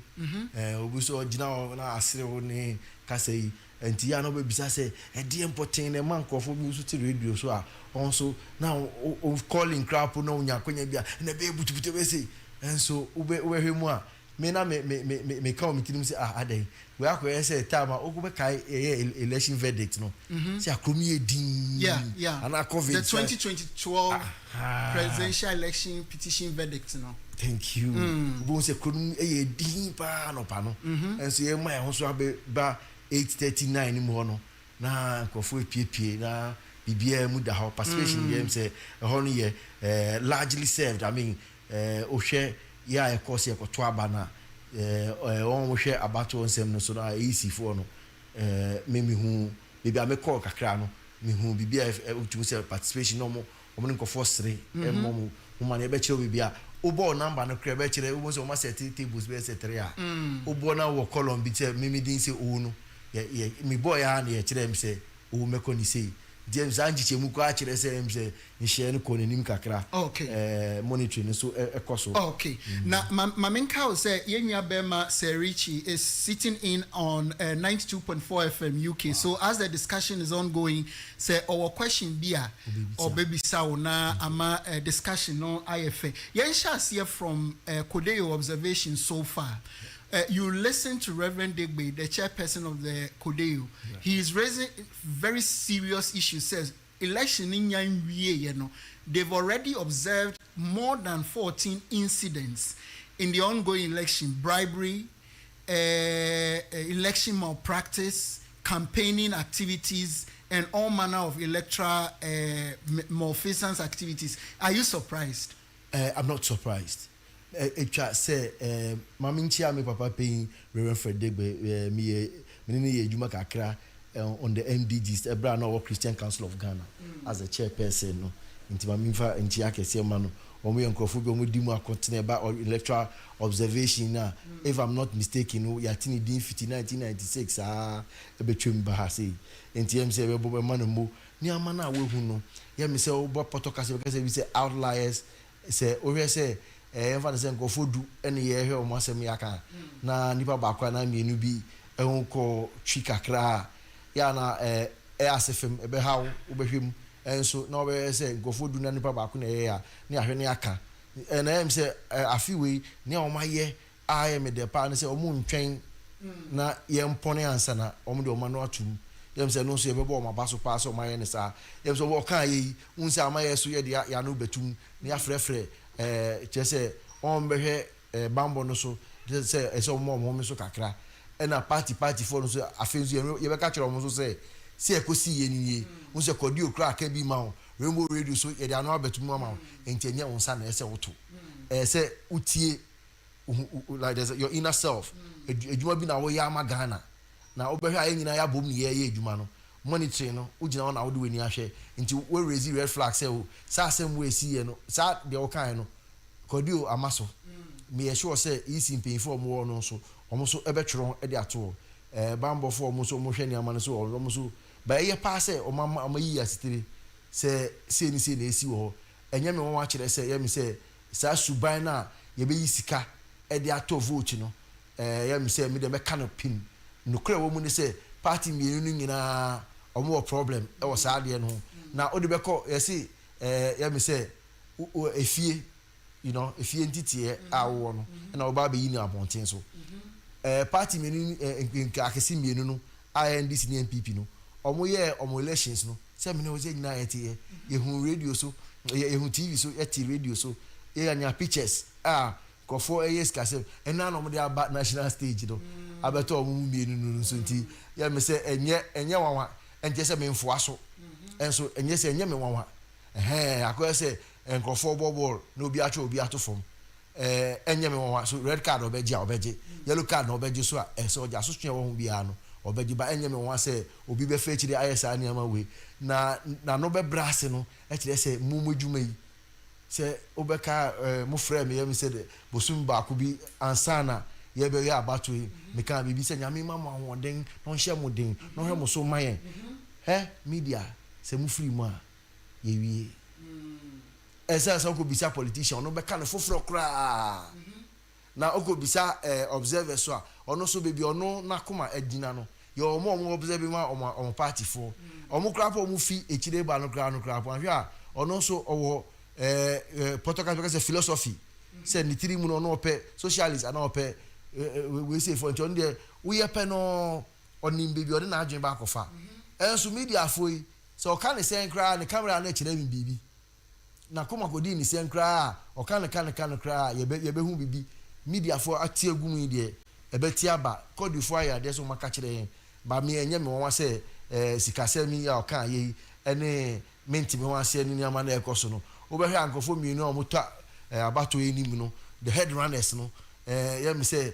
obi so gina na asire wo ne kasei enti ya no be bisa se e de important ne man krofo bi so ti radio so a also now of calling crap no nya konya bia na be butubutu be sei enso ube hwemu a me na me ka o mitinim se adai we akwa say time a oku be kai election verdict no se akromi edin and COVID the 2012 presidential election petition verdict no thank you bo se akromi edin pa no and so e mai ho so ba 839 ni mo no na nkofo epiepie na bibia mu da ho participation game say ho no ye largely served I mean ohwe ya ekosi ekoto abana on hwe abato onsem no so na EC4 no me hu bibia me call kakra no me hu bibia otu say participation no mo nkofo sere mo ma na be kire bibia obo number no kire be kire obo so ma set tables be set 3 a obo na wo column bi te me din say o no ye me boy ya na ye kire me say o me ko ni say James Anji mu ko a kire say me say ni share no ko nim kakra monitoring so ekoso okay na mamenka say yenua bema Serichi is sitting in on 92.4 FM UK so as the discussion is ongoing say our question bia or baby sao na ama discussion no IFA yen sha see from CODEO observation so far. You listen to Reverend Degbe, the chairperson of the CODEO. He is raising very serious issues. Says election in Yanwiye, they've already observed more than 14 incidents in the ongoing election: bribery, election malpractice, campaigning activities, and all manner of electoral malfeasance activities. Are you surprised? I'm not surprised. Say maminchia me papa paying Reverend Fred Degbe me ni ejuma kakra on the MDGs ebra na wo Christian Council of Ghana as a chairperson no nti mamimfa nti akese ma no omo yenkrofo bi omo di mu akontene ba electoral observation na if I'm not mistaken no ya tini din 1996 ebetwem ba ha sei nti em say ebo be ma no mo ni ama na we hu no ya me say obo potokase be say we say outliers say o we say enfa se nkofo du ene ye hwe o masem yaka na nipa ba kwa na mienu bi ehun ko twi kakra ya na asefem ebe hawo obehwem enso na obe se nkofo du na nipa ba kwa na ye ya ne ahwe ne aka na em se afiwe ne o maye aye me de pa ne se o mu ntwen na ye mpone ansa na o mu de o ma no atum yɛm sɛ no nso yɛbɛbɔ ɔmo aba so paa sɛ ɔmo ayɛ ne saa yɛm sɛ ɔka yɛ yi sɛ ama yɛ so yɛ de yɛ ano bɛtum na yɛafrɛfrɛ kyerɛ sɛ ɔmo bɛhwɛ bambɔ no so sɛ ɛsɛ ɔmo so kakra ɛna party foɔ no so afei nso yɛbɛka kyerɛ ɔmo so sɛ ɛkɔsi yɛ ni yie nso kɔdi okura aka bi ma o rainbow radio so yɛde ano abɛtum ama o nti ɛnyɛ wo nsa na ɛsɛ woto sɛ wotie like there's your inner self adwuma bi na woyɛ ama Ghana na wobɛhwɛ a yɛ nyinaa yɛabom ne yɛyɛ adwuma no monitoring no wogyina hɔ na wode w'ani ahwɛ nti wɔresi red flag sɛ o saa asɛm wo ɛsiyɛ no saa deɛ wokae no kɔdi o ama so meyɛ sure sɛ yɛsi mpanyinfoɔ ɔmo wɔ no nso ɔmo so ɛbɛtwerɛ de ato bambɔfoɔ ɔmo nso ɔmo hwɛ nneɛma no so ɔmo nso ba ɛyɛ paa sɛ ɔmo yiyi asetire sɛ sei na esi wɔ hɔ ɛnyɛ me wɔn akyerɛ sɛ yɛmi sɛ saa suban na yɛbɛyi sika de ato vote no yɛmi sɛ mi de mɛka no pin nukura wɔ mu ne sɛ party mmienu no nyinaa ɔmo wɔ problem ɛwɔ saa adeɛ no ho na ɔde bɛkɔ yɛsi yɛmi sɛ efie efie ntitiɛ a wɔwɔ no ɛna ɔba abɛyi ne abɔnten so party mmienu akɛse mmienu no INDC ne NPP no ɔmo yɛ ɔmo elections no sɛ mi ne wɔn sɛ nyinaa yɛ te yɛ yɛhu radio so yɛhu TV so yɛte radio so yɛnya pictures a kɔfɔ ɛyɛ sikasɛm ɛna na ɔmo de aba national stage no abɛtɔ ɔmo mu mmienu no nso nti yɛ mi sɛ ɛnyɛ wanwa ɛnkyɛ sɛ mi nfoa so ɛnso ɛnyɛ sɛ ɛnyɛ mi wanwa akɔyɛ sɛ nkɔfɔ bɔ bɔɔl na obi atwa obi ato fam ɛnyɛ mi wanwa so red card ɔbɛgye a ɔbɛgye yellow card na ɔbɛgye so a ɛsɛ ɔgye asosua wɔn ho biara no ɔbɛgye ba ɛnyɛ mi wanwa sɛ obi bɛfɛ akyire ayɛ saa nneɛma wei na no bɛbrɛ ase no ɛkyerɛ sɛ mu adwuma yi sɛ wobɛka mo frɛ me yɛmi sɛ de bosom baako bi ansa na yɛbɛyɛ abato yi meka biribi sɛ nyame ma mo ahoɔden na ɔnhyɛ mo den na ɔhwɛ mo so ma yɛn media sɛ mo firi mu a yɛwie ɛsɛ sɛ wokɔbisa politician ɔno bɛka no foforɔ koraa na wokɔbisa observer so a ɔno so baabi ɔno nakoma agyina no yɛ ɔmo observe ma ɔmo party foɔ ɔmo koraa pɔ ɔmo fi ekyire ba no koraa pɔ ahwɛ a ɔno nso ɔwɔ protocol because of philosophy say ni tiri mu no no pɛ socialist ana opɛ we say for nti on we pɛ no onim baby odi na adwen ba kofa enso media foi so ka ne sen kra ne camera na kyerɛ mi bibi na koma kodi ni sen kra o ka ne kra ye be hu bibi media fo atie gu mu de ebeti aba kodi fo aya de so maka kyerɛ ba me enye me won say sikasɛmi ya o ka ye ene menti me won ase ni ama na ekoso no obehwe ankofo mienu omuta abato enim no the head runners no yemi say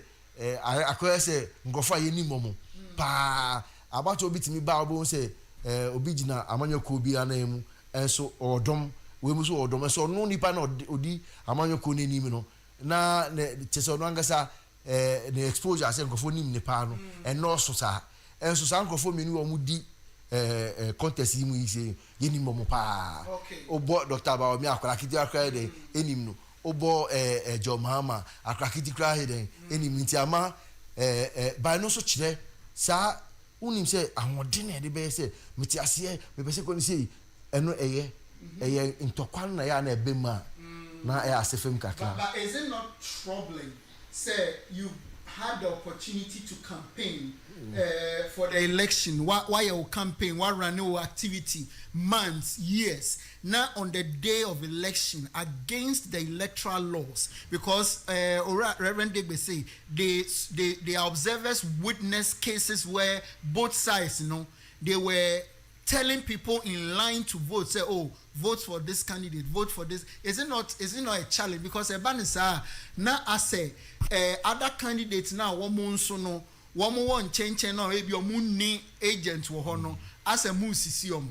akoye say nkofo ayenim mo pa abato bitimi ba obo say obi gina amanyoko bi anamu enso odom we mu so odom enso no nipa na odi amanyoko nenim no na chese no angasa the exposure say nkofo nim ne pa no eno so sa enso sa nkofo mienu omudi contest yi mu yi say yenim mo pa obo Dr. Baomi akrakiti akra de enim no obo John Mahama akrakiti kra de enim nti ama ba no so kire sa unim say ahode na de be say meti ase me be say ko ni say eno eye ntokwan na ya na ebe ma na asefem kakra. But is it not troubling say you had the opportunity to campaign for the election, why your campaign, why run your activity, months, years, now on the day of election against the electoral laws, because Reverend Degbe say the observers witnessed cases where both sides, they were telling people in line to vote, say, oh, vote for this candidate, vote for this. Is it not a challenge? Because Ebanisa now I say other candidates now one more change now maybe your moon agent wo hono as a musisi omo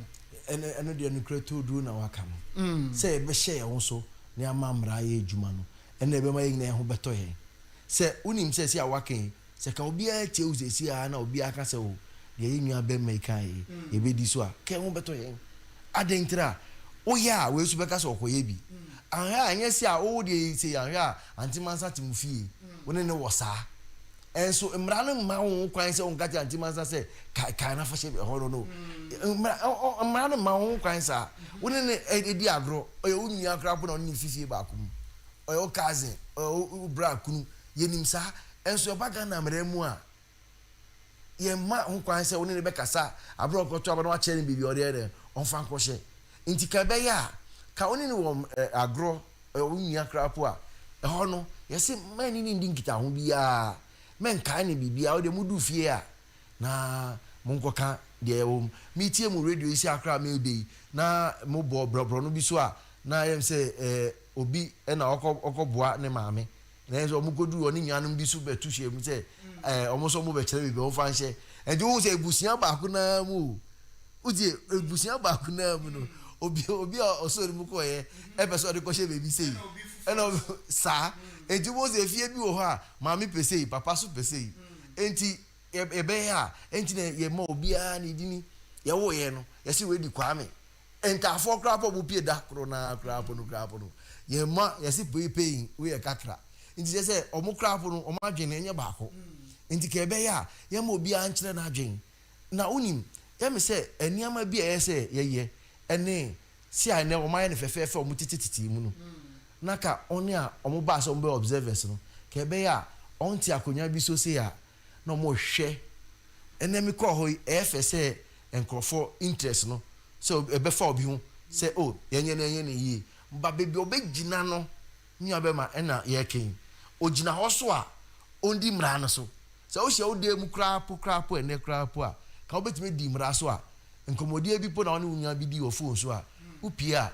eno de nucleto do na waka mo say be share won so ne amamra ye adwuma no ene be ma ye na ho beto ye say unim say si awaken say ka obi a che uzesi a na obi aka say o de ye nua be mai kan ye be di so a ke ho beto ye adentra o ya we su be ka so okoye bi anha anya si a o de say anha antimansa timufie woni ne wosa enso mrano ma wo kwan se on gati antimansa se kai na fashe ho no mrano ma wo kwan sa woni ne edi agro oyo unyi akra po na oni fifie ba kum oyo cousin oyo bra kunu yenim sa enso obaga na mremu a ye ma ho kwan se woni ne be kasa abro koto aba no a chere bibi ode ede on fa nkwohye nti ka be ya ka woni ne wo agro onua krapo a ho no ye se mani ni ndi nkita ho bia men kan ne bibia ode mudu fie a na monkoka de wo metie mu radio isi akra me be na mo bro no bi so a na yem se obi na okoboa ne maame na enso mo kodu oni nyanum bi so betu hye mu se omo so mo be kire bi o fa nhye enje wo se ebusia ba ko na mu uji ebusia ba ko na mu no obi osori mu ko ye e be so de ko hye bebi sei ena sa enje wo se fie bi wo ho a maame pesei papa so pesei enti ebe ya enti na ye ma obi a ni dini ye wo ye no ye se we di kwame enta afọ krapo bu pie da kro na krapo no ye ma ye se pay we ye kakra nti je se omo krapo no omo adwene enye baako nti ke be ya ye ma obi a nkyere na adwen na unim ye me se eniama bi ye se ye ene si a ne omo ye ne fefefe omo titititi mu no na ka oni a omo ba so mbe observers no ke be ya onti akonya bi so se ya na mo hwe ene mi ko ho efe se enkrofo interest no so ebe fa obi hu say oh yenye na yi mba bebi obegina no nya be ma na ye ken ogina ho so a ondi mra no so o hye ode mu krapo ene krapo a ka obetime di mra so a nkomodi bi po na one unya bi di o phone so a upia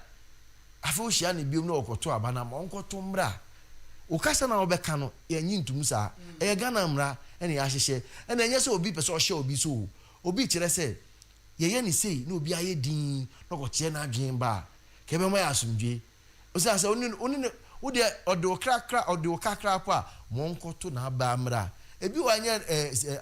afa o hye na biom na okoto abana ma onkoto mra o kasa na obeka no yenyi ntum sa e Ghana mra ene ya hyehye ene enye se obi pese o hye obi so obi kire se ye ni sei na obi aye din na ko tie na adwen ba ke be mo ya asumdwe o se ase oni wo de odo krakra odo kakra pa mo nkoto na ba mra ebi wanye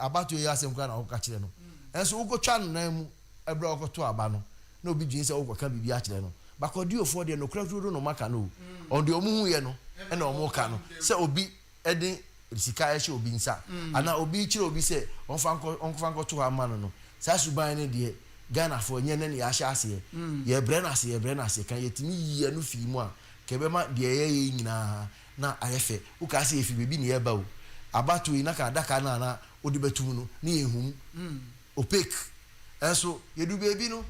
abato ye asem kwa na wo ka kire no enso wo go twa no na mu ebra okoto aba no na obi dwen se wo ka bibi a kire no ba ko di ofo de no krakro no maka no on de omu hu ye no e na omu ka no se obi edin sika e hye obi nsa ana obi kire obi se on fa nkoto ama no sa suban ne de Ghana for nyene ne ya hyase ye bre na se kan yetimi yiye no fi mu a kebe ma de ye nyina na ayefe u ka se efi bebi ne ye ba o abato yi na ka daka na odi betum no ne ehum opek enso ye du bebi no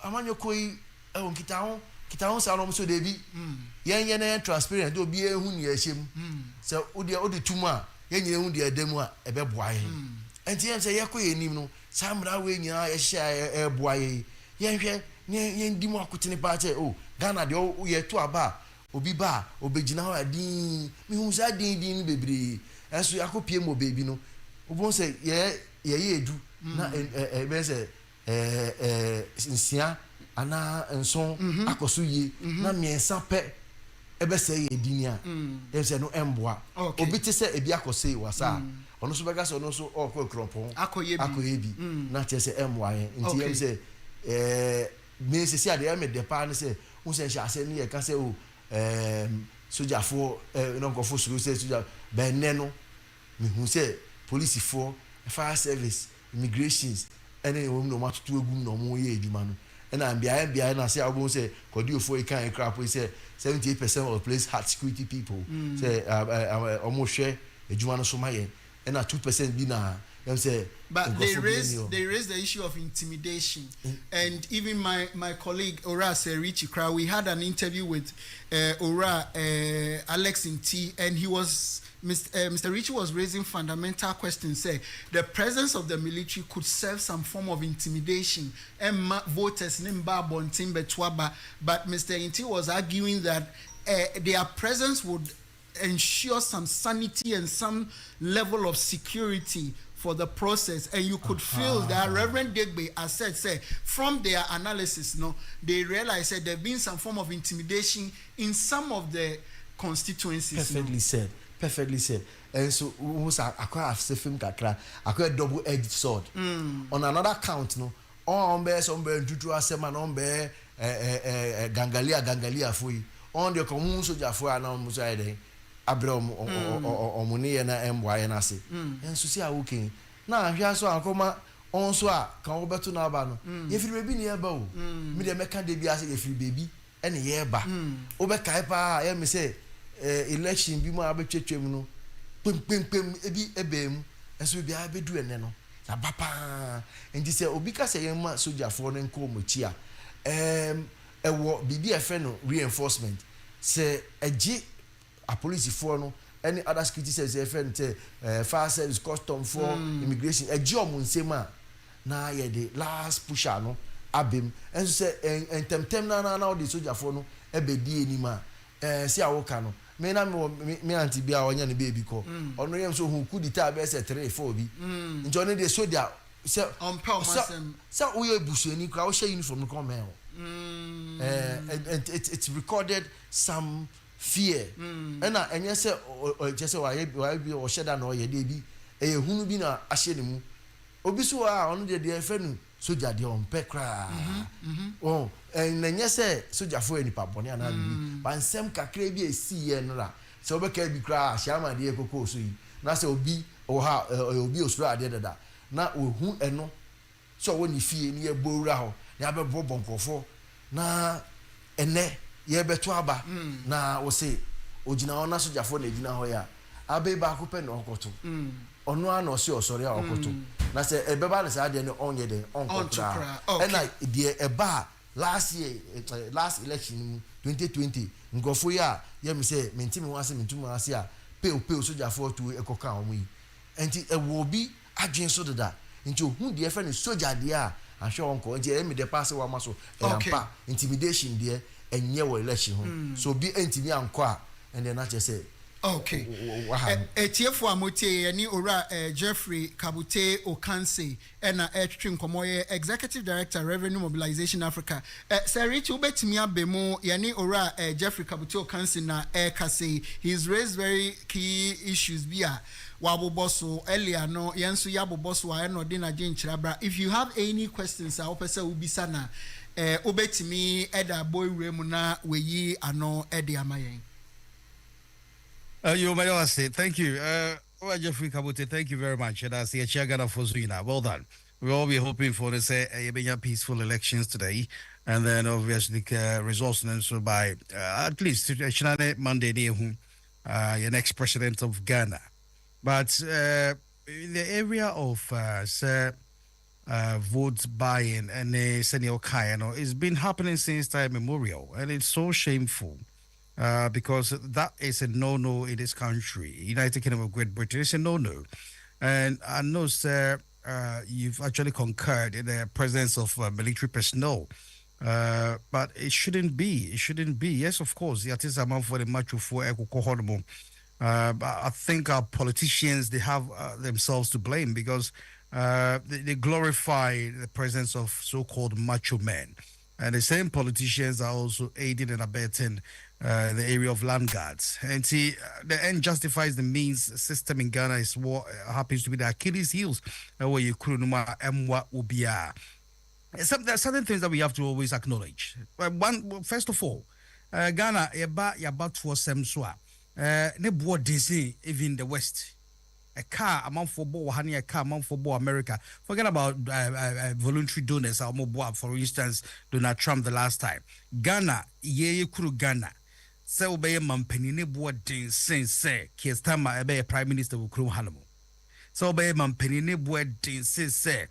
amanyo koi on kita ho sa no so de bi ye na transparent obi ehun ne ye hyem se odi tum a ye nyina ehun de edem a ebe boa ye enti ye se ye koye nim no samra we nyina ye hye boaye ye hwe ye ndi mu akotene pa che oh Ghana de o ye to aba obi ba obegina ho adin mi hu sa din bebre enso yakopie mo bebi no obon se ye edu na be se nsia ana enson akoso ye na miensa pe ebe se ye dinia ye se no emboa obi te se ebi akose wasa ono so bega so no so okwo kropon akoye bi na che se emwa ye nti ye se me se sia de me de pa ne se un se sha se ni ye ka se o soja fo no go fo suru se soja ben ne no me hu se police fo fire service immigrations ene wo no matutu egum no mo ye eduma no ena bia na se abo se kodi ofo e kan crap se 78% of the place had security people say almost share eduma no so maye and 2% be na them say but they raised the issue of intimidation and even my colleague Ora Serichi Kra, we had an interview with Ora Alex Nti, and he was Mr. Richie was raising fundamental questions. Say the presence of the military could serve some form of intimidation and voters nimba bontin betwaba, but Mr. Nti was arguing that their presence would ensure some sanity and some level of security for the process, and you could feel that Reverend Degbe has said, say, from their analysis, no, they realized that there been some form of intimidation in some of the constituencies. Perfectly said. And so we acquire a film kakra, acquire double-edged sword. On another count, no, on bear some bear tutu asema on bear gangalia fui. On the common soldier for an musaide. Abram or Muni na MY and Asi. And so see how working. Now, here so I come on so come over to Nabano. If you be near bow, me the mecha de biasi if you baby, any year back. Over Kaipa, I may say, election be more arbitrary. Pim, ebi ebem, ɛso bia bedu ene no ya papa nti sɛ obi ka sɛ yɛn ma sojafoɔ no nko mo chi a ɛwɔ bibi ɛfɛ no reinforcement sɛ ɛgye apolisifoɔ no any other security services ɛfɛ no sɛ fire service custom for immigration ɛgye ɔmo nsɛm a na yɛ de last pusher no abem ɛnso sɛ ntɛmtɛm na ɔde sojafoɔ no ɛbɛdi anim a si awoka no me na me anti bia onya ne baby ko ono yem so hu kudita be se 3-4 bi nti ono de soldier se se wo ye busuani kra wo share uniform ko me it's recorded some fear na enye se je se wa bi o sheda na o ye de bi hunu bi na ahye ne mu obi so a ono de efe nu soldier de on pe kra na nye se sojafoɔ enipa bɔne ana bi ba nsɛm kakra bi esi ye no la sɛ obɛka bi kra ahyama de ekoko so yi na sɛ obi ha obi osuro ade dada na ohu ɛno sɛ wɔ ne fie ne ye bowura hɔ na abɛbɔ bɔnkɔfo na ɛnɛ ye bɛto aba na wo se ogina hɔ na sojafoɔ na egina hɔ ya abe ba ko pɛ na ɔkɔto ɔno ana ɔse ɔsɔre a ɔkɔto na sɛ ɛbɛba ne saa de ne ɔnyɛ de ɔnkɔtra ɛna de ɛba last election 2020 ngofo ya yem say mentimi wase mentum wase a pe sojafoɔ to ekoka omo yi enti ewo bi adwen so deda enti ohun de efe ne soja de a ahwe wonko enti emi de pass wa maso empa intimidation de enye wo election ho so bi entimi anko a ende na che say okay etiefo amotie yani ora Jeffrey Kabute Okanse na etwetwe nkomoye executive director Revenue Mobilization Africa sir Rich ubetimi abemu yani ora Jeffrey Kabute Okanse na kase he's raised very key issues bia waboboso earlier no yenso yaboboso wa no de na ginchirabra if you have any questions a opesa ubisa na ubetimi eda boy remu na weyi ano ede amayen. You may say thank you. Jeffrey Kabute, thank you very much. And I see a Chagana for Zuina. Well done. We'll all be hoping for a peaceful elections today. And then obviously results announced by at least Monday, your next president of Ghana. But in the area of vote buying and senior Kayano, it's been happening since time immemorial. And it's so shameful. Because that is a no-no in this country. United Kingdom of Great Britain is a no-no. And I know, sir, you've actually concurred in the presence of military personnel. But it shouldn't be. It shouldn't be. Yes, of course. It is a man for the macho for but I think our politicians, they have themselves to blame because they glorify the presence of so-called macho men. And the same politicians are also aiding and abetting the area of land guards. And see, the end justifies the means system in Ghana is what happens to be the Achilles heels. Where you kurunuma emwa ubia. There are certain things that we have to always acknowledge. First of all, Ghana yaba for semswa. Ne bo disi even the West. A car amount for Bo Honey, a car amount for Bo America. Forget about voluntary donors or more, for instance, Donald Trump the last time. Ghana, ye kuru Ghana. Se obey mampeni ne bo din say Kiestama ebe prime minister of Kuru Hanamo. So obey mampeni ne bo din say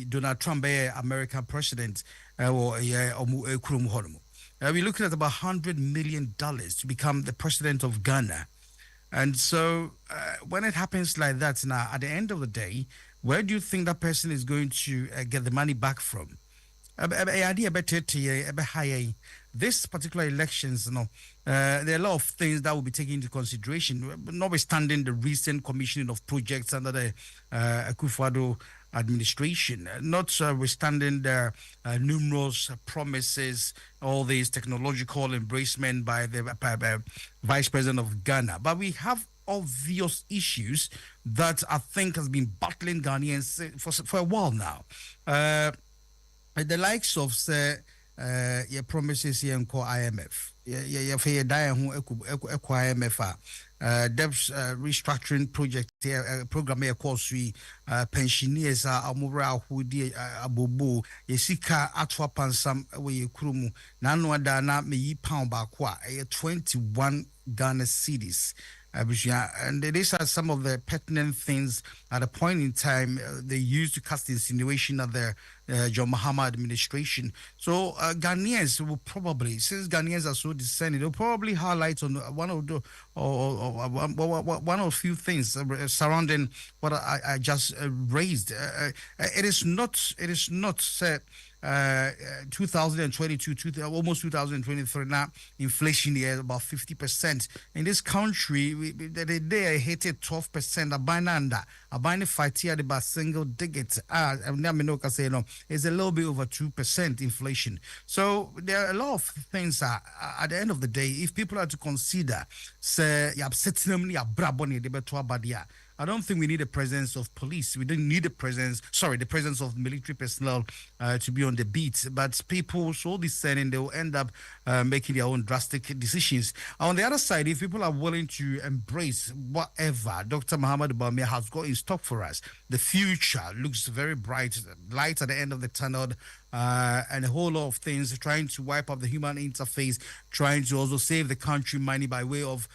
Donald Trump be American president or Kuru Hanamo. We're looking at about $100 million to become the president of Ghana. And so when it happens like that now, at the end of the day, where do you think that person is going to get the money back from? This particular elections, there are a lot of things that will be taken into consideration, notwithstanding the recent commissioning of projects under the Akufo-Addo administration, notwithstanding the numerous promises, all these technological embracement by the Vice President of Ghana. But we have obvious issues that I think has been battling Ghanaians for a while now. The likes of your promises here in IMF, IMF, debt restructuring project program here course we pensioners amura hudi abobo yesika atwa pansam we krumu nanu ada na meyi pound ba kwa 21 Ghana cedis And these are some of the pertinent things at a point in time they used to cast insinuation at the John Mahama administration. So Ghanaians will probably, since Ghanaians are so discerning, they'll probably highlight on one of the one of few things surrounding what I just raised. It is not 2022, almost 2023 now, inflation is about 50%. In this country, they hit it 12%. A buying fight here about single digits. It's a little bit over 2% inflation. So there are a lot of things at the end of the day, if people are to consider, say, I don't think we need the presence of police. We didn't need the presence of military personnel to be on the beat. But people so discerning, they will end up making their own drastic decisions. On the other side, if people are willing to embrace whatever Dr. Muhammad Bawumia has got in stock for us, the future looks very bright, light at the end of the tunnel, and a whole lot of things, trying to wipe up the human interface, trying to also save the country money by way of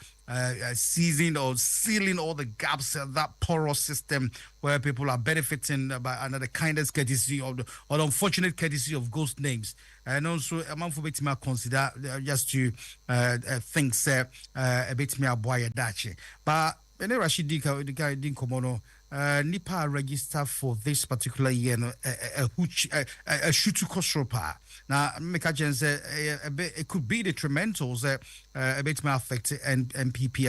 seizing or sealing all the gaps of that porous system where people are benefiting by another kindness courtesy of the unfortunate courtesy of ghost names. And also, a man for bit me consider just to think a bit me a boy dache. But when Rashid Dika didn't come on. Nipa register for this particular year a shutu kosropa. Now make a chance it could be detrimental a bit more affect MPP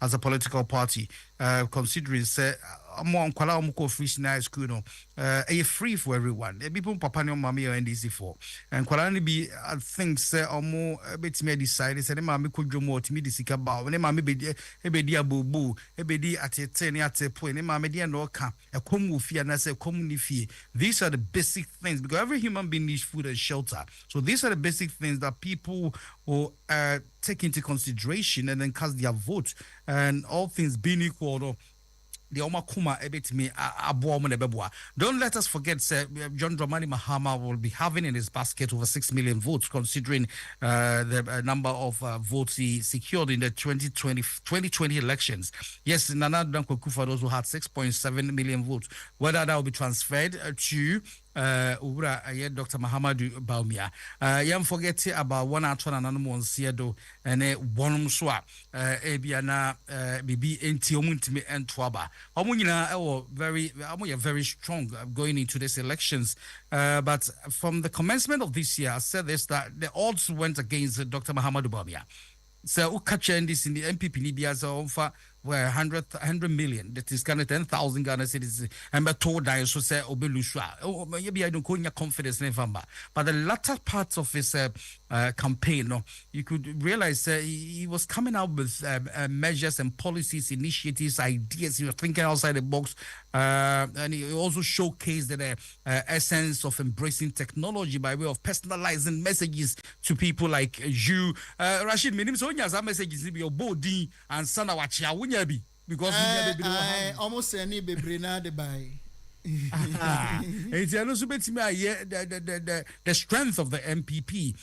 as a political party, considering more kwala free school no free for everyone. People papa no mami or NDC for and kwala be things more a bit me decide say mami ko dwomo otimi disika ba ne mami be dia bubu be di atete ne atepo ne mami dia no ka ekomu fie na say ekomu fie. These are the basic things because every human being needs food and shelter. So these are the basic things that people will take into consideration and then cast their vote. And all things being equal, the Omakuma ebitimi aboa. Don't let us forget, John Dramani Mahama will be having in his basket over 6 million votes, considering the number of votes he secured in the 2020 elections. Yes, Nana Dankwa Akufo also had 6.7 million votes. Whether that will be transferred to Dr. Muhammad Bawumia. Yam forget about one out and another one Siedo and one Mswa Ebiana Bibi Ntiomuntimi and Twaba. Very strong going into these elections. But from the commencement of this year, I said this that the odds went against Dr. Muhammad Bawumia. So Ukacha and this in the MPP Libya over where 100 million, that is kind of 10,000 Ghana citizens, and but told I so say Obelusha. Maybe I don't call your confidence in November. But the latter part of his campaign, you could realize he was coming out with measures and policies, initiatives, ideas. He was thinking outside the box, and he also showcased the essence of embracing technology by way of personalizing messages to people like you, Rashid. Minim so nyasa messages be your body and sana wachia. Because I almost any bebrina de buy. It's the strength of the MPP.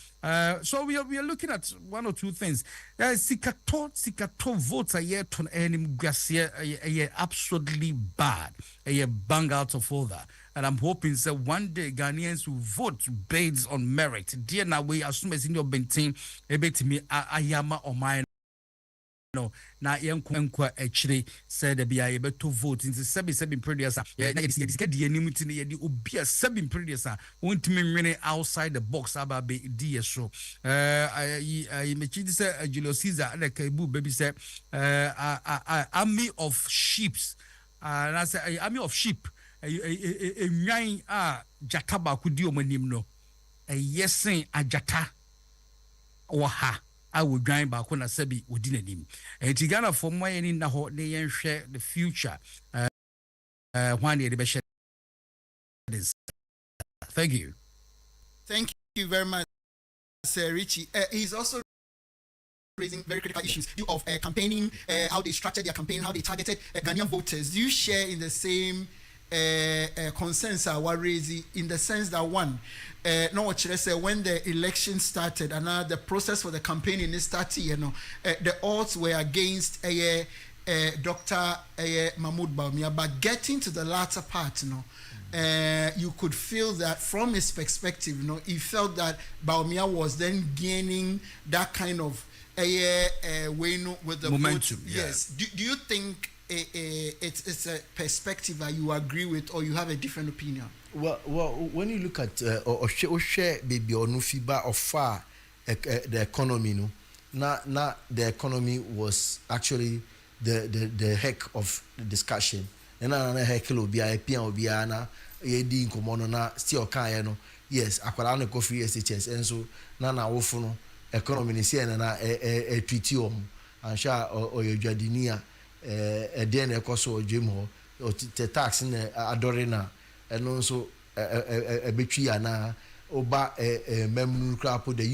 So we are looking at one or two things. Sikato votes a year to earn Gracia absolutely bad. A year bang out of order. And I'm hoping that one day Ghanaians will vote based on merit. Dear now we assume as in your bentin a bit me ayama or mine. No, na yankwa actually said the BIA but to vote in the 7 previous. Yeah, it's get the enmity the obia 7 previous. Won't mean really outside the box about be DSO. I mentioned this Julius Caesar and the Kaibu baby said army of sheep. And I say army of sheep. A nine jataba could do no. A yes saying a jata or ha. I will grind back when I said be within him. And Tigana for my in the whole day and share the future. One day the best is. Thank you. Thank you very much, Sir Richie. He's also raising very critical issues of campaigning, how they structured their campaign, how they targeted Ghanaian voters. Do you share in the same concerns are raising in the sense that one, no what say when the election started and now the process for the campaigning is starting, you know, the odds were against Dr. Mahmoud Bawumia, but getting to the latter part, you know, you could feel that from his perspective, you know, he felt that Bawumia was then gaining that kind of way with the momentum. vote. Yes. Do you think it's a perspective that you agree with, or you have a different opinion? Well, when you look at Oshe baby or Nufiba or far the economy, no, not the economy was actually the heck of the discussion. And na heck will be a pian will be ana yedi nkomo na still kan no. Yes, akwara no coffee SHS and so na wofu no economy ni se na treaty and sha or your jadinia den ekoso odwem ho o the tax na adore na eno so betwi ana oba memnu krapo the